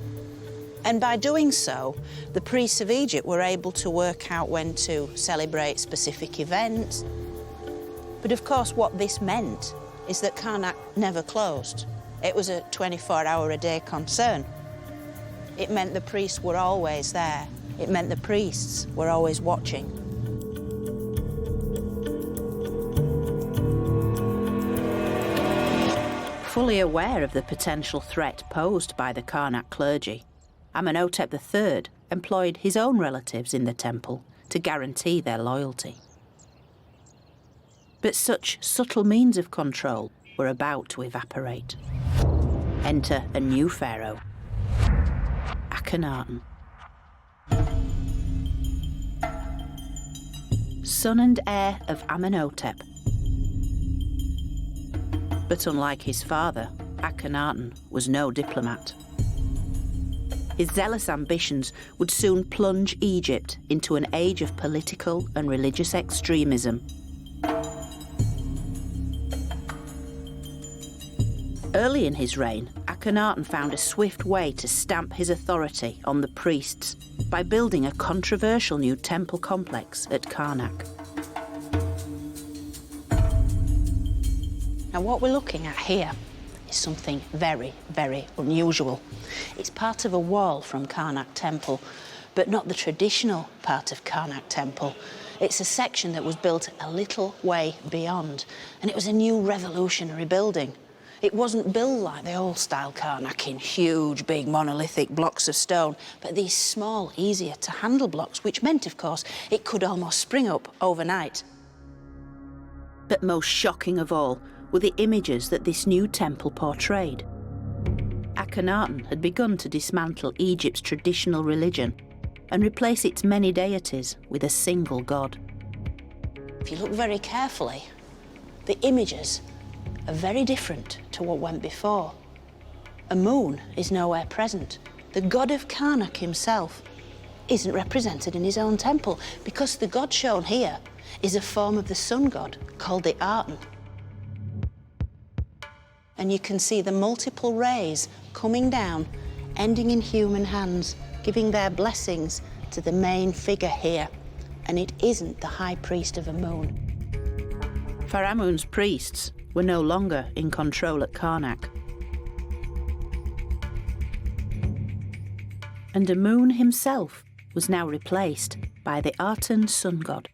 And by doing so, the priests of Egypt were able to work out when to celebrate specific events. But of course, what this meant is that Karnak never closed. It was a 24-hour-a-day concern. It meant the priests were always there. It meant the priests were always watching. Fully aware of the potential threat posed by the Karnak clergy, Amenhotep III employed his own relatives in the temple to guarantee their loyalty. But such subtle means of control were about to evaporate. Enter a new pharaoh, Akhenaten. Son and heir of Amenhotep. But unlike his father, Akhenaten was no diplomat. His zealous ambitions would soon plunge Egypt into an age of political and religious extremism. Early in his reign, Akhenaten found a swift way to stamp his authority on the priests by building a controversial new temple complex at Karnak. Now, what we're looking at here is something very, very unusual. It's part of a wall from Karnak Temple, but not the traditional part of Karnak Temple. It's a section that was built a little way beyond, and it was a new revolutionary building. It wasn't built like the old-style Karnak in huge, big, monolithic blocks of stone, but these small, easier-to-handle blocks, which meant, of course, it could almost spring up overnight. But most shocking of all were the images that this new temple portrayed. Akhenaten had begun to dismantle Egypt's traditional religion and replace its many deities with a single god. If you look very carefully, the images are very different to what went before. Amun is nowhere present. The god of Karnak himself isn't represented in his own temple because the god shown here is a form of the sun god called the Aten. And you can see the multiple rays coming down, ending in human hands, giving their blessings to the main figure here. And it isn't the high priest of Amun. Pharaoh Amun's priests were no longer in control at Karnak. And Amun himself was now replaced by the Aten sun god.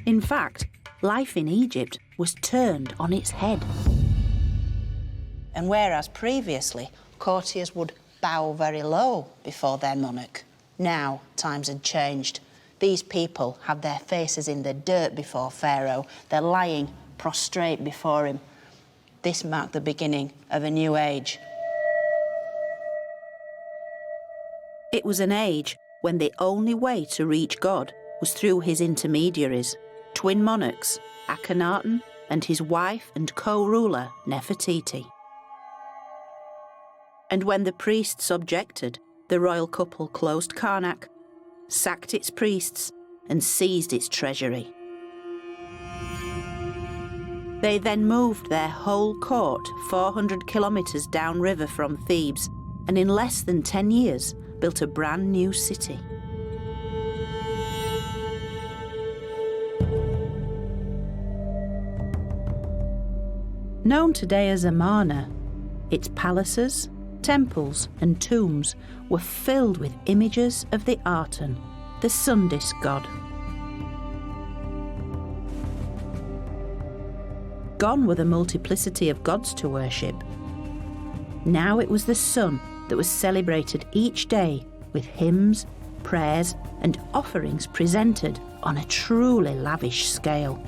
In fact, life in Egypt was turned on its head. And whereas previously courtiers would bow very low before their monarch, now times had changed. These people have their faces in the dirt before Pharaoh. They're lying prostrate before him. This marked the beginning of a new age. It was an age when the only way to reach God was through his intermediaries, twin monarchs, Akhenaten and his wife and co-ruler, Nefertiti. And when the priests objected, the royal couple closed Karnak, sacked its priests and seized its treasury. They then moved their whole court 400 kilometres downriver from Thebes and in less than 10 years built a brand new city. Known today as Amarna, its palaces, temples and tombs were filled with images of the Aten, the sun disk god. Gone were the multiplicity of gods to worship. Now it was the sun that was celebrated each day with hymns, prayers and offerings presented on a truly lavish scale.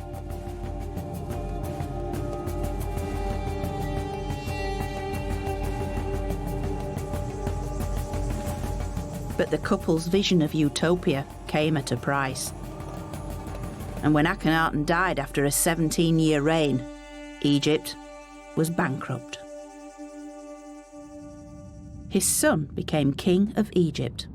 But the couple's vision of utopia came at a price. And when Akhenaten died after a 17-year reign, Egypt was bankrupt. His son became king of Egypt,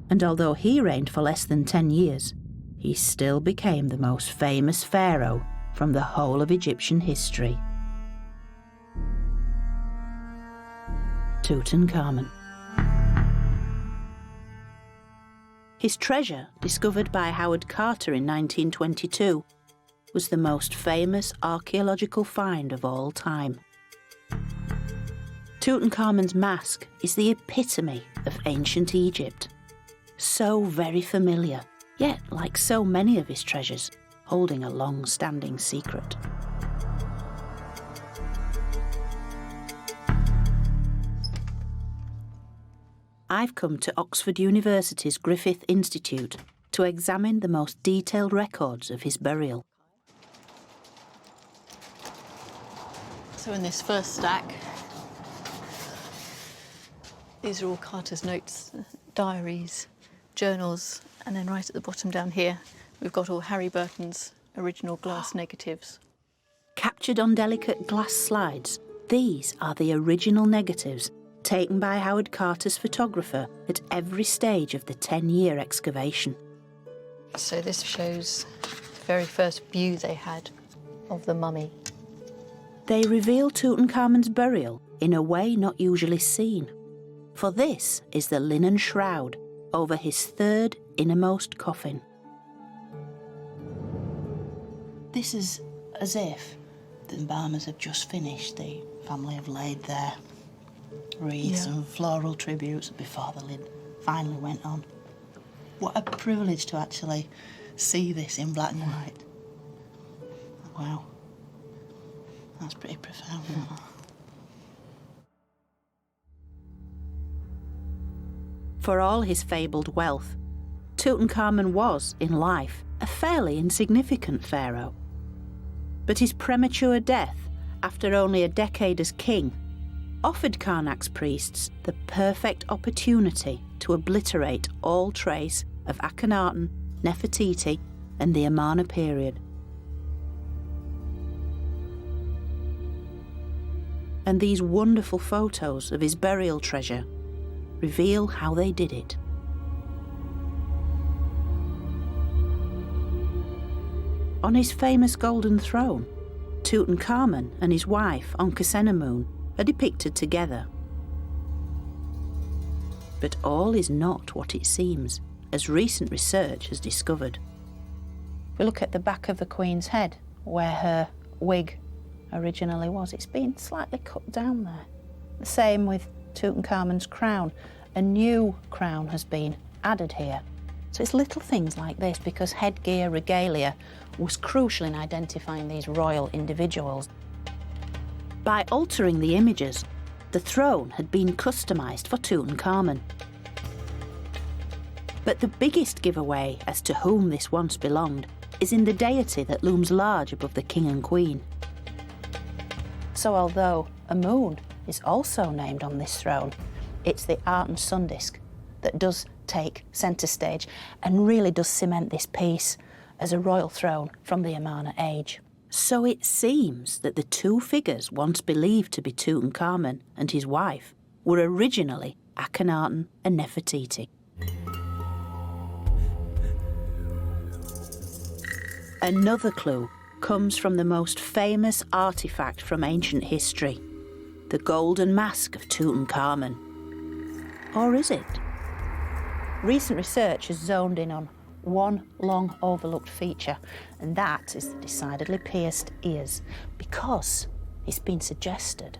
and although he reigned for less than 10 years, he still became the most famous pharaoh from the whole of Egyptian history. Tutankhamun. His treasure, discovered by Howard Carter in 1922, was the most famous archaeological find of all time. Tutankhamun's mask is the epitome of ancient Egypt. So very familiar, yet, like so many of his treasures, holding a long-standing secret. I've come to Oxford University's Griffith Institute to examine the most detailed records of his burial. So in this first stack, these are all Carter's notes, diaries, journals, and then right at the bottom down here, we've got all Harry Burton's original glass negatives. Captured on delicate glass slides, these are the original negatives taken by Howard Carter's photographer at every stage of the 10-year excavation. So this shows the very first view they had of the mummy. They reveal Tutankhamun's burial in a way not usually seen, for this is the linen shroud over his third innermost coffin. This is as if the embalmers have just finished. The family have laid their wreaths and floral tributes before the lid finally went on. What a privilege to actually see this in black and white. Wow. That's pretty profound, isn't it? For all his fabled wealth, Tutankhamun was, in life, a fairly insignificant pharaoh. But his premature death, after only a decade as king, offered Karnak's priests the perfect opportunity to obliterate all trace of Akhenaten, Nefertiti, and the Amarna period. And these wonderful photos of his burial treasure reveal how they did it. On his famous golden throne, Tutankhamun and his wife, Ankhesenamun, are depicted together. But all is not what it seems, as recent research has discovered. We look at the back of the Queen's head, where her wig originally was. It's been slightly cut down there. The same with Tutankhamun's crown. A new crown has been added here. So it's little things like this, because headgear, regalia, was crucial in identifying these royal individuals. By altering the images, the throne had been customised for Tutankhamun. But the biggest giveaway as to whom this once belonged is in the deity that looms large above the king and queen. So although Amun is also named on this throne, it's the Arten sun disk that does take centre stage and really does cement this piece as a royal throne from the Amarna age. So it seems that the two figures once believed to be Tutankhamun and his wife were originally Akhenaten and Nefertiti. Another clue comes from the most famous artefact from ancient history, the golden mask of Tutankhamun. Or is it? Recent research has zoned in on one long overlooked feature, and that is the decidedly pierced ears, because it's been suggested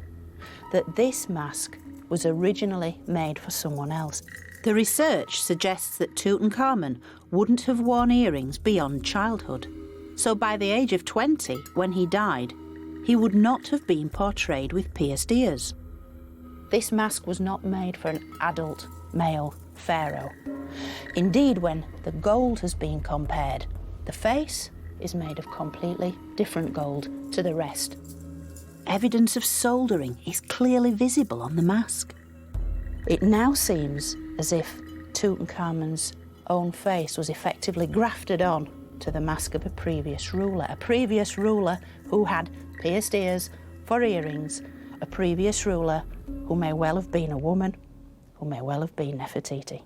that this mask was originally made for someone else. The research suggests that Tutankhamun wouldn't have worn earrings beyond childhood, so by the age of 20, when he died, he would not have been portrayed with pierced ears. This mask was not made for an adult male pharaoh. Indeed, when the gold has been compared, the face is made of completely different gold to the rest. Evidence of soldering is clearly visible on the mask. It now seems as if Tutankhamun's own face was effectively grafted on to the mask of a previous ruler who had pierced ears for earrings, a previous ruler who may well have been a woman, who may well have been Nefertiti.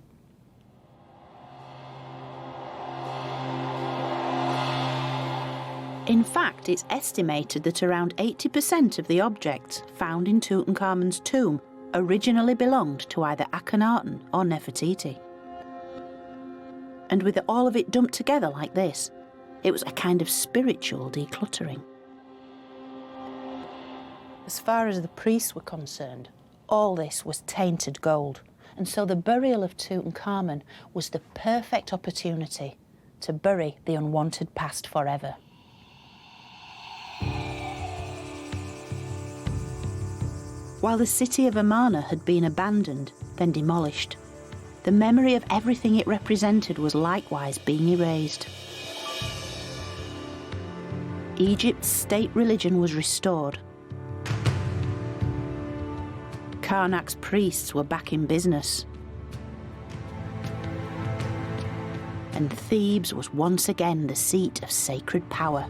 In fact, it's estimated that around 80% of the objects found in Tutankhamun's tomb originally belonged to either Akhenaten or Nefertiti. And with all of it dumped together like this, it was a kind of spiritual decluttering. As far as the priests were concerned, all this was tainted gold, and so the burial of Tutankhamun was the perfect opportunity to bury the unwanted past forever. While the city of Amarna had been abandoned, then demolished, the memory of everything it represented was likewise being erased. Egypt's state religion was restored. Karnak's priests were back in business. And Thebes was once again the seat of sacred power.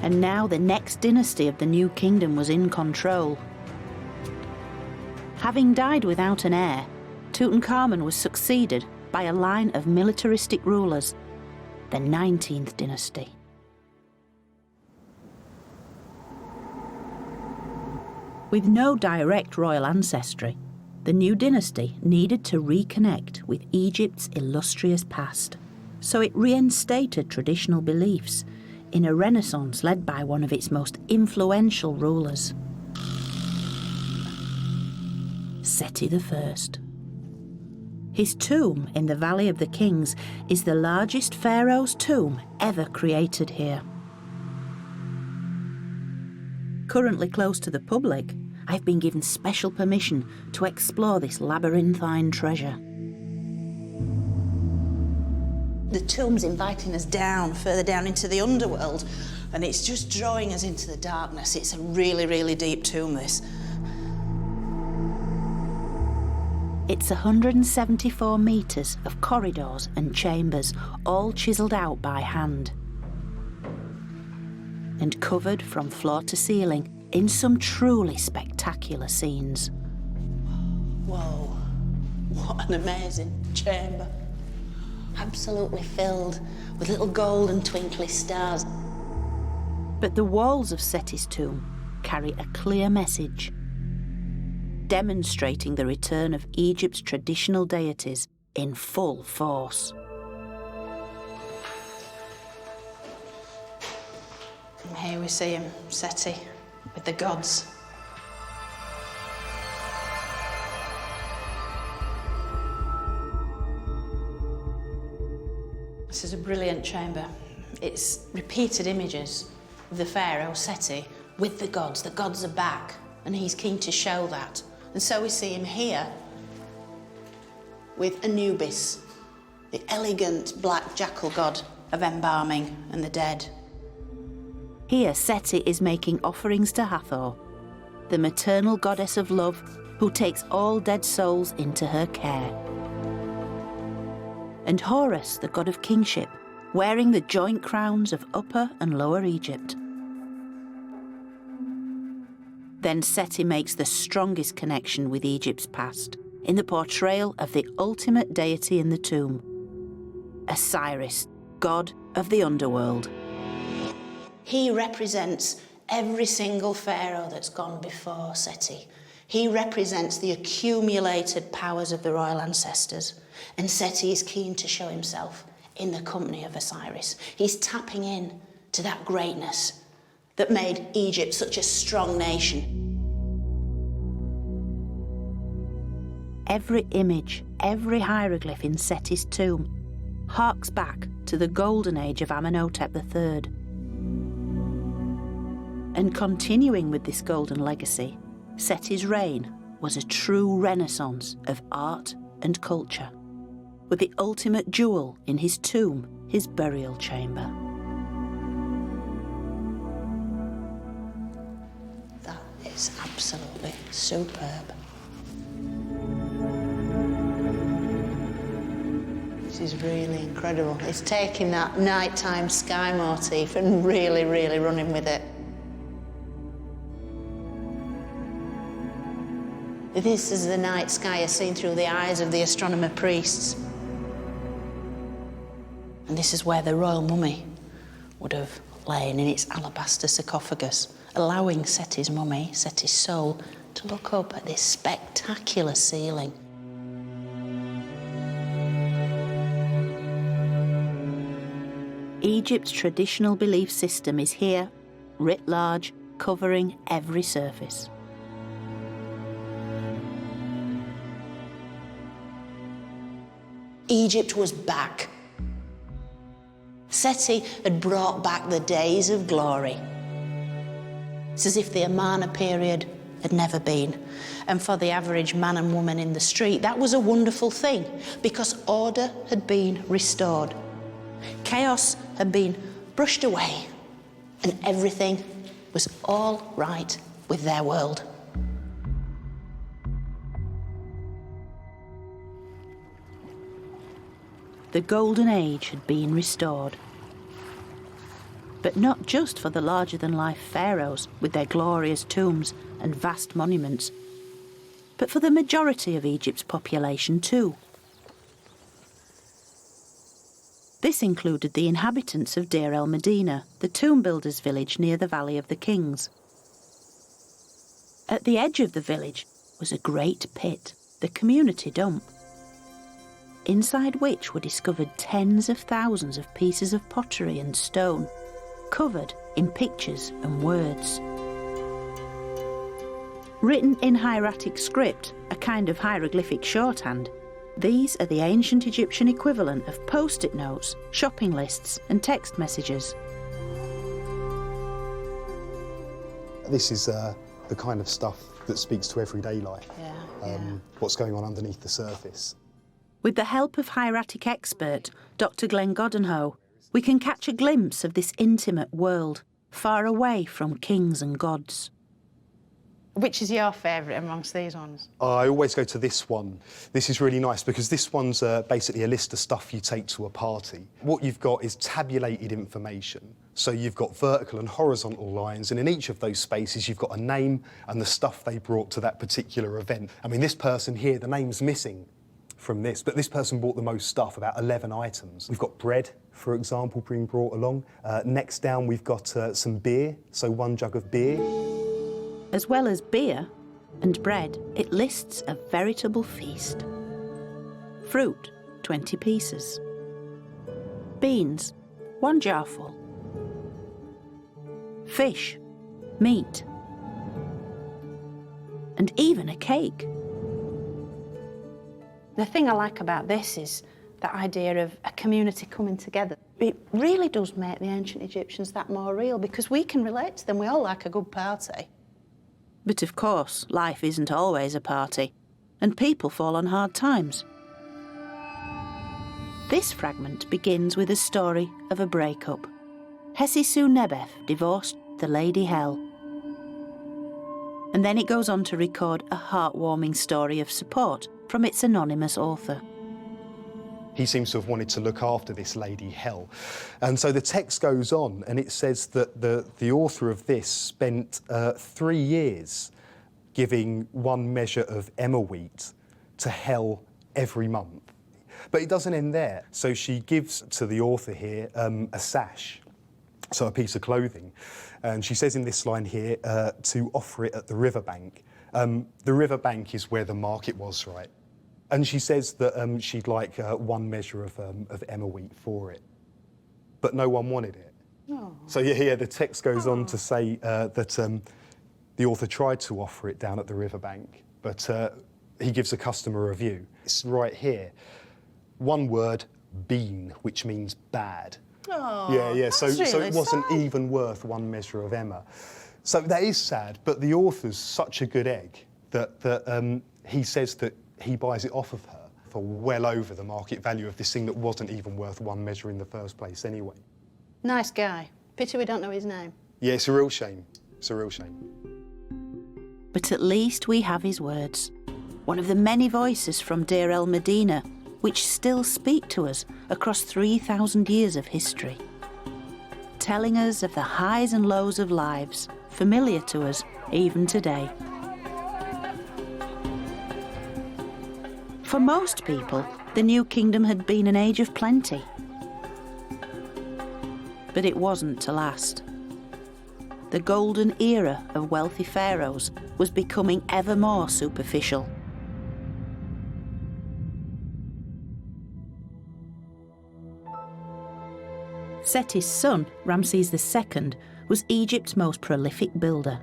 And now the next dynasty of the new kingdom was in control. Having died without an heir, Tutankhamun was succeeded by a line of militaristic rulers, the 19th dynasty. With no direct royal ancestry, the new dynasty needed to reconnect with Egypt's illustrious past. So it reinstated traditional beliefs in a renaissance led by one of its most influential rulers, Seti I. His tomb in the Valley of the Kings is the largest pharaoh's tomb ever created here. Currently closed to the public, I've been given special permission to explore this labyrinthine treasure. The tomb's inviting us down, further down into the underworld, and it's just drawing us into the darkness. It's a really, really deep tomb, this. It's 174 metres of corridors and chambers, all chiselled out by hand, and covered from floor to ceiling in some truly spectacular scenes. Whoa, what an amazing chamber. Absolutely filled with little gold and twinkly stars. But the walls of Seti's tomb carry a clear message, demonstrating the return of Egypt's traditional deities in full force. And here we see him, Seti, with the gods. This is a brilliant chamber. It's repeated images of the pharaoh Seti with the gods. The gods are back, and he's keen to show that. And so we see him here with Anubis, the elegant black jackal god of embalming and the dead. Here, Seti is making offerings to Hathor, the maternal goddess of love who takes all dead souls into her care. And Horus, the god of kingship, wearing the joint crowns of Upper and Lower Egypt. Then Seti makes the strongest connection with Egypt's past in the portrayal of the ultimate deity in the tomb, Osiris, god of the underworld. He represents every single pharaoh that's gone before Seti. He represents the accumulated powers of the royal ancestors, and Seti is keen to show himself in the company of Osiris. He's tapping in to that greatness that made Egypt such a strong nation. Every image, every hieroglyph in Seti's tomb harks back to the golden age of Amenhotep III. And continuing with this golden legacy, Seti's reign was a true renaissance of art and culture, with the ultimate jewel in his tomb, his burial chamber. That is absolutely superb. This is really incredible. It's taking that nighttime sky motif and really, really running with it. This is the night sky as seen through the eyes of the astronomer priests. And this is where the royal mummy would have lain in its alabaster sarcophagus, allowing Seti's mummy, Seti's soul, to look up at this spectacular ceiling. Egypt's traditional belief system is here, writ large, covering every surface. Egypt was back. Seti had brought back the days of glory. It's as if the Amarna period had never been. And for the average man and woman in the street, that was a wonderful thing, because order had been restored. Chaos had been brushed away, and everything was all right with their world. The golden age had been restored. But not just for the larger-than-life pharaohs with their glorious tombs and vast monuments, but for the majority of Egypt's population too. This included the inhabitants of Deir el-Medina, the tomb builders' village near the Valley of the Kings. At the edge of the village was a great pit, the community dump, inside which were discovered tens of thousands of pieces of pottery and stone, covered in pictures and words. Written in hieratic script, a kind of hieroglyphic shorthand, these are the ancient Egyptian equivalent of post-it notes, shopping lists and text messages. This is the kind of stuff that speaks to everyday life, what's going on underneath the surface. With the help of hieratic expert Dr. Glenn Goddenhoe, we can catch a glimpse of this intimate world, far away from kings and gods. Which is your favourite amongst these ones? I always go to this one. This is really nice because this one's basically a list of stuff you take to a party. What you've got is tabulated information. So you've got vertical and horizontal lines, and in each of those spaces you've got a name and the stuff they brought to that particular event. I mean, this person here, the name's missing from this, but this person bought the most stuff, about 11 items. We've got bread, for example, being brought along. Next down we've got some beer, so 1 jug of beer. As well as beer and bread, it lists a veritable feast. Fruit, 20 pieces. Beans, 1 jarful. Fish, meat, and even a cake. The thing I like about this is that idea of a community coming together. It really does make the ancient Egyptians that more real because we can relate to them. We all like a good party. But of course, life isn't always a party, and people fall on hard times. This fragment begins with a story of a breakup. Hesisu-Nebef divorced the Lady Hel. And then it goes on to record a heartwarming story of support from its anonymous author. He seems to have wanted to look after this Lady Hel. And so the text goes on, and it says that the author of this spent 3 years giving 1 measure of emmer wheat to Hel every month. But it doesn't end there. So she gives to the author here a sash, so a piece of clothing. And she says in this line here to offer it at the riverbank. The riverbank is where the market was, right? And she says that she'd like 1 measure of emmer wheat for it. But no one wanted it. Oh. So yeah, the text goes on to say that the author tried to offer it down at the riverbank, but he gives a customer review. It's right here. 1 word, bean, which means bad. Oh, yeah, so really it wasn't sad. even worth 1 measure of emmer. So that is sad, but the author's such a good egg that he says that he buys it off of her for well over the market value of this thing that wasn't even worth 1 measure in the first place anyway. Nice guy. Pity we don't know his name. Yeah, it's a real shame. It's a real shame. But at least we have his words. One of the many voices from Deir el-Medina which still speak to us across 3,000 years of history, telling us of the highs and lows of lives familiar to us even today. For most people, the New Kingdom had been an age of plenty. But it wasn't to last. The golden era of wealthy pharaohs was becoming ever more superficial. Seti's son, Ramses II, was Egypt's most prolific builder.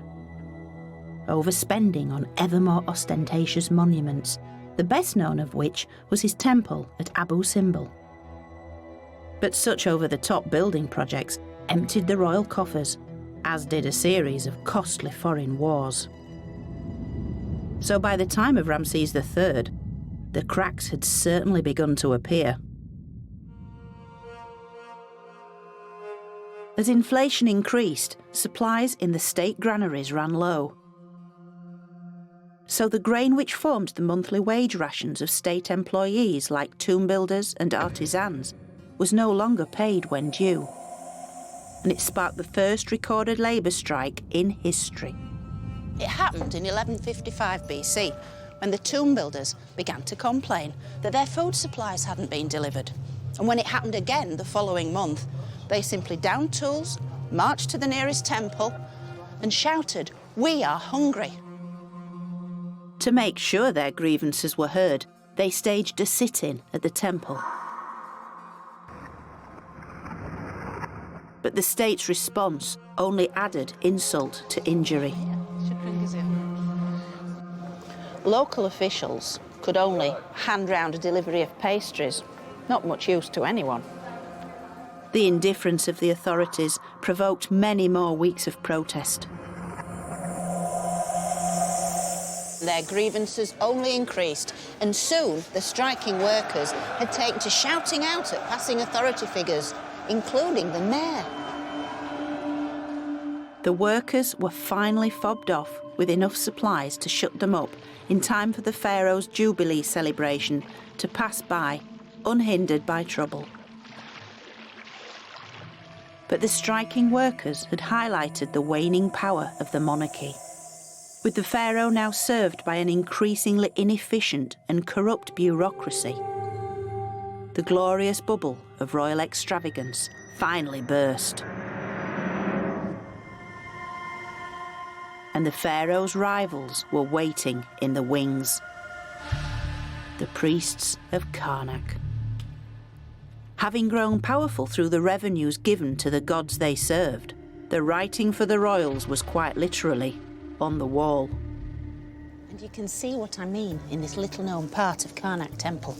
Overspending on ever more ostentatious monuments, the best known of which was his temple at Abu Simbel. But such over-the-top building projects emptied the royal coffers, as did a series of costly foreign wars. So by the time of Ramses III, the cracks had certainly begun to appear. As inflation increased, supplies in the state granaries ran low. So the grain which formed the monthly wage rations of state employees like tomb builders and artisans was no longer paid when due. and it sparked the first recorded labour strike in history. It happened in 1155 BC, when the tomb builders began to complain that their food supplies hadn't been delivered. And when it happened again the following month, they simply downed tools, marched to the nearest temple, and shouted, "We are hungry." To make sure their grievances were heard, they staged a sit-in at the temple. But the state's response only added insult to injury. Local officials could only hand round a delivery of pastries, not much use to anyone. The indifference of the authorities provoked many more weeks of protest. Their grievances only increased, and soon the striking workers had taken to shouting out at passing authority figures, including the mayor. The workers were finally fobbed off with enough supplies to shut them up in time for the pharaoh's Jubilee celebration to pass by, unhindered by trouble. But the striking workers had highlighted the waning power of the monarchy, with the pharaoh now served by an increasingly inefficient and corrupt bureaucracy. The glorious bubble of royal extravagance finally burst. And the pharaoh's rivals were waiting in the wings. The priests of Karnak. Having grown powerful through the revenues given to the gods they served, the writing for the royals was quite literally on the wall. And you can see what I mean in this little-known part of Karnak Temple.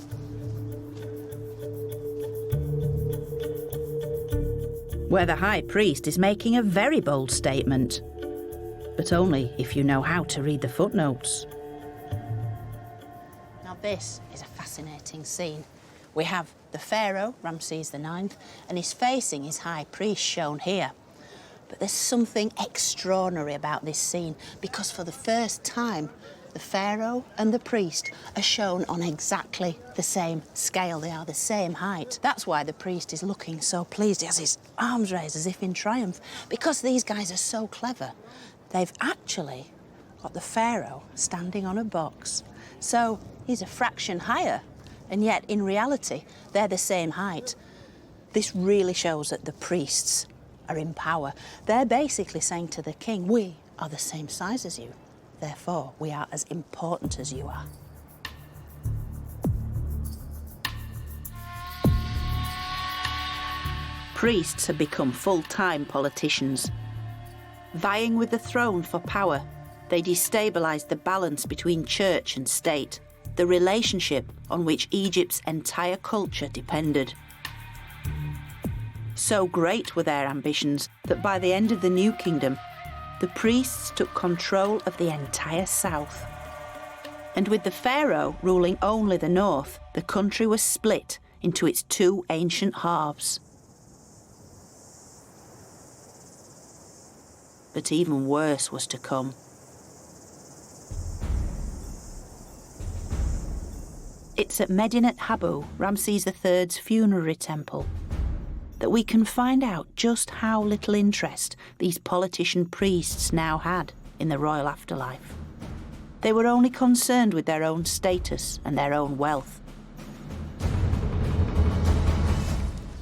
Where the high priest is making a very bold statement, but only if you know how to read the footnotes. Now this is a fascinating scene. We have the pharaoh, Ramses IX, and he's facing his high priest shown here. But there's something extraordinary about this scene, because for the first time, the pharaoh and the priest are shown on exactly the same scale. They are the same height. That's why the priest is looking so pleased. He has his arms raised as if in triumph, because these guys are so clever. They've actually got the pharaoh standing on a box. So he's a fraction higher, and yet in reality, they're the same height. This really shows that the priests are in power. They're basically saying to the king, we are the same size as you. Therefore, we are as important as you are. Priests had become full-time politicians. Vying with the throne for power, they destabilised the balance between church and state, the relationship on which Egypt's entire culture depended. So great were their ambitions that by the end of the New Kingdom, the priests took control of the entire south. And with the pharaoh ruling only the north, the country was split into its two ancient halves. But even worse was to come. It's at Medinet Habu, Ramses III's funerary temple, that we can find out just how little interest these politician priests now had in the royal afterlife. They were only concerned with their own status and their own wealth.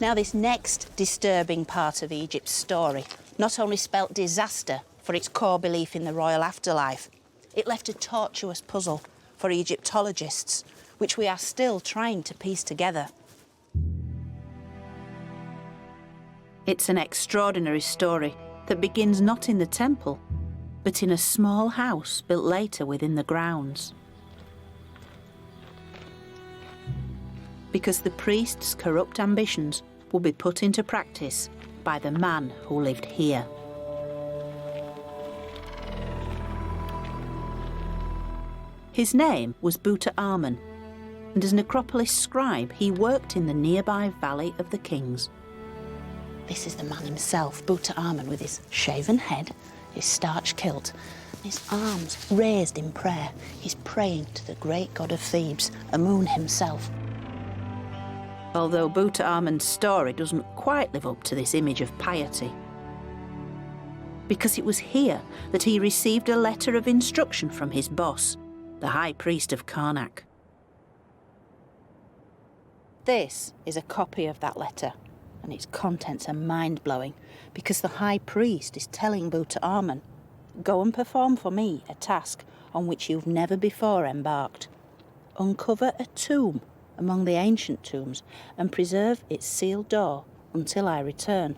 Now, this next disturbing part of Egypt's story not only spelt disaster for its core belief in the royal afterlife, it left a tortuous puzzle for Egyptologists, which we are still trying to piece together. It's an extraordinary story that begins not in the temple, but in a small house built later within the grounds. Because the priest's corrupt ambitions will be put into practice by the man who lived here. His name was Tutankhamun, and as necropolis scribe, he worked in the nearby Valley of the Kings. This is the man himself, Tutankhamun, with his shaven head, his starched kilt, his arms raised in prayer. He's praying to the great god of Thebes, Amun himself. Although Tutankhamun's story doesn't quite live up to this image of piety, because it was here that he received a letter of instruction from his boss, the High Priest of Karnak. This is a copy of that letter, and its contents are mind-blowing because the High Priest is telling Tutankhamun, go and perform for me a task on which you've never before embarked. Uncover a tomb among the ancient tombs and preserve its sealed door until I return.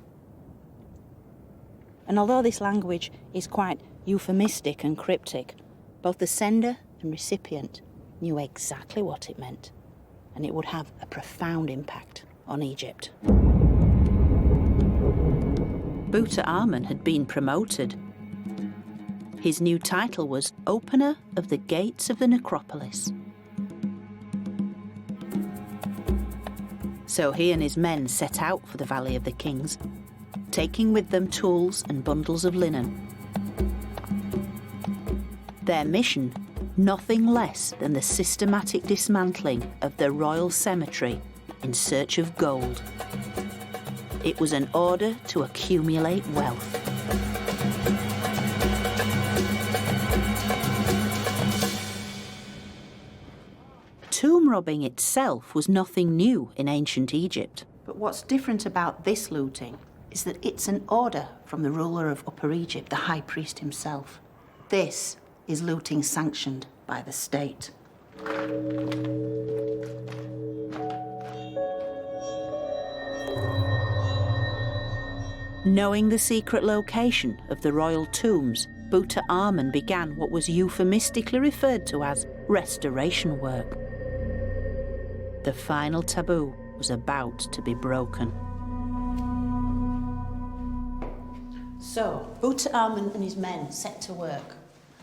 And although this language is quite euphemistic and cryptic, both the sender and recipient knew exactly what it meant, and it would have a profound impact on Egypt. Tutankhamun had been promoted. His new title was Opener of the Gates of the Necropolis. So he and his men set out for the Valley of the Kings, taking with them tools and bundles of linen. Their mission, nothing less than the systematic dismantling of the royal cemetery in search of gold. It was an order to accumulate wealth. Tomb robbing itself was nothing new in ancient Egypt. But what's different about this looting is that it's an order from the ruler of Upper Egypt, the High Priest himself. This is looting sanctioned by the state. Knowing the secret location of the royal tombs, Tutankhamun began what was euphemistically referred to as restoration work. The final taboo was about to be broken. So, Tutankhamun and his men set to work.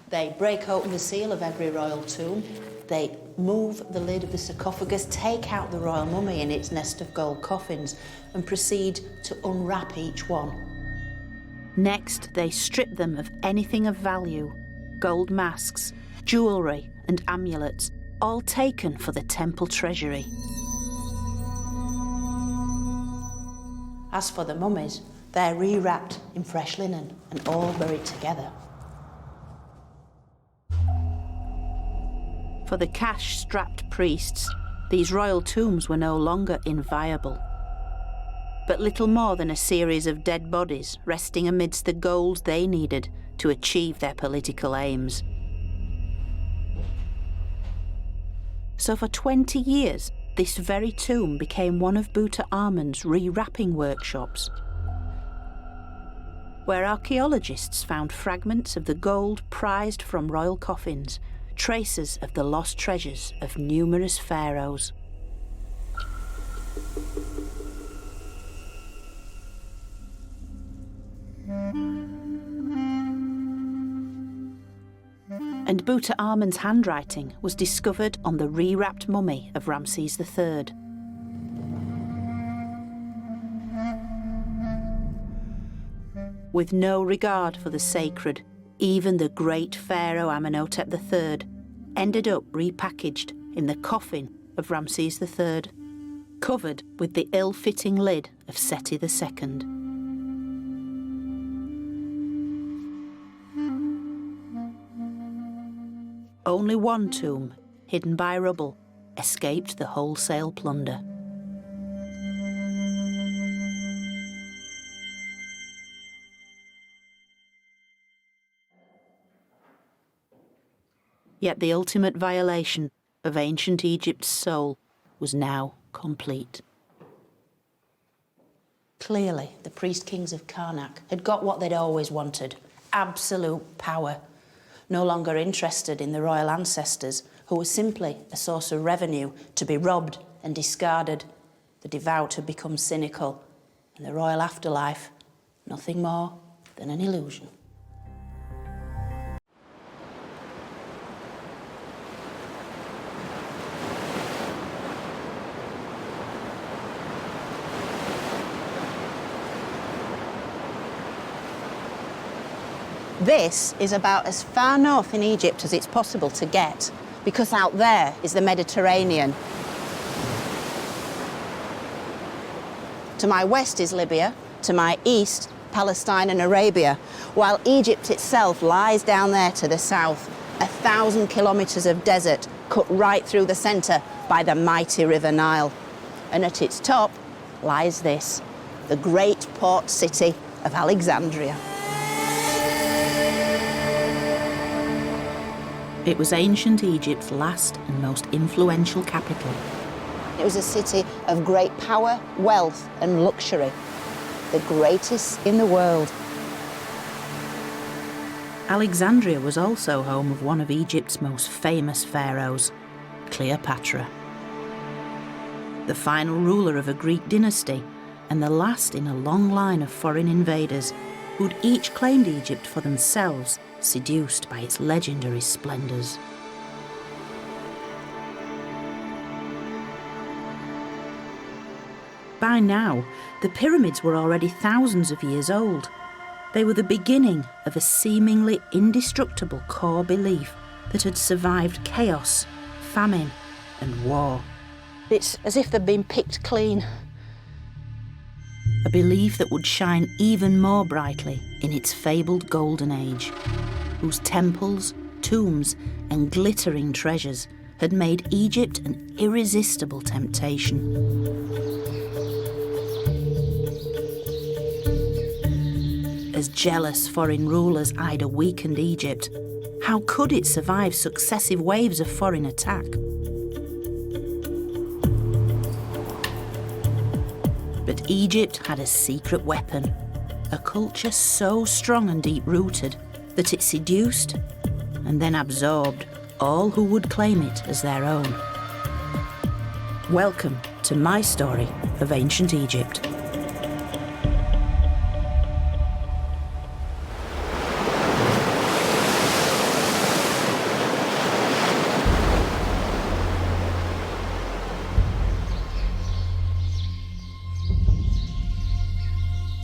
They break open the seal of every royal tomb. They move the lid of the sarcophagus, take out the royal mummy in its nest of gold coffins, and proceed to unwrap each one. Next, they strip them of anything of value: gold masks, jewellery, and amulets, all taken for the temple treasury. As for the mummies, they're rewrapped in fresh linen and all buried together. For the cash-strapped priests, these royal tombs were no longer inviolable, but little more than a series of dead bodies resting amidst the gold they needed to achieve their political aims. So for 20 years, this very tomb became one of Tutankhamun's rewrapping workshops, where archaeologists found fragments of the gold prized from royal coffins, traces of the lost treasures of numerous pharaohs. And Tutankhamun's handwriting was discovered on the rewrapped mummy of Ramses III. With no regard for the sacred, even the great pharaoh Amenhotep III ended up repackaged in the coffin of Ramses III, covered with the ill-fitting lid of Seti II. Only one tomb, hidden by rubble, escaped the wholesale plunder. Yet the ultimate violation of ancient Egypt's soul was now complete. Clearly, the priest-kings of Karnak had got what they'd always wanted: absolute power. No longer interested in the royal ancestors, who were simply a source of revenue to be robbed and discarded. The devout had become cynical, and the royal afterlife, nothing more than an illusion. This is about as far north in Egypt as it's possible to get, because out there is the Mediterranean. To my west is Libya, to my east Palestine and Arabia, while Egypt itself lies down there to the south, 1,000 kilometres of desert cut right through the centre by the mighty River Nile. And at its top lies this, the great port city of Alexandria. It was ancient Egypt's last and most influential capital. It was a city of great power, wealth and luxury, the greatest in the world. Alexandria was also home of one of Egypt's most famous pharaohs, Cleopatra. The final ruler of a Greek dynasty and the last in a long line of foreign invaders who'd each claimed Egypt for themselves, seduced by its legendary splendours. By now, the pyramids were already thousands of years old. They were the beginning of a seemingly indestructible core belief that had survived chaos, famine and war. It's as if they'd been picked clean. A belief that would shine even more brightly in its fabled golden age, whose temples, tombs and glittering treasures had made Egypt an irresistible temptation. As jealous foreign rulers eyed a weakened Egypt, how could it survive successive waves of foreign attack? But Egypt had a secret weapon, a culture so strong and deep-rooted that it seduced and then absorbed all who would claim it as their own. Welcome to my story of ancient Egypt.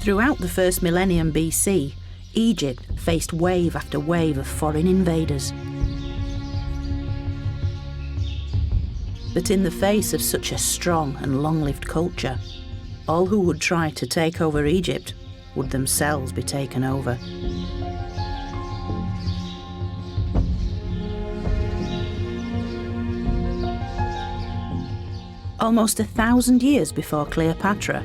Throughout the first millennium BC, Egypt faced wave after wave of foreign invaders. But in the face of such a strong and long-lived culture, all who would try to take over Egypt would themselves be taken over. Almost 1,000 years before Cleopatra,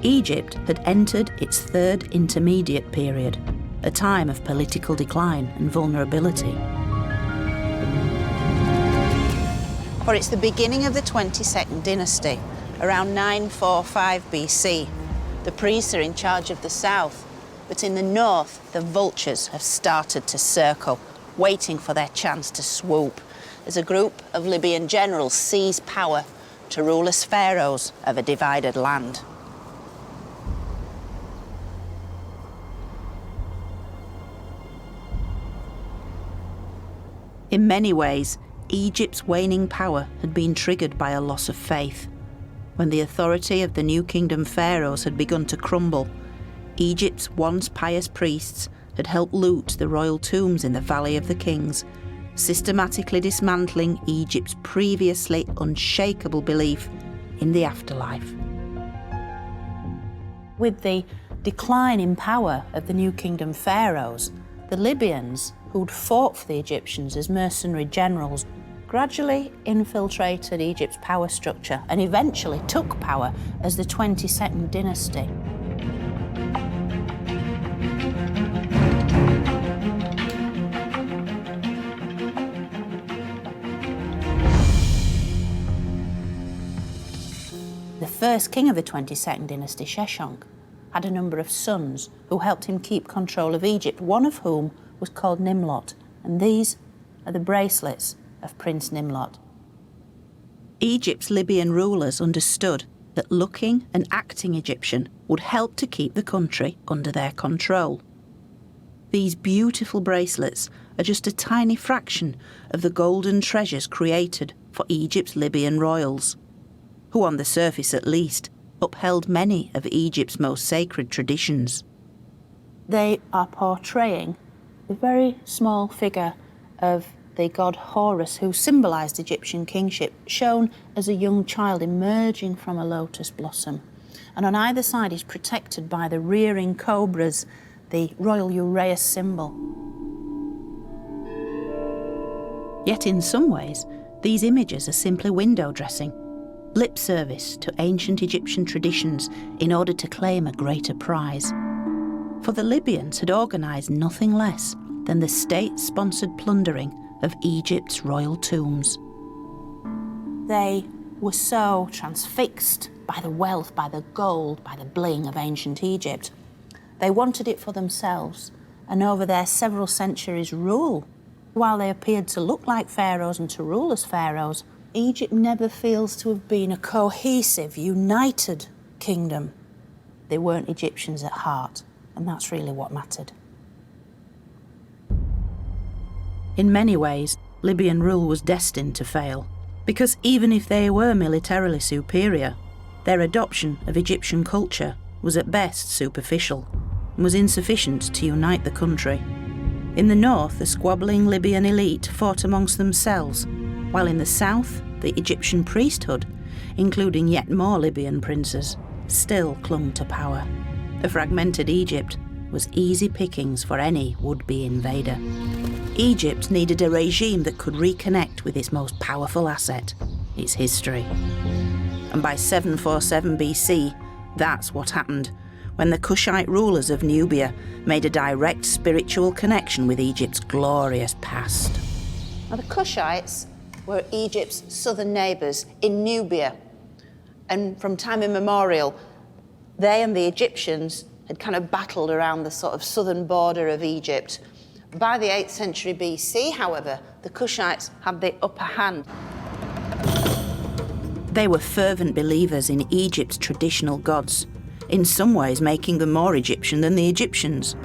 Egypt had entered its third intermediate period, a time of political decline and vulnerability. For it's the beginning of the 22nd dynasty, around 945 BC. The priests are in charge of the south, but in the north, the vultures have started to circle, waiting for their chance to swoop, as a group of Libyan generals seize power to rule as pharaohs of a divided land. In many ways, Egypt's waning power had been triggered by a loss of faith. When the authority of the New Kingdom pharaohs had begun to crumble, Egypt's once pious priests had helped loot the royal tombs in the Valley of the Kings, systematically dismantling Egypt's previously unshakable belief in the afterlife. With the decline in power of the New Kingdom pharaohs, the Libyans, who'd fought for the Egyptians as mercenary generals, gradually infiltrated Egypt's power structure and eventually took power as the 22nd dynasty. The first king of the 22nd dynasty, Sheshonq, had a number of sons who helped him keep control of Egypt, one of whom was called Nimlot, and these are the bracelets of Prince Nimlot. Egypt's Libyan rulers understood that looking and acting Egyptian would help to keep the country under their control. These beautiful bracelets are just a tiny fraction of the golden treasures created for Egypt's Libyan royals, who on the surface at least upheld many of Egypt's most sacred traditions. They are portraying the very small figure of the god Horus, who symbolised Egyptian kingship, shown as a young child emerging from a lotus blossom. and on either side is protected by the rearing cobras, the royal uraeus symbol. Yet in some ways, these images are simply window dressing, lip service to ancient Egyptian traditions in order to claim a greater prize. For the Libyans had organised nothing less than the state-sponsored plundering of Egypt's royal tombs. They were so transfixed by the wealth, by the gold, by the bling of ancient Egypt. They wanted it for themselves, and over their several centuries' rule, while they appeared to look like pharaohs and to rule as pharaohs, Egypt never feels to have been a cohesive, united kingdom. They weren't Egyptians at heart, and that's really what mattered. In many ways, Libyan rule was destined to fail, because even if they were militarily superior, their adoption of Egyptian culture was at best superficial and was insufficient to unite the country. In the north, the squabbling Libyan elite fought amongst themselves, while in the south, the Egyptian priesthood, including yet more Libyan princes, still clung to power. A fragmented Egypt was easy pickings for any would-be invader. Egypt needed a regime that could reconnect with its most powerful asset, its history. And by 747 BC, that's what happened, when the Kushite rulers of Nubia made a direct spiritual connection with Egypt's glorious past. Now, the Kushites were Egypt's southern neighbours in Nubia. And from time immemorial, they and the Egyptians had kind of battled around the sort of southern border of Egypt. By the 8th century BC, however, the Kushites had the upper hand. They were fervent believers in Egypt's traditional gods, in some ways making them more Egyptian than the Egyptians.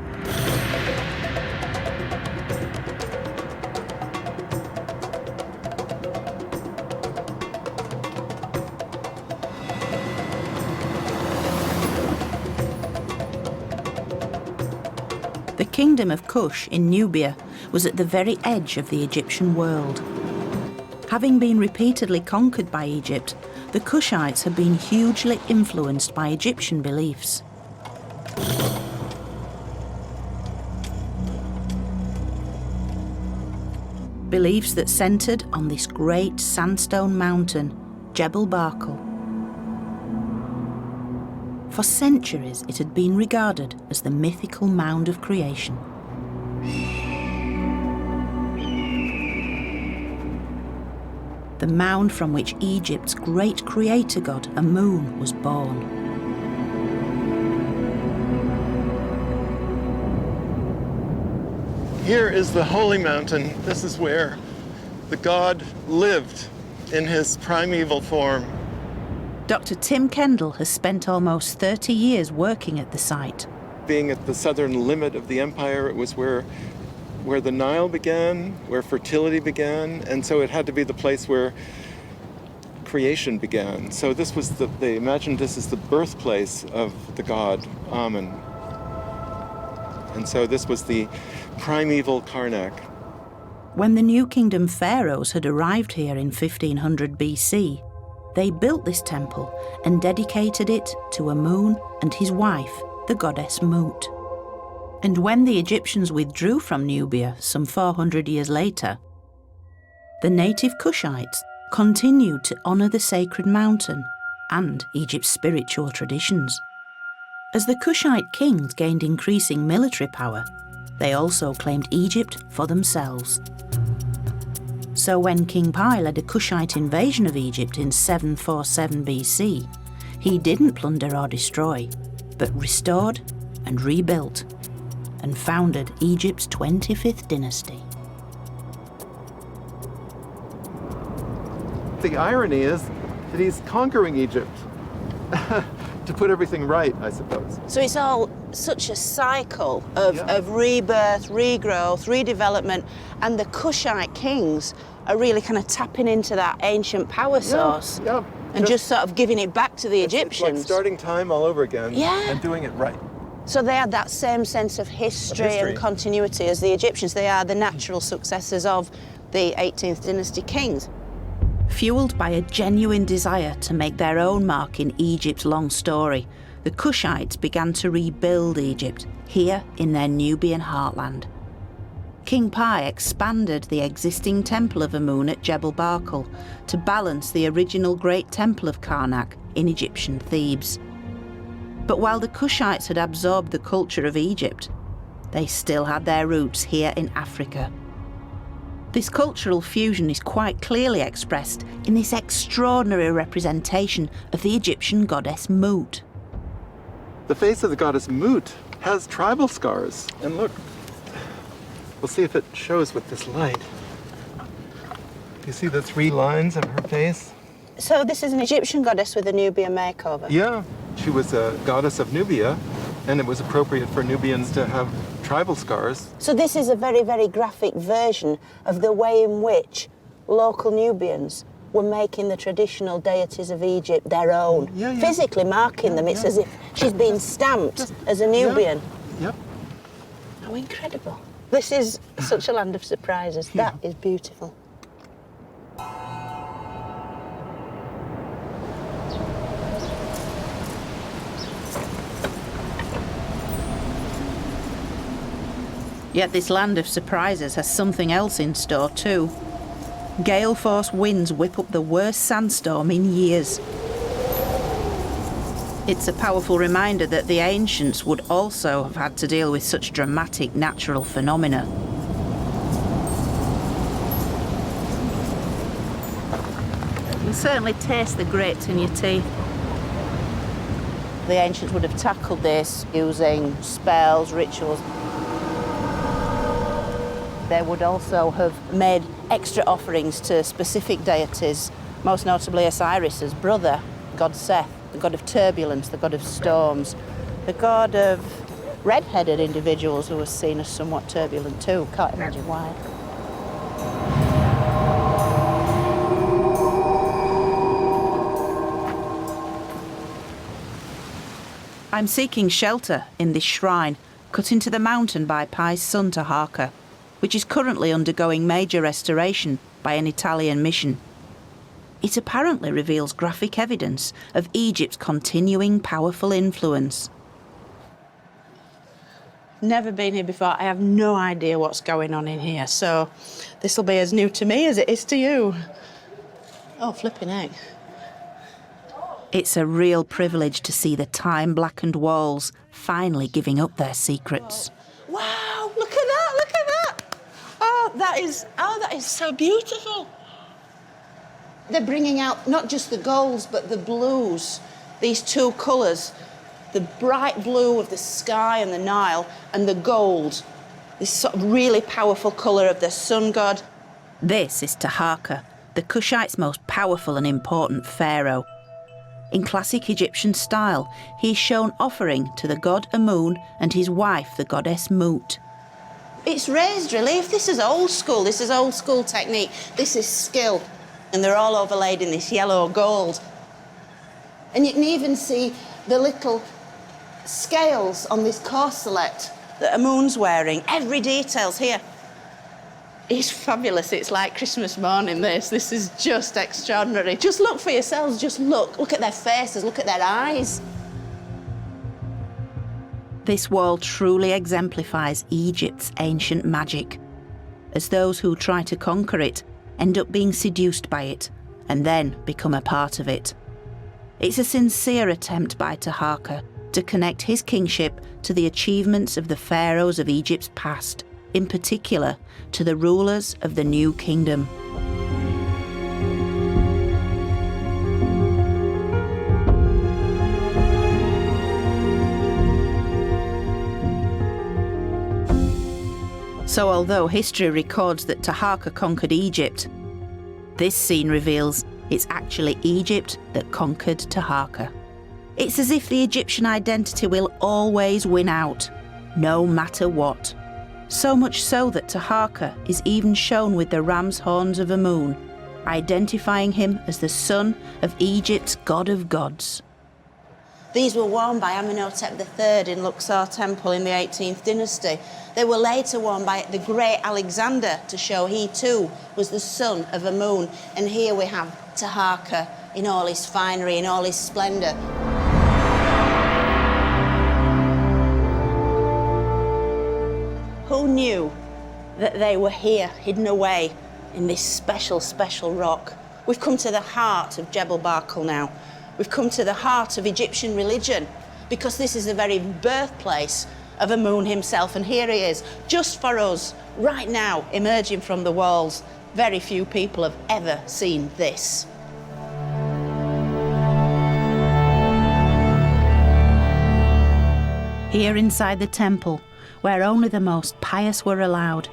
The kingdom of Kush in Nubia was at the very edge of the Egyptian world. Having been repeatedly conquered by Egypt, the Kushites had been hugely influenced by Egyptian beliefs. Beliefs that centred on this great sandstone mountain, Jebel Barkal. For centuries, it had been regarded as the mythical mound of creation. The mound from which Egypt's great creator god, Amun, was born. Here is the holy mountain. This is where the god lived in his primeval form. Dr. Tim Kendall has spent almost 30 years working at the site. Being at the southern limit of the empire, it was where the Nile began, where fertility began, and so it had to be the place where creation began. So this was they imagined this as the birthplace of the god Amun. And so this was the primeval Karnak. When the New Kingdom pharaohs had arrived here in 1500 BC, they built this temple and dedicated it to Amun and his wife, the goddess Mut. And when the Egyptians withdrew from Nubia some 400 years later, the native Kushites continued to honour the sacred mountain and Egypt's spiritual traditions. As the Kushite kings gained increasing military power, they also claimed Egypt for themselves. So when King Pi led a Kushite invasion of Egypt in 747 BC, he didn't plunder or destroy, but restored and rebuilt, and founded Egypt's 25th dynasty. The irony is that he's conquering Egypt to put everything right, I suppose. So it's all such a cycle of rebirth, regrowth, redevelopment, and the Kushite kings are really kind of tapping into that ancient power source and just sort of giving it back to the Egyptians. It's like starting time all over again and doing it right. So they had that same sense of history and continuity as the Egyptians. They are the natural successors of the 18th dynasty kings. Fueled by a genuine desire to make their own mark in Egypt's long story, the Kushites began to rebuild Egypt here in their Nubian heartland. King Pi expanded the existing temple of Amun at Jebel Barkal to balance the original great temple of Karnak in Egyptian Thebes. But while the Kushites had absorbed the culture of Egypt, they still had their roots here in Africa. This cultural fusion is quite clearly expressed in this extraordinary representation of the Egyptian goddess Mut. The face of the goddess Mut has tribal scars. And look, we'll see if it shows with this light. You see the 3 lines of her face? So this is an Egyptian goddess with a Nubian makeover? Yeah, she was a goddess of Nubia, and it was appropriate for Nubians to have tribal scars. So this is a very, very graphic version of the way in which local Nubians were making the traditional deities of Egypt their own, physically marking them. It's as if she's been stamped as a Nubian. Yep. How incredible. This is such a land of surprises. That is beautiful. Yet this land of surprises has something else in store too. Gale-force winds whip up the worst sandstorm in years. It's a powerful reminder that the ancients would also have had to deal with such dramatic natural phenomena. You can certainly taste the grits in your teeth. The ancients would have tackled this using spells, rituals. They would also have made extra offerings to specific deities, most notably Osiris's brother, god Seth, the god of turbulence, the god of storms, the god of red-headed individuals who were seen as somewhat turbulent too. Can't imagine why. I'm seeking shelter in this shrine cut into the mountain by Pi's son Taharqa, which is currently undergoing major restoration by an Italian mission. It apparently reveals graphic evidence of Egypt's continuing powerful influence. Never been here before. I have no idea what's going on in here, so this will be as new to me as it is to you. Oh, flipping heck. It's a real privilege to see the time-blackened walls finally giving up their secrets. Wow, look at that, look at that. Oh, that is so beautiful. They're bringing out not just the golds, but the blues, these 2 colours, the bright blue of the sky and the Nile, and the gold, this sort of really powerful colour of the sun god. This is Taharqa, the Kushite's most powerful and important pharaoh. In classic Egyptian style, he's shown offering to the god Amun and his wife, the goddess Mut. It's raised relief. This is old school technique. This is skill. And they're all overlaid in this yellow gold. And you can even see the little scales on this corselet that Amun's wearing. Every detail's here. It's fabulous. It's like Christmas morning, this. This is just extraordinary. Just look for yourselves. Just look. Look at their faces. Look at their eyes. This wall truly exemplifies Egypt's ancient magic, as those who try to conquer it end up being seduced by it and then become a part of it. It's a sincere attempt by Taharqa to connect his kingship to the achievements of the pharaohs of Egypt's past, in particular to the rulers of the new kingdom. So although history records that Taharqa conquered Egypt, this scene reveals it's actually Egypt that conquered Taharqa. It's as if the Egyptian identity will always win out, no matter what. So much so that Taharqa is even shown with the ram's horns of Amun, identifying him as the son of Egypt's god of gods. These were worn by Amenhotep III in Luxor Temple in the 18th dynasty. They were later worn by the great Alexander to show he too was the son of Amun. And here we have Taharqa in all his finery, in all his splendour. knew that they were here, hidden away in this special, special rock. We've come to the heart of Jebel Barkal now. We've come to the heart of Egyptian religion, because this is the very birthplace of Amun himself, and here he is, just for us, right now, emerging from the walls. Very few people have ever seen this. Here inside the temple, where only the most pious were allowed,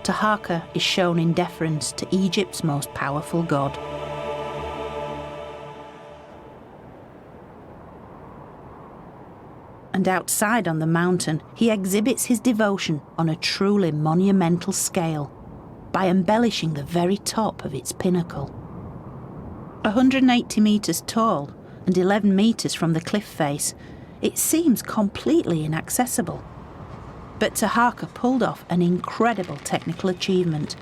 Taharqa is shown in deference to Egypt's most powerful god. And outside on the mountain, he exhibits his devotion on a truly monumental scale by embellishing the very top of its pinnacle. 180 metres tall and 11 metres from the cliff face, it seems completely inaccessible. But Taharqa pulled off an incredible technical achievement.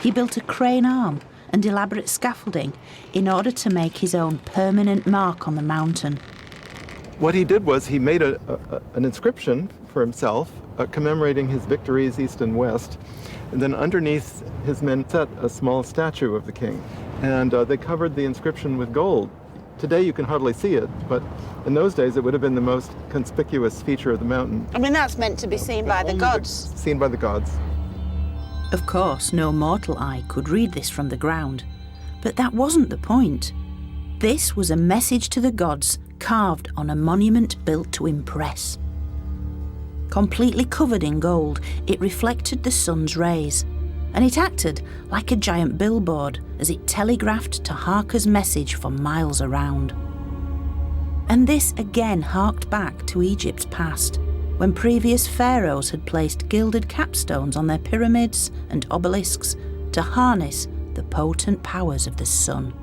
He built a crane arm and elaborate scaffolding in order to make his own permanent mark on the mountain. What he did was he made an inscription for himself commemorating his victories east and west, and then underneath his men set a small statue of the king, and they covered the inscription with gold. Today you can hardly see it, but in those days it would have been the most conspicuous feature of the mountain. I mean, that's meant to be seen by the gods. Seen by the gods. Of course, no mortal eye could read this from the ground, but that wasn't the point. This was a message to the gods carved on a monument built to impress. Completely covered in gold, it reflected the sun's rays, and it acted like a giant billboard as it telegraphed Taharqa's message for miles around. And this again harked back to Egypt's past, when previous pharaohs had placed gilded capstones on their pyramids and obelisks to harness the potent powers of the sun.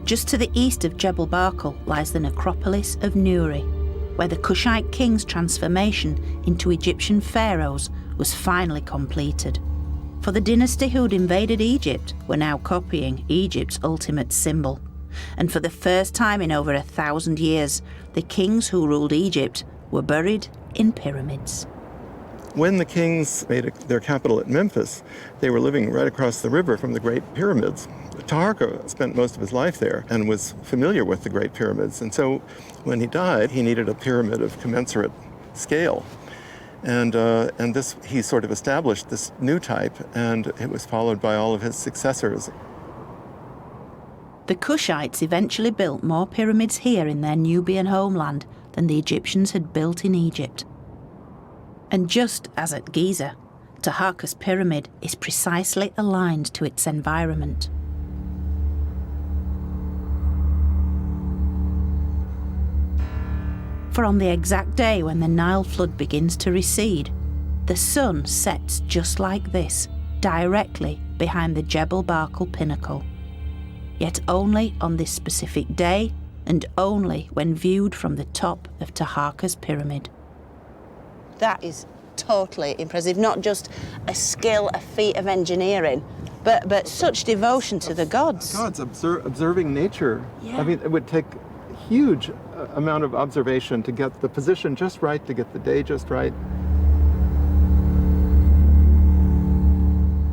Just to the east of Jebel Barkal lies the necropolis of Nuri, where the Kushite king's transformation into Egyptian pharaohs was finally completed. For the dynasty who'd invaded Egypt were now copying Egypt's ultimate symbol. And for the first time in over 1,000 years, the kings who ruled Egypt were buried in pyramids. When the kings made their capital at Memphis, they were living right across the river from the Great Pyramids. Taharqa spent most of his life there and was familiar with the Great Pyramids. And so when he died, he needed a pyramid of commensurate scale. And this, he sort of established this new type, and it was followed by all of his successors. The Kushites eventually built more pyramids here in their Nubian homeland than the Egyptians had built in Egypt. And just as at Giza, Taharqa's pyramid is precisely aligned to its environment. For on the exact day when the Nile flood begins to recede, the sun sets just like this, directly behind the Jebel Barkal pinnacle. Yet only on this specific day, and only when viewed from the top of Taharqa's pyramid. That is totally impressive. Not just a skill, a feat of engineering, but such devotion to the gods. Gods, observing nature. Yeah. I mean, it would take a huge amount of observation to get the position just right, to get the day just right.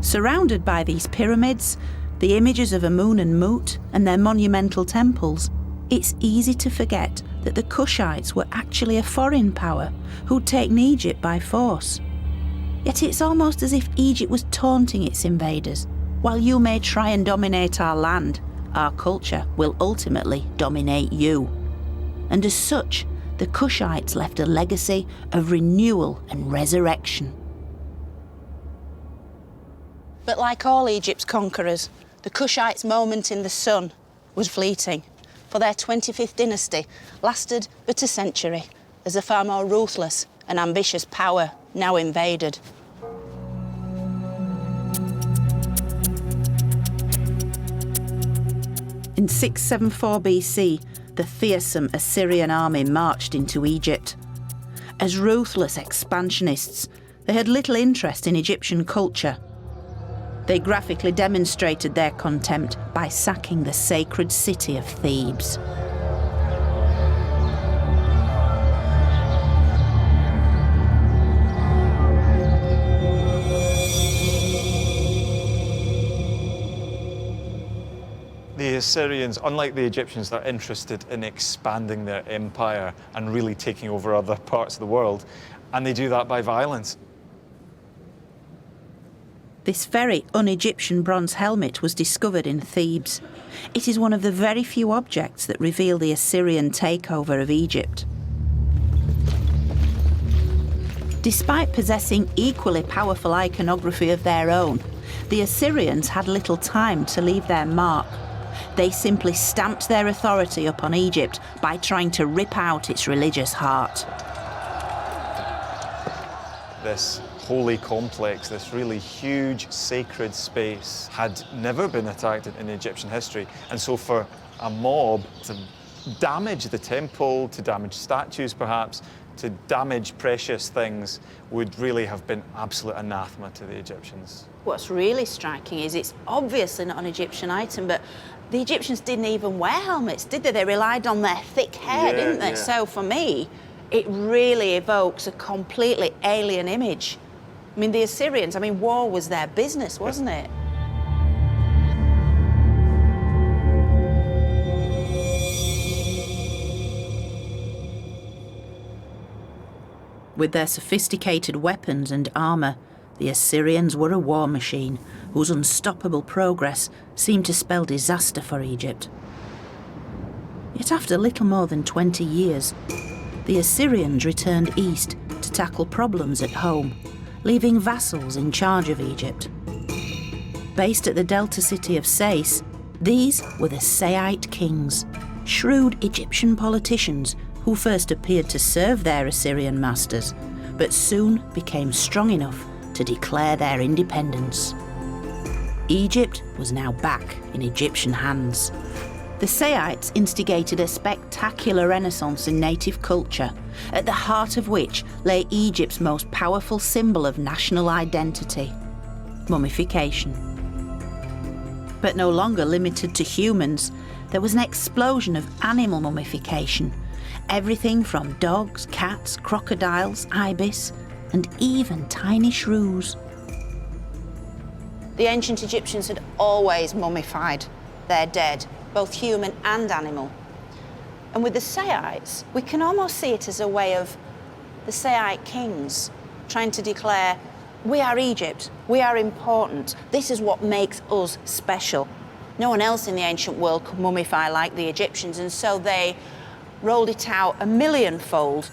Surrounded by these pyramids, the images of Amun and Mut and their monumental temples, it's easy to forget that the Kushites were actually a foreign power who'd taken Egypt by force. Yet it's almost as if Egypt was taunting its invaders. While you may try and dominate our land, our culture will ultimately dominate you. And as such, the Kushites left a legacy of renewal and resurrection. But like all Egypt's conquerors, the Kushites' moment in the sun was fleeting, for their 25th dynasty lasted but a century as a far more ruthless and ambitious power now invaded. In 674 BC, the fearsome Assyrian army marched into Egypt. As ruthless expansionists, they had little interest in Egyptian culture. They graphically demonstrated their contempt by sacking the sacred city of Thebes. The Assyrians, unlike the Egyptians, they're interested in expanding their empire and really taking over other parts of the world, and they do that by violence. This very un-Egyptian bronze helmet was discovered in Thebes. It is one of the very few objects that reveal the Assyrian takeover of Egypt. Despite possessing equally powerful iconography of their own, the Assyrians had little time to leave their mark. They simply stamped their authority upon Egypt by trying to rip out its religious heart. This holy complex, this really huge sacred space, had never been attacked in Egyptian history. And so for a mob to damage the temple, to damage statues perhaps, to damage precious things would really have been absolute anathema to the Egyptians. What's really striking is it's obviously not an Egyptian item, but the Egyptians didn't even wear helmets, did they? They relied on their thick hair, didn't they? So for me, it really evokes a completely alien image. I mean, the Assyrians, war was their business, wasn't it? With their sophisticated weapons and armour, the Assyrians were a war machine whose unstoppable progress seemed to spell disaster for Egypt. Yet after little more than 20 years, the Assyrians returned east to tackle problems at home, leaving vassals in charge of Egypt. Based at the delta city of Sais, these were the Saite kings, shrewd Egyptian politicians who first appeared to serve their Assyrian masters, but soon became strong enough to declare their independence. Egypt was now back in Egyptian hands. The Saites instigated a spectacular renaissance in native culture, at the heart of which lay Egypt's most powerful symbol of national identity, mummification. But no longer limited to humans, there was an explosion of animal mummification. Everything from dogs, cats, crocodiles, ibis, and even tiny shrews. The ancient Egyptians had always mummified their dead, both human and animal. And with the Saites, we can almost see it as a way of the Saite kings trying to declare, we are Egypt, we are important, this is what makes us special. No one else in the ancient world could mummify like the Egyptians, and so they rolled it out a millionfold.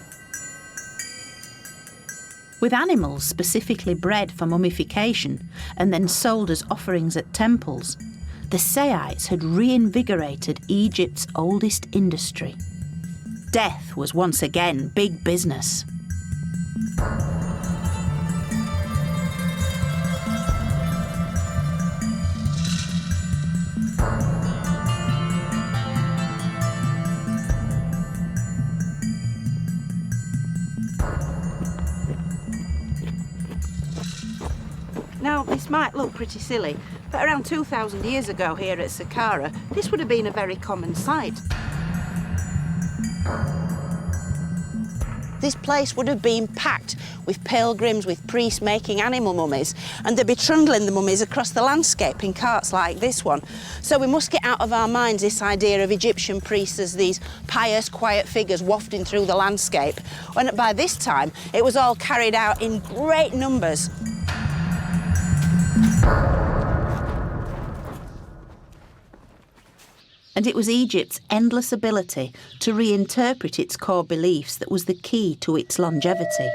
With animals specifically bred for mummification and then sold as offerings at temples, the Saites had reinvigorated Egypt's oldest industry. Death was once again big business. Now, this might look pretty silly, but around 2,000 years ago here at Saqqara, this would have been a very common sight. This place would have been packed with pilgrims, with priests making animal mummies, and they'd be trundling the mummies across the landscape in carts like this one. So we must get out of our minds this idea of Egyptian priests as these pious, quiet figures wafting through the landscape, when by this time it was all carried out in great numbers. And it was Egypt's endless ability to reinterpret its core beliefs that was the key to its longevity.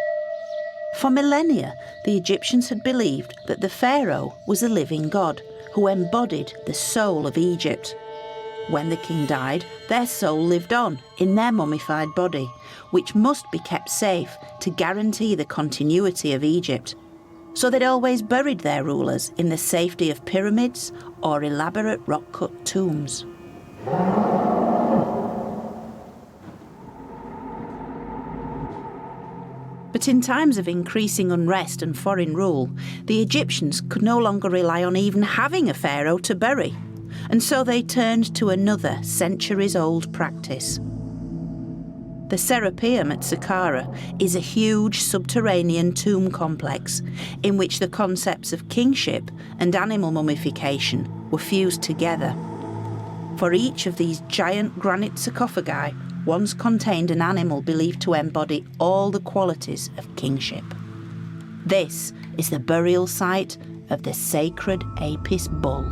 For millennia, the Egyptians had believed that the pharaoh was a living god who embodied the soul of Egypt. When the king died, their soul lived on in their mummified body, which must be kept safe to guarantee the continuity of Egypt. So they'd always buried their rulers in the safety of pyramids or elaborate rock-cut tombs. But in times of increasing unrest and foreign rule, the Egyptians could no longer rely on even having a pharaoh to bury, and so they turned to another centuries-old practice. The Serapeum at Saqqara is a huge subterranean tomb complex in which the concepts of kingship and animal mummification were fused together. For each of these giant granite sarcophagi once contained an animal believed to embody all the qualities of kingship. This is the burial site of the sacred Apis bull.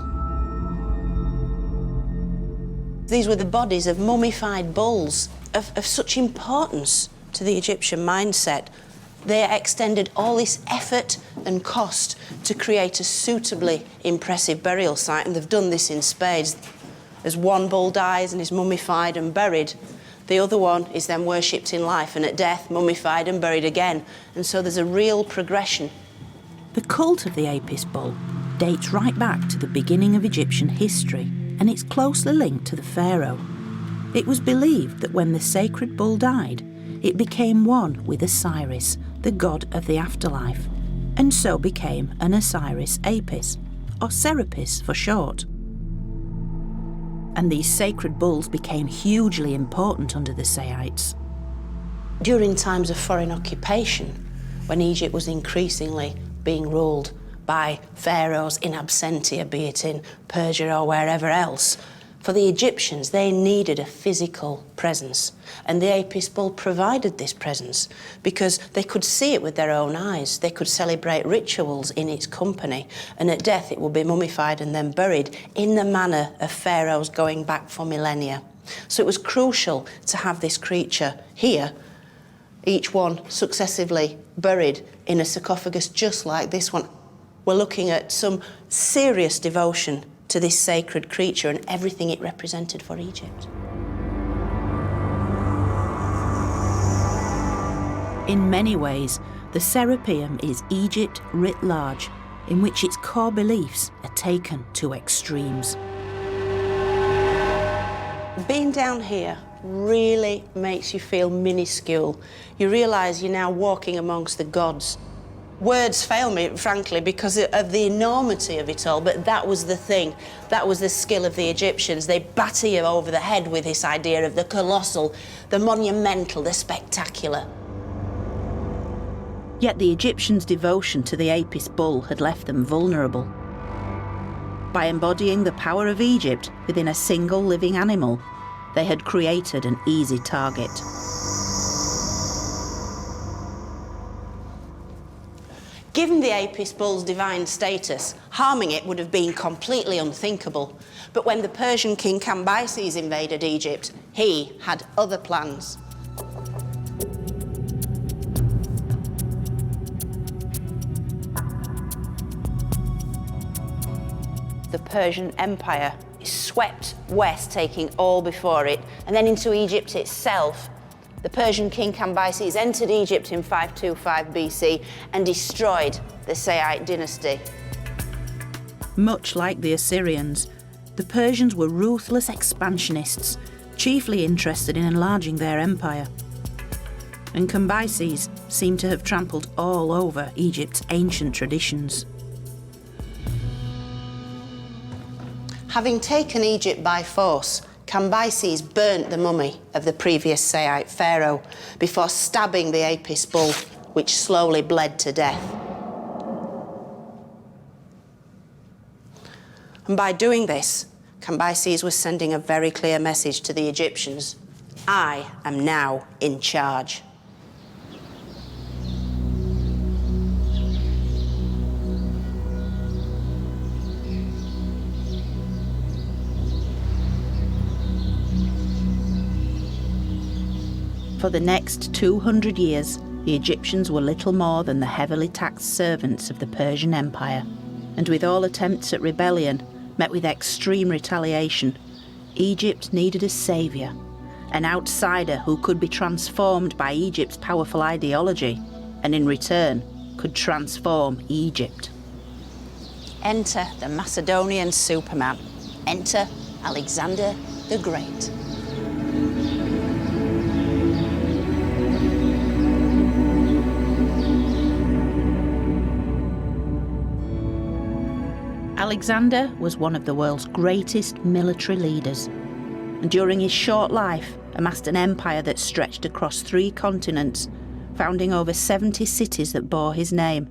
These were the bodies of mummified bulls of such importance to the Egyptian mindset. They extended all this effort and cost to create a suitably impressive burial site, and they've done this in spades. As one bull dies and is mummified and buried, the other one is then worshipped in life, and at death mummified and buried again. And so there's a real progression. The cult of the Apis bull dates right back to the beginning of Egyptian history, and it's closely linked to the pharaoh. It was believed that when the sacred bull died, it became one with Osiris, the god of the afterlife, and so became an Osiris Apis, or Serapis for short. And these sacred bulls became hugely important under the Setites. During times of foreign occupation, when Egypt was increasingly being ruled by pharaohs in absentia, be it in Persia or wherever else, for the Egyptians, they needed a physical presence, and the Apis bull provided this presence because they could see it with their own eyes. They could celebrate rituals in its company, and at death it would be mummified and then buried in the manner of pharaohs going back for millennia. So it was crucial to have this creature here, each one successively buried in a sarcophagus just like this one. We're looking at some serious devotion to this sacred creature and everything it represented for Egypt. In many ways, the Serapeum is Egypt writ large, in which its core beliefs are taken to extremes. Being down here really makes you feel minuscule. You realise you're now walking amongst the gods. Words fail me, frankly, because of the enormity of it all, but that was the thing. That was the skill of the Egyptians. They batter you over the head with this idea of the colossal, the monumental, the spectacular. Yet the Egyptians' devotion to the Apis bull had left them vulnerable. By embodying the power of Egypt within a single living animal, they had created an easy target. Given the Apis bull's divine status, harming it would have been completely unthinkable. But when the Persian king Cambyses invaded Egypt, he had other plans. The Persian Empire is swept west, taking all before it, and then into Egypt itself. The Persian king Cambyses entered Egypt in 525 BC and destroyed the Seti dynasty. Much like the Assyrians, the Persians were ruthless expansionists, chiefly interested in enlarging their empire. And Cambyses seemed to have trampled all over Egypt's ancient traditions. Having taken Egypt by force, Cambyses burnt the mummy of the previous Setite pharaoh before stabbing the Apis bull, which slowly bled to death. And by doing this, Cambyses was sending a very clear message to the Egyptians: I am now in charge. For the next 200 years, the Egyptians were little more than the heavily taxed servants of the Persian Empire, and with all attempts at rebellion met with extreme retaliation, Egypt needed a saviour, an outsider who could be transformed by Egypt's powerful ideology, and in return could transform Egypt. Enter the Macedonian Superman. Enter Alexander the Great. Alexander was one of the world's greatest military leaders, and during his short life amassed an empire that stretched across 3 continents, founding over 70 cities that bore his name.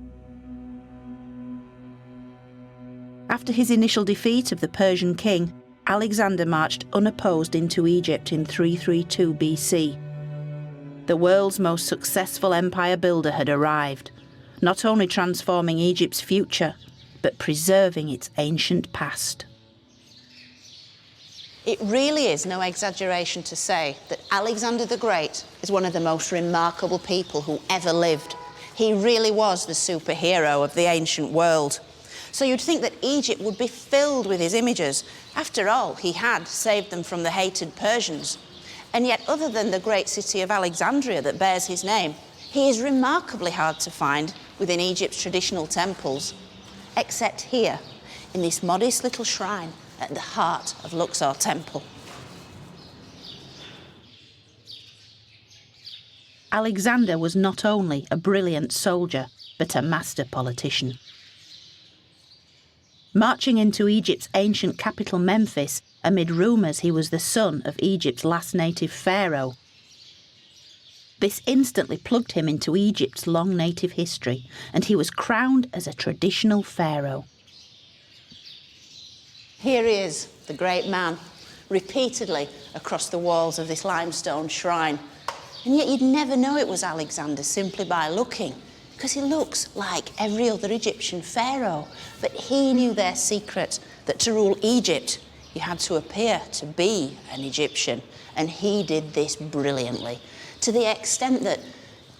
After his initial defeat of the Persian king, Alexander marched unopposed into Egypt in 332 BC. The world's most successful empire builder had arrived, not only transforming Egypt's future, but preserving its ancient past. It really is no exaggeration to say that Alexander the Great is one of the most remarkable people who ever lived. He really was the superhero of the ancient world. So you'd think that Egypt would be filled with his images. After all, he had saved them from the hated Persians. And yet, other than the great city of Alexandria that bears his name, he is remarkably hard to find within Egypt's traditional temples, except here, in this modest little shrine at the heart of Luxor Temple. Alexander was not only a brilliant soldier, but a master politician. Marching into Egypt's ancient capital Memphis amid rumours he was the son of Egypt's last native pharaoh. This instantly plugged him into Egypt's long native history, and he was crowned as a traditional pharaoh. Here he is, the great man, repeatedly across the walls of this limestone shrine. And yet you'd never know it was Alexander simply by looking, because he looks like every other Egyptian pharaoh. But he knew their secret, that to rule Egypt, you had to appear to be an Egyptian. And he did this brilliantly, to the extent that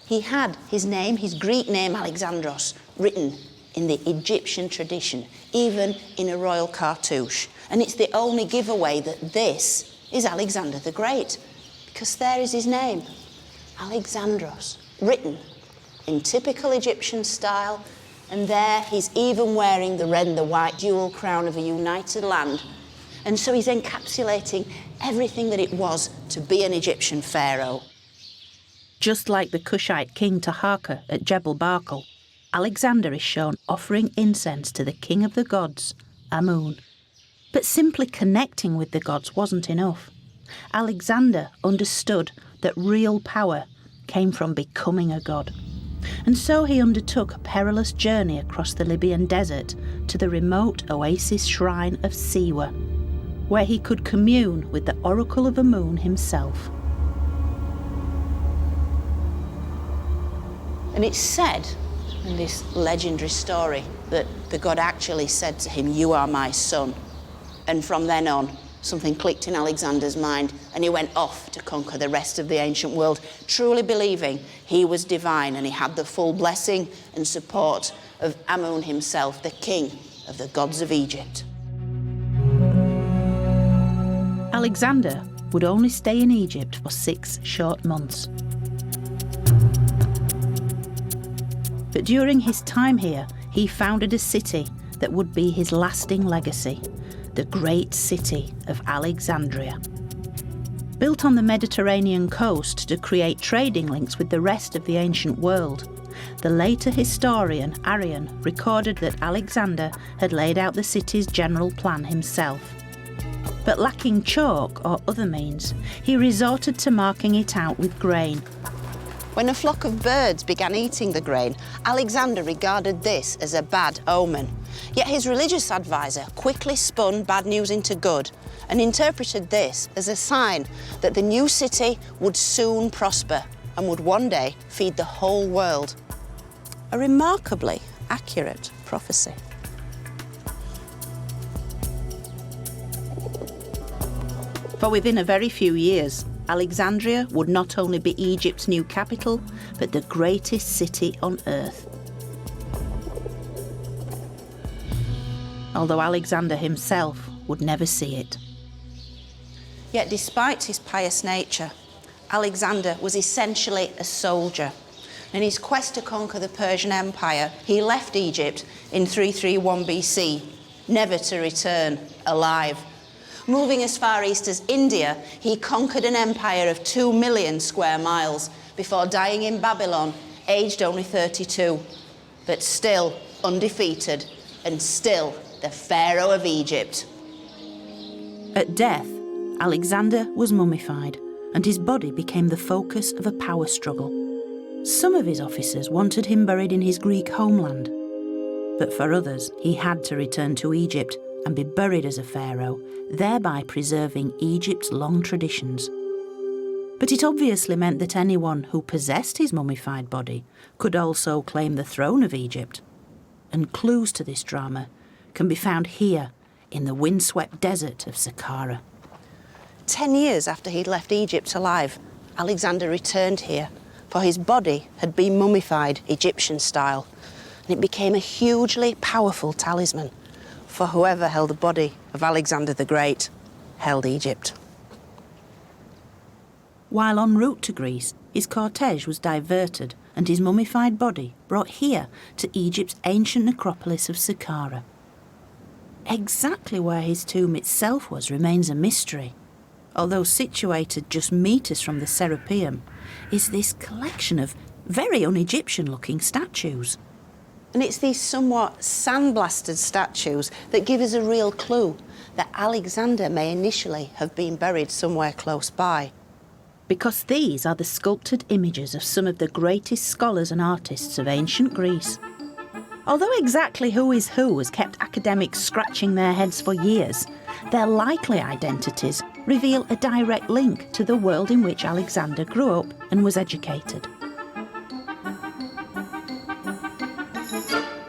he had his name, his Greek name, Alexandros, written in the Egyptian tradition, even in a royal cartouche. And it's the only giveaway that this is Alexander the Great, because there is his name, Alexandros, written in typical Egyptian style, and there he's even wearing the red and the white dual crown of a united land. And so he's encapsulating everything that it was to be an Egyptian pharaoh. Just like the Kushite king Taharqa at Jebel Barkal, Alexander is shown offering incense to the king of the gods, Amun. But simply connecting with the gods wasn't enough. Alexander understood that real power came from becoming a god. And so he undertook a perilous journey across the Libyan desert to the remote oasis shrine of Siwa, where he could commune with the oracle of Amun himself. And it's said in this legendary story that the god actually said to him, "You are my son." And from then on, something clicked in Alexander's mind, and he went off to conquer the rest of the ancient world, truly believing he was divine and he had the full blessing and support of Amun himself, the king of the gods of Egypt. Alexander would only stay in Egypt for 6 short months. But during his time here, he founded a city that would be his lasting legacy, the great city of Alexandria. Built on the Mediterranean coast to create trading links with the rest of the ancient world, the later historian Arrian recorded that Alexander had laid out the city's general plan himself. But lacking chalk or other means, he resorted to marking it out with grain. When a flock of birds began eating the grain, Alexander regarded this as a bad omen. Yet his religious advisor quickly spun bad news into good and interpreted this as a sign that the new city would soon prosper and would one day feed the whole world. A remarkably accurate prophecy. For within a very few years, Alexandria would not only be Egypt's new capital, but the greatest city on earth. Although Alexander himself would never see it. Yet despite his pious nature, Alexander was essentially a soldier. In his quest to conquer the Persian Empire, he left Egypt in 331 BC, never to return alive. Moving as far east as India, he conquered an empire of 2 million square miles before dying in Babylon, aged only 32, but still undefeated and still the pharaoh of Egypt. At death, Alexander was mummified, and his body became the focus of a power struggle. Some of his officers wanted him buried in his Greek homeland, but for others, he had to return to Egypt and be buried as a pharaoh, thereby preserving Egypt's long traditions. But it obviously meant that anyone who possessed his mummified body could also claim the throne of Egypt. And clues to this drama can be found here in the windswept desert of Saqqara. 10 years after he'd left Egypt alive, Alexander returned here, for his body had been mummified Egyptian style, and it became a hugely powerful talisman, for whoever held the body of Alexander the Great held Egypt. While en route to Greece, his cortege was diverted and his mummified body brought here to Egypt's ancient necropolis of Saqqara. Exactly where his tomb itself was remains a mystery. Although situated just metres from the Serapeum, is this collection of very un-Egyptian-looking statues. And it's these somewhat sandblasted statues that give us a real clue that Alexander may initially have been buried somewhere close by. Because these are the sculpted images of some of the greatest scholars and artists of ancient Greece. Although exactly who is who has kept academics scratching their heads for years, their likely identities reveal a direct link to the world in which Alexander grew up and was educated.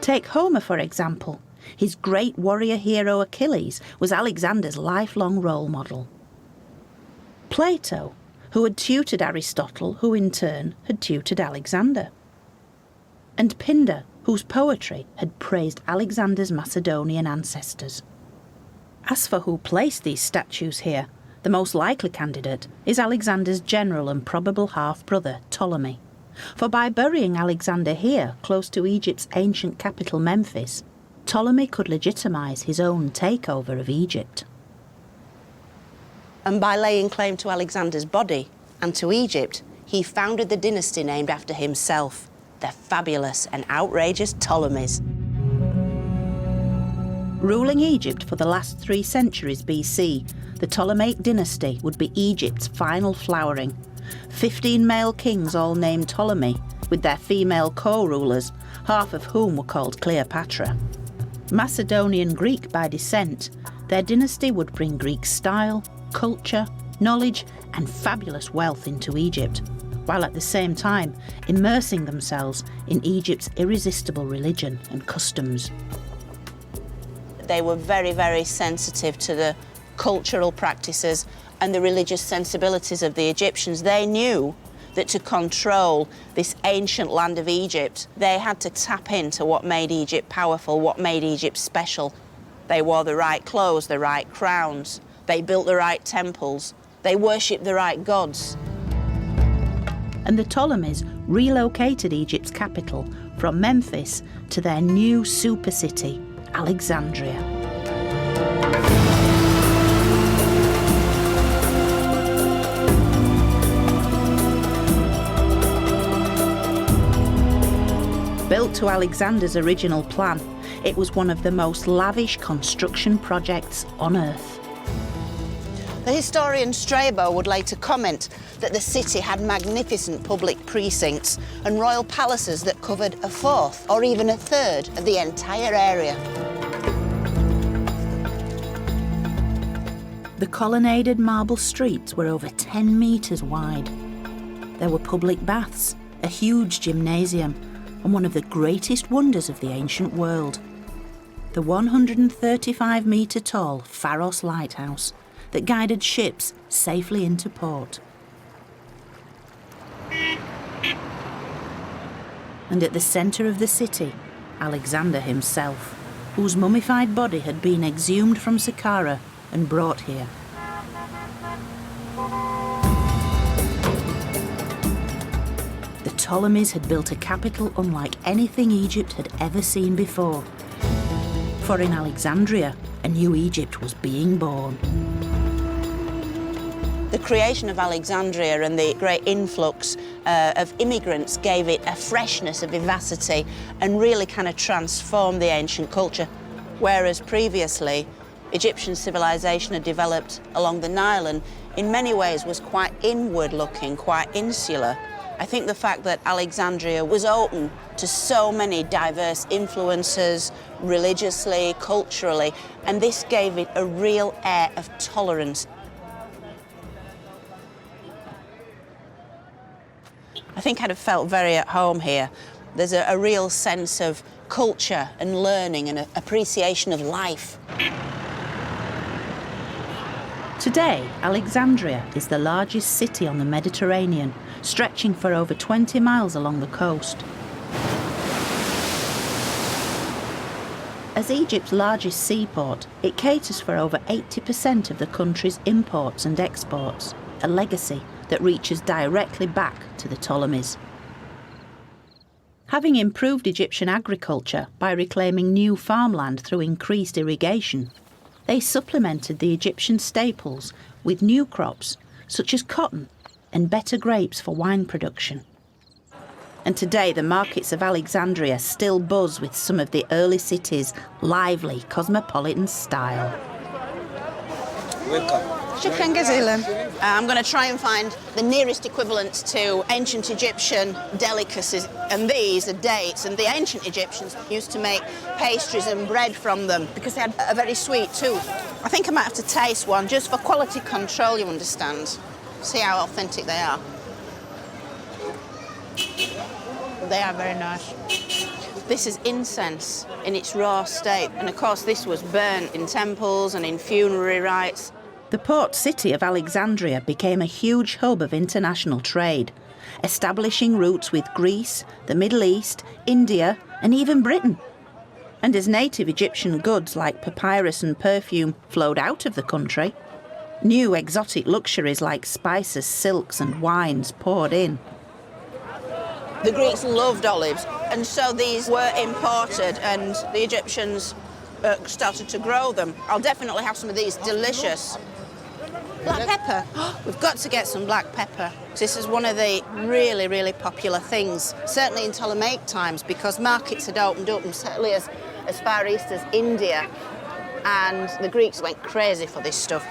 Take Homer, for example. His great warrior hero Achilles was Alexander's lifelong role model. Plato, who had tutored Aristotle, who in turn had tutored Alexander. And Pindar, whose poetry had praised Alexander's Macedonian ancestors. As for who placed these statues here, the most likely candidate is Alexander's general and probable half-brother, Ptolemy. For by burying Alexander here, close to Egypt's ancient capital Memphis, Ptolemy could legitimise his own takeover of Egypt. And by laying claim to Alexander's body and to Egypt, he founded the dynasty named after himself, the fabulous and outrageous Ptolemies. Ruling Egypt for the last 3 centuries BC, the Ptolemaic dynasty would be Egypt's final flowering. 15 male kings all named Ptolemy, with their female co-rulers, half of whom were called Cleopatra. Macedonian Greek by descent, their dynasty would bring Greek style, culture, knowledge and fabulous wealth into Egypt, while at the same time immersing themselves in Egypt's irresistible religion and customs. They were very, very sensitive to the cultural practices and the religious sensibilities of the Egyptians. They knew that to control this ancient land of Egypt, they had to tap into what made Egypt powerful, what made Egypt special. They wore the right clothes, the right crowns, they built the right temples, they worshipped the right gods. And the Ptolemies relocated Egypt's capital from Memphis to their new super city, Alexandria. Built to Alexander's original plan, it was one of the most lavish construction projects on Earth. The historian Strabo would later comment that the city had magnificent public precincts and royal palaces that covered a fourth or even a third of the entire area. The colonnaded marble streets were over 10 metres wide. There were public baths, a huge gymnasium, and one of the greatest wonders of the ancient world, the 135-metre tall Pharos lighthouse that guided ships safely into port. And at the centre of the city, Alexander himself, whose mummified body had been exhumed from Saqqara and brought here. The Ptolemies had built a capital unlike anything Egypt had ever seen before. For in Alexandria, a new Egypt was being born. The creation of Alexandria and the great influx of immigrants gave it a freshness, a vivacity, and really kind of transformed the ancient culture. Whereas previously, Egyptian civilization had developed along the Nile and in many ways was quite inward-looking, quite insular. I think the fact that Alexandria was open to so many diverse influences, religiously, culturally, and this gave it a real air of tolerance. I think I'd have felt very at home here. There's a real sense of culture and learning and appreciation of life. Today, Alexandria is the largest city on the Mediterranean, stretching for over 20 miles along the coast. As Egypt's largest seaport, it caters for over 80% of the country's imports and exports, a legacy that reaches directly back to the Ptolemies. Having improved Egyptian agriculture by reclaiming new farmland through increased irrigation, they supplemented the Egyptian staples with new crops such as cotton and better grapes for wine production. And today the markets of Alexandria still buzz with some of the early city's lively cosmopolitan style. Welcome. Shukran gazilan. I'm going to try and find the nearest equivalents to ancient Egyptian delicacies, and these are dates, and the ancient Egyptians used to make pastries and bread from them because they had a very sweet tooth. I think I might have to taste one just for quality control, you understand. See how authentic they are. They are very nice. This is incense in its raw state, and of course this was burnt in temples and in funerary rites. The port city of Alexandria became a huge hub of international trade, establishing routes with Greece, the Middle East, India, and even Britain. And as native Egyptian goods like papyrus and perfume flowed out of the country, new exotic luxuries like spices, silks, and wines poured in. The Greeks loved olives, and so these were imported, and the Egyptians started to grow them. I'll definitely have some of these delicious. Black pepper. We've got to get some black pepper. This is one of the really, really popular things, certainly in Ptolemaic times, because markets had opened up, and certainly as far east as India, and the Greeks went crazy for this stuff.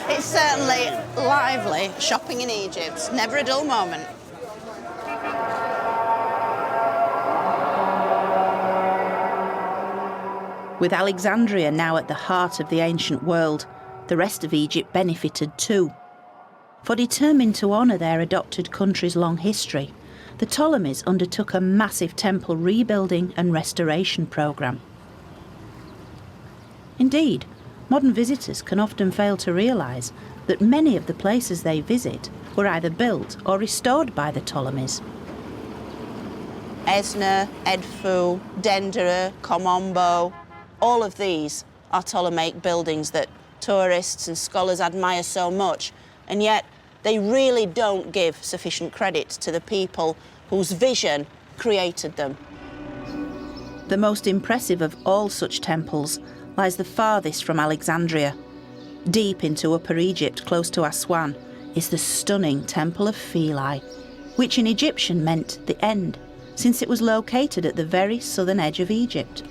It's certainly lively shopping in Egypt. Never a dull moment. With Alexandria now at the heart of the ancient world, the rest of Egypt benefited too. For determined to honour their adopted country's long history, the Ptolemies undertook a massive temple rebuilding and restoration programme. Indeed, modern visitors can often fail to realise that many of the places they visit were either built or restored by the Ptolemies. Esna, Edfu, Dendera, Komombo, all of these are Ptolemaic buildings that tourists and scholars admire so much, and yet they really don't give sufficient credit to the people whose vision created them. The most impressive of all such temples lies the farthest from Alexandria. Deep into Upper Egypt, close to Aswan, is the stunning Temple of Philae, which in Egyptian meant the end, since it was located at the very southern edge of Egypt.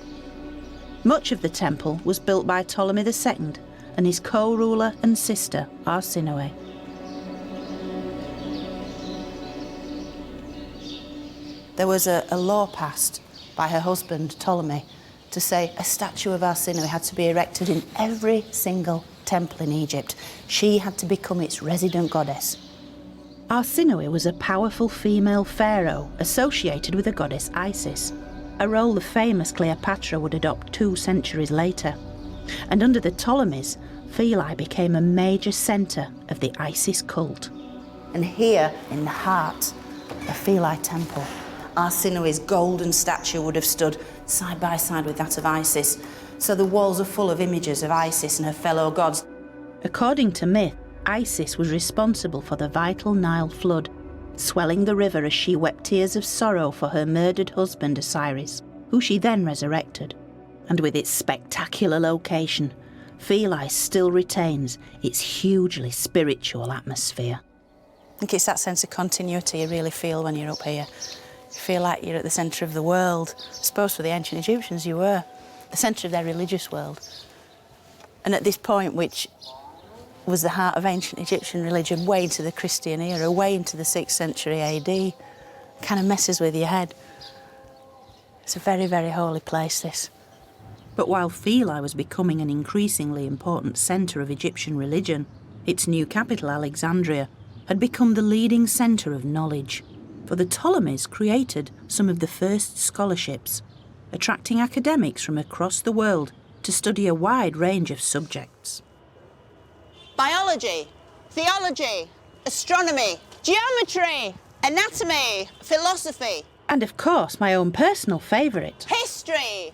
Much of the temple was built by Ptolemy II and his co-ruler and sister, Arsinoe. There was a law passed by her husband, Ptolemy, to say a statue of Arsinoe had to be erected in every single temple in Egypt. She had to become its resident goddess. Arsinoe was a powerful female pharaoh associated with the goddess Isis, a role the famous Cleopatra would adopt 2 centuries later. And under the Ptolemies, Philae became a major centre of the Isis cult. And here, in the heart of Philae Temple, Arsinoe's golden statue would have stood side by side with that of Isis, so the walls are full of images of Isis and her fellow gods. According to myth, Isis was responsible for the vital Nile flood, swelling the river as she wept tears of sorrow for her murdered husband Osiris, who she then resurrected. And with its spectacular location, Philae still retains its hugely spiritual atmosphere. I think it's that sense of continuity you really feel when you're up here. You feel like you're at the centre of the world. I suppose for the ancient Egyptians you were. The centre of their religious world. And at this point, which was the heart of ancient Egyptian religion, way into the Christian era, way into the 6th century AD, kind of messes with your head. It's a very, very holy place, this. But while Philae was becoming an increasingly important centre of Egyptian religion, its new capital, Alexandria, had become the leading centre of knowledge. For the Ptolemies created some of the first scholarships, attracting academics from across the world to study a wide range of subjects. Biology, theology, astronomy, geometry, anatomy, philosophy. And of course, my own personal favourite. History.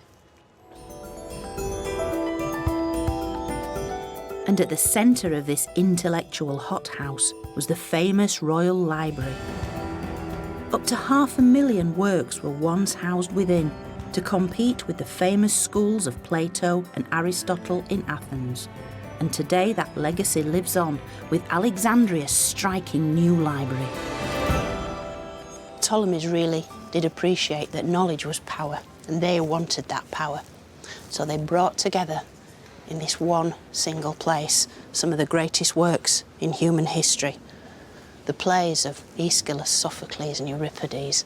And at the centre of this intellectual hothouse was the famous Royal Library. Up to 500,000 works were once housed within to compete with the famous schools of Plato and Aristotle in Athens. And today that legacy lives on, with Alexandria's striking new library. Ptolemies really did appreciate that knowledge was power, and they wanted that power. So they brought together in this one single place some of the greatest works in human history. The plays of Aeschylus, Sophocles and Euripides,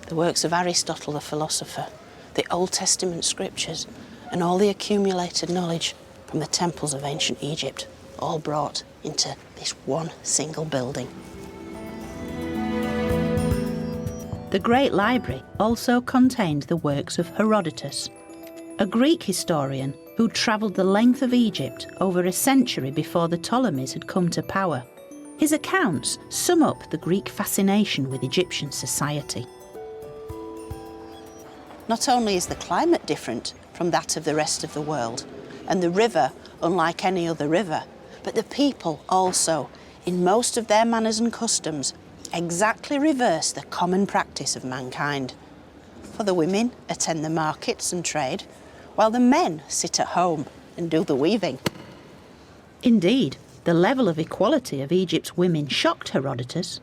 the works of Aristotle the philosopher, the Old Testament scriptures, and all the accumulated knowledge from the temples of ancient Egypt, all brought into this one single building. The Great Library also contained the works of Herodotus, a Greek historian who travelled the length of Egypt over a century before the Ptolemies had come to power. His accounts sum up the Greek fascination with Egyptian society. Not only is the climate different from that of the rest of the world, and the river unlike any other river, but the people also, in most of their manners and customs, exactly reverse the common practice of mankind. For the women attend the markets and trade, while the men sit at home and do the weaving. Indeed, the level of equality of Egypt's women shocked Herodotus,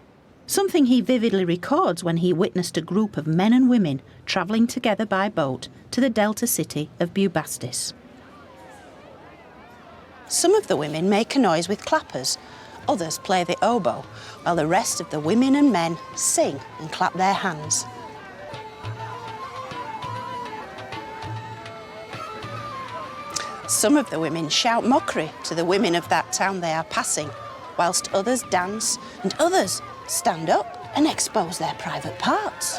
something he vividly records when he witnessed a group of men and women travelling together by boat to the delta city of Bubastis. Some of the women make a noise with clappers, others play the oboe, while the rest of the women and men sing and clap their hands. Some of the women shout mockery to the women of that town they are passing, whilst others dance and others stand up and expose their private parts.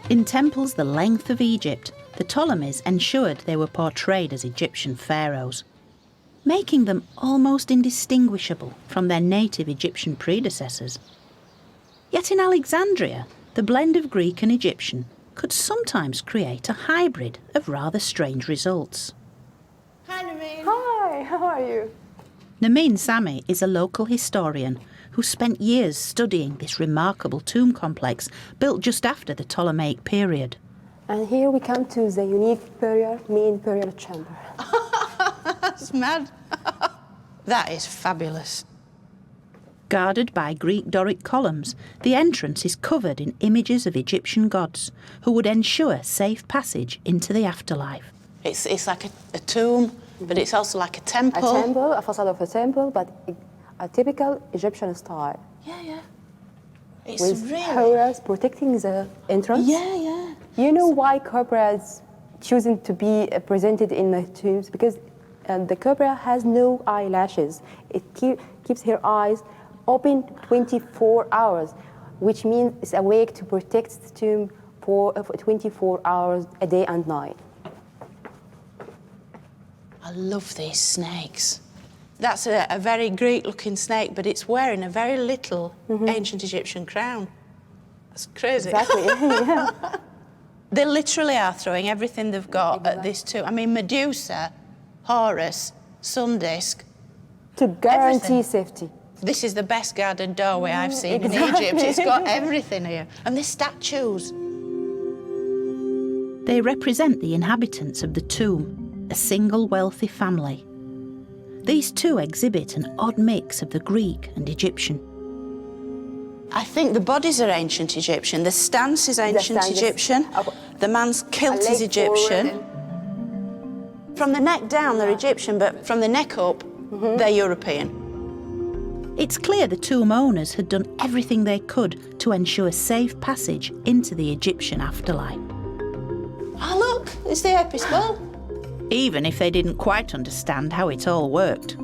In temples the length of Egypt, the Ptolemies ensured they were portrayed as Egyptian pharaohs, making them almost indistinguishable from their native Egyptian predecessors. Yet in Alexandria, the blend of Greek and Egyptian could sometimes create a hybrid of rather strange results. Hi, Nermeen. Hi, how are you? Nermeen Sami is a local historian who spent years studying this remarkable tomb complex built just after the Ptolemaic period. And here we come to the unique main burial chamber. That's mad. That is fabulous. Guarded by Greek Doric columns, the entrance is covered in images of Egyptian gods who would ensure safe passage into the afterlife. It's like a tomb, but it's also like a temple. A temple, a facade of a temple, but a typical Egyptian style. Yeah, yeah. It's with really... cobras protecting the entrance. Yeah, yeah. You know why cobras choosing to be presented in the tombs? Because the cobra has no eyelashes. It keeps her eyes open 24 hours, which means it's awake to protect the tomb for 24 hours a day and night. I love these snakes. That's a very Greek-looking snake, but it's wearing a very little ancient Egyptian crown. That's crazy. Exactly, yeah. They literally are throwing everything they've got at this tomb. I mean, Medusa, Horus, sun disk. To guarantee safety. This is the best guarded doorway I've seen in Egypt. It's got everything here. And the statues. They represent the inhabitants of the tomb, a single wealthy family. These two exhibit an odd mix of the Greek and Egyptian. I think the bodies are ancient Egyptian, the stance is ancient Egyptian, the man's kilt is Egyptian. From the neck down, they're Egyptian, but from the neck up, they're European. It's clear the tomb owners had done everything they could to ensure safe passage into the Egyptian afterlife. Oh, look, it's the Apis bull. Even if they didn't quite understand how it all worked.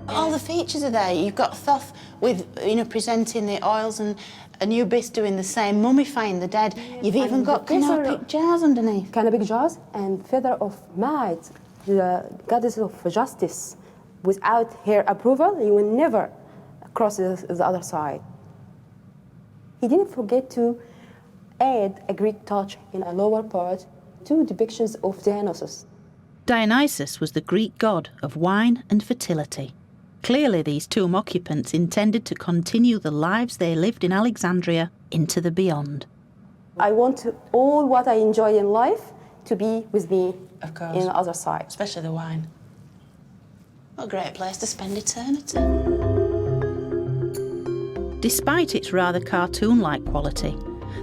All the features are there. You've got Thoth with, presenting the oils, and Anubis doing the same, mummifying the dead. You've even got canopic jars underneath. Canopic jars and feather of Maat, the goddess of justice. Without her approval, you will never cross the other side. He didn't forget to add a Greek touch in a lower part, two depictions of Dionysus. Dionysus was the Greek god of wine and fertility. Clearly, these tomb occupants intended to continue the lives they lived in Alexandria into the beyond. I want all what I enjoy in life to be with me in the other side. Especially the wine. What a great place to spend eternity. Despite its rather cartoon-like quality,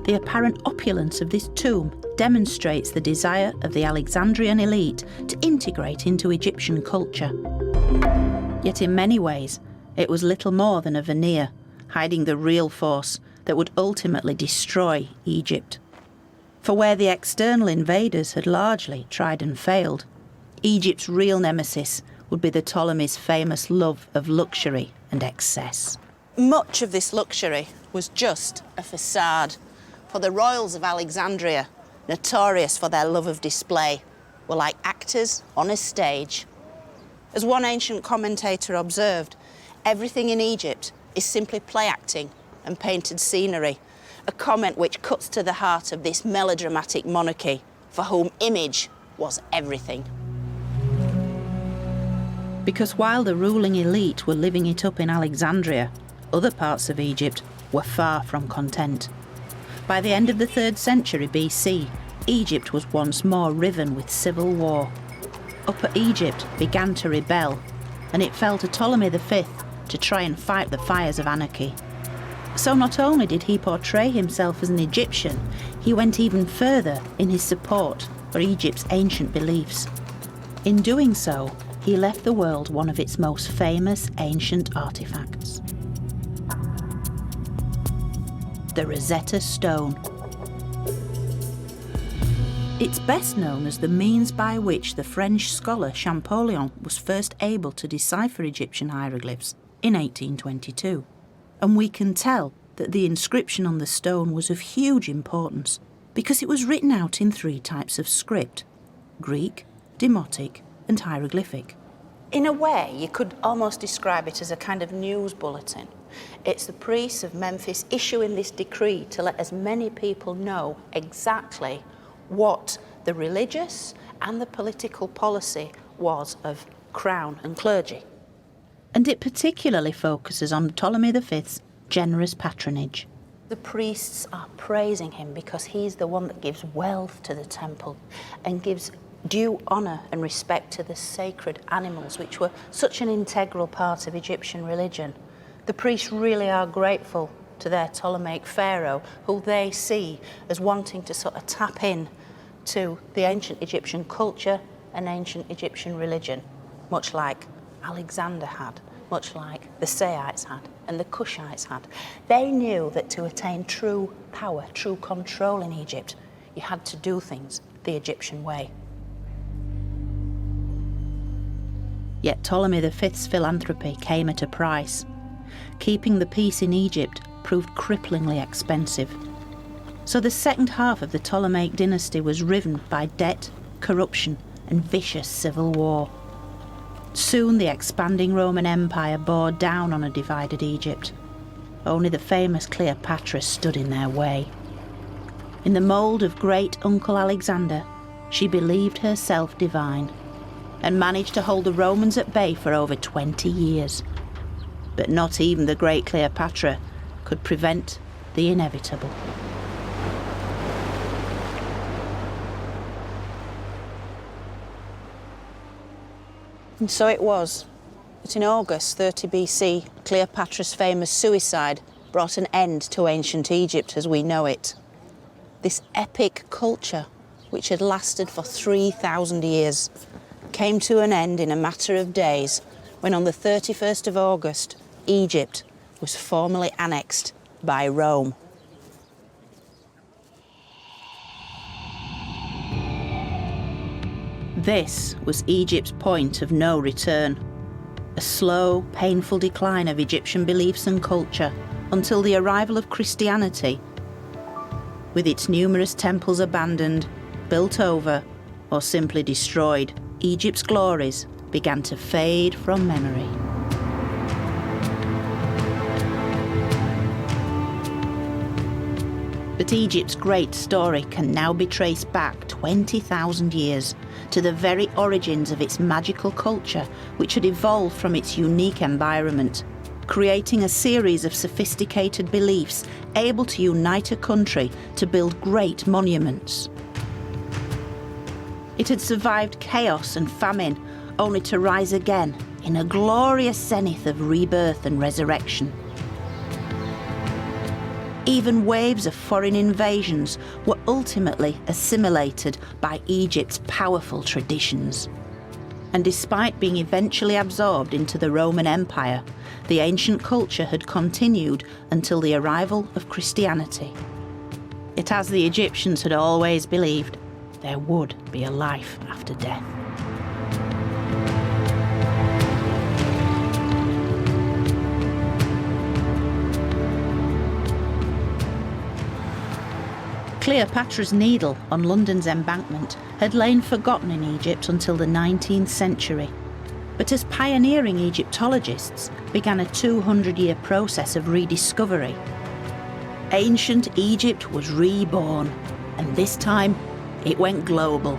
the apparent opulence of this tomb demonstrates the desire of the Alexandrian elite to integrate into Egyptian culture. Yet in many ways, it was little more than a veneer, hiding the real force that would ultimately destroy Egypt. For where the external invaders had largely tried and failed, Egypt's real nemesis would be the Ptolemies' famous love of luxury and excess. Much of this luxury was just a facade, for the royals of Alexandria, notorious for their love of display, were like actors on a stage. As one ancient commentator observed, everything in Egypt is simply play acting and painted scenery, a comment which cuts to the heart of this melodramatic monarchy, for whom image was everything. Because while the ruling elite were living it up in Alexandria, other parts of Egypt were far from content. By the end of the 3rd century BC, Egypt was once more riven with civil war. Upper Egypt began to rebel, and it fell to Ptolemy V to try and fight the fires of anarchy. So not only did he portray himself as an Egyptian, he went even further in his support for Egypt's ancient beliefs. In doing so, he left the world one of its most famous ancient artifacts: the Rosetta Stone. It's best known as the means by which the French scholar Champollion was first able to decipher Egyptian hieroglyphs in 1822. And we can tell that the inscription on the stone was of huge importance because it was written out in 3 types of script: Greek, Demotic, and hieroglyphic. In a way, you could almost describe it as a kind of news bulletin. It's the priests of Memphis issuing this decree to let as many people know exactly what the religious and the political policy was of crown and clergy. And it particularly focuses on Ptolemy V's generous patronage. The priests are praising him because he's the one that gives wealth to the temple and gives due honour and respect to the sacred animals, which were such an integral part of Egyptian religion. The priests really are grateful to their Ptolemaic pharaoh, who they see as wanting to sort of tap in to the ancient Egyptian culture and ancient Egyptian religion, much like Alexander had, much like the Setites had and the Kushites had. They knew that to attain true power, true control in Egypt, you had to do things the Egyptian way. Yet Ptolemy V's philanthropy came at a price. Keeping the peace in Egypt proved cripplingly expensive. So the second half of the Ptolemaic dynasty was riven by debt, corruption, and vicious civil war. Soon the expanding Roman Empire bore down on a divided Egypt. Only the famous Cleopatra stood in their way. In the mould of great Uncle Alexander, she believed herself divine and managed to hold the Romans at bay for over 20 years. But not even the great Cleopatra could prevent the inevitable. And so it was that in August 30 BC, Cleopatra's famous suicide brought an end to ancient Egypt as we know it. This epic culture, which had lasted for 3,000 years, came to an end in a matter of days when on the 31st of August, Egypt was formally annexed by Rome. This was Egypt's point of no return. A slow, painful decline of Egyptian beliefs and culture until the arrival of Christianity, with its numerous temples abandoned, built over, or simply destroyed. Egypt's glories began to fade from memory. But Egypt's great story can now be traced back 20,000 years to the very origins of its magical culture, which had evolved from its unique environment, creating a series of sophisticated beliefs able to unite a country to build great monuments. It had survived chaos and famine, only to rise again in a glorious zenith of rebirth and resurrection. Even waves of foreign invasions were ultimately assimilated by Egypt's powerful traditions. And despite being eventually absorbed into the Roman Empire, the ancient culture had continued until the arrival of Christianity. Yet, as the Egyptians had always believed, there would be a life after death. Cleopatra's Needle on London's embankment had lain forgotten in Egypt until the 19th century. But as pioneering Egyptologists began a 200-year process of rediscovery, ancient Egypt was reborn, and this time it went global.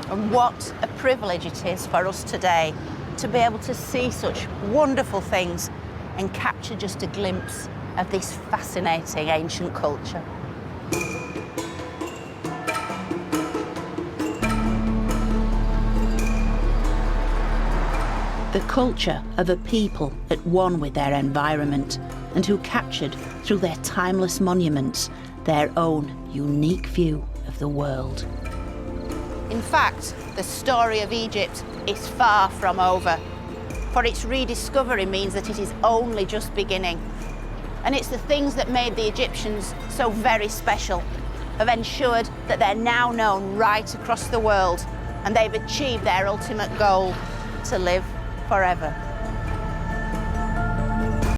And what a privilege it is for us today to be able to see such wonderful things and capture just a glimpse of this fascinating ancient culture. The culture of a people at one with their environment and who captured, through their timeless monuments, their own unique view of the world. In fact, the story of Egypt is far from over. For its rediscovery means that it is only just beginning. And it's the things that made the Egyptians so very special, have ensured that they're now known right across the world, and they've achieved their ultimate goal, to live forever.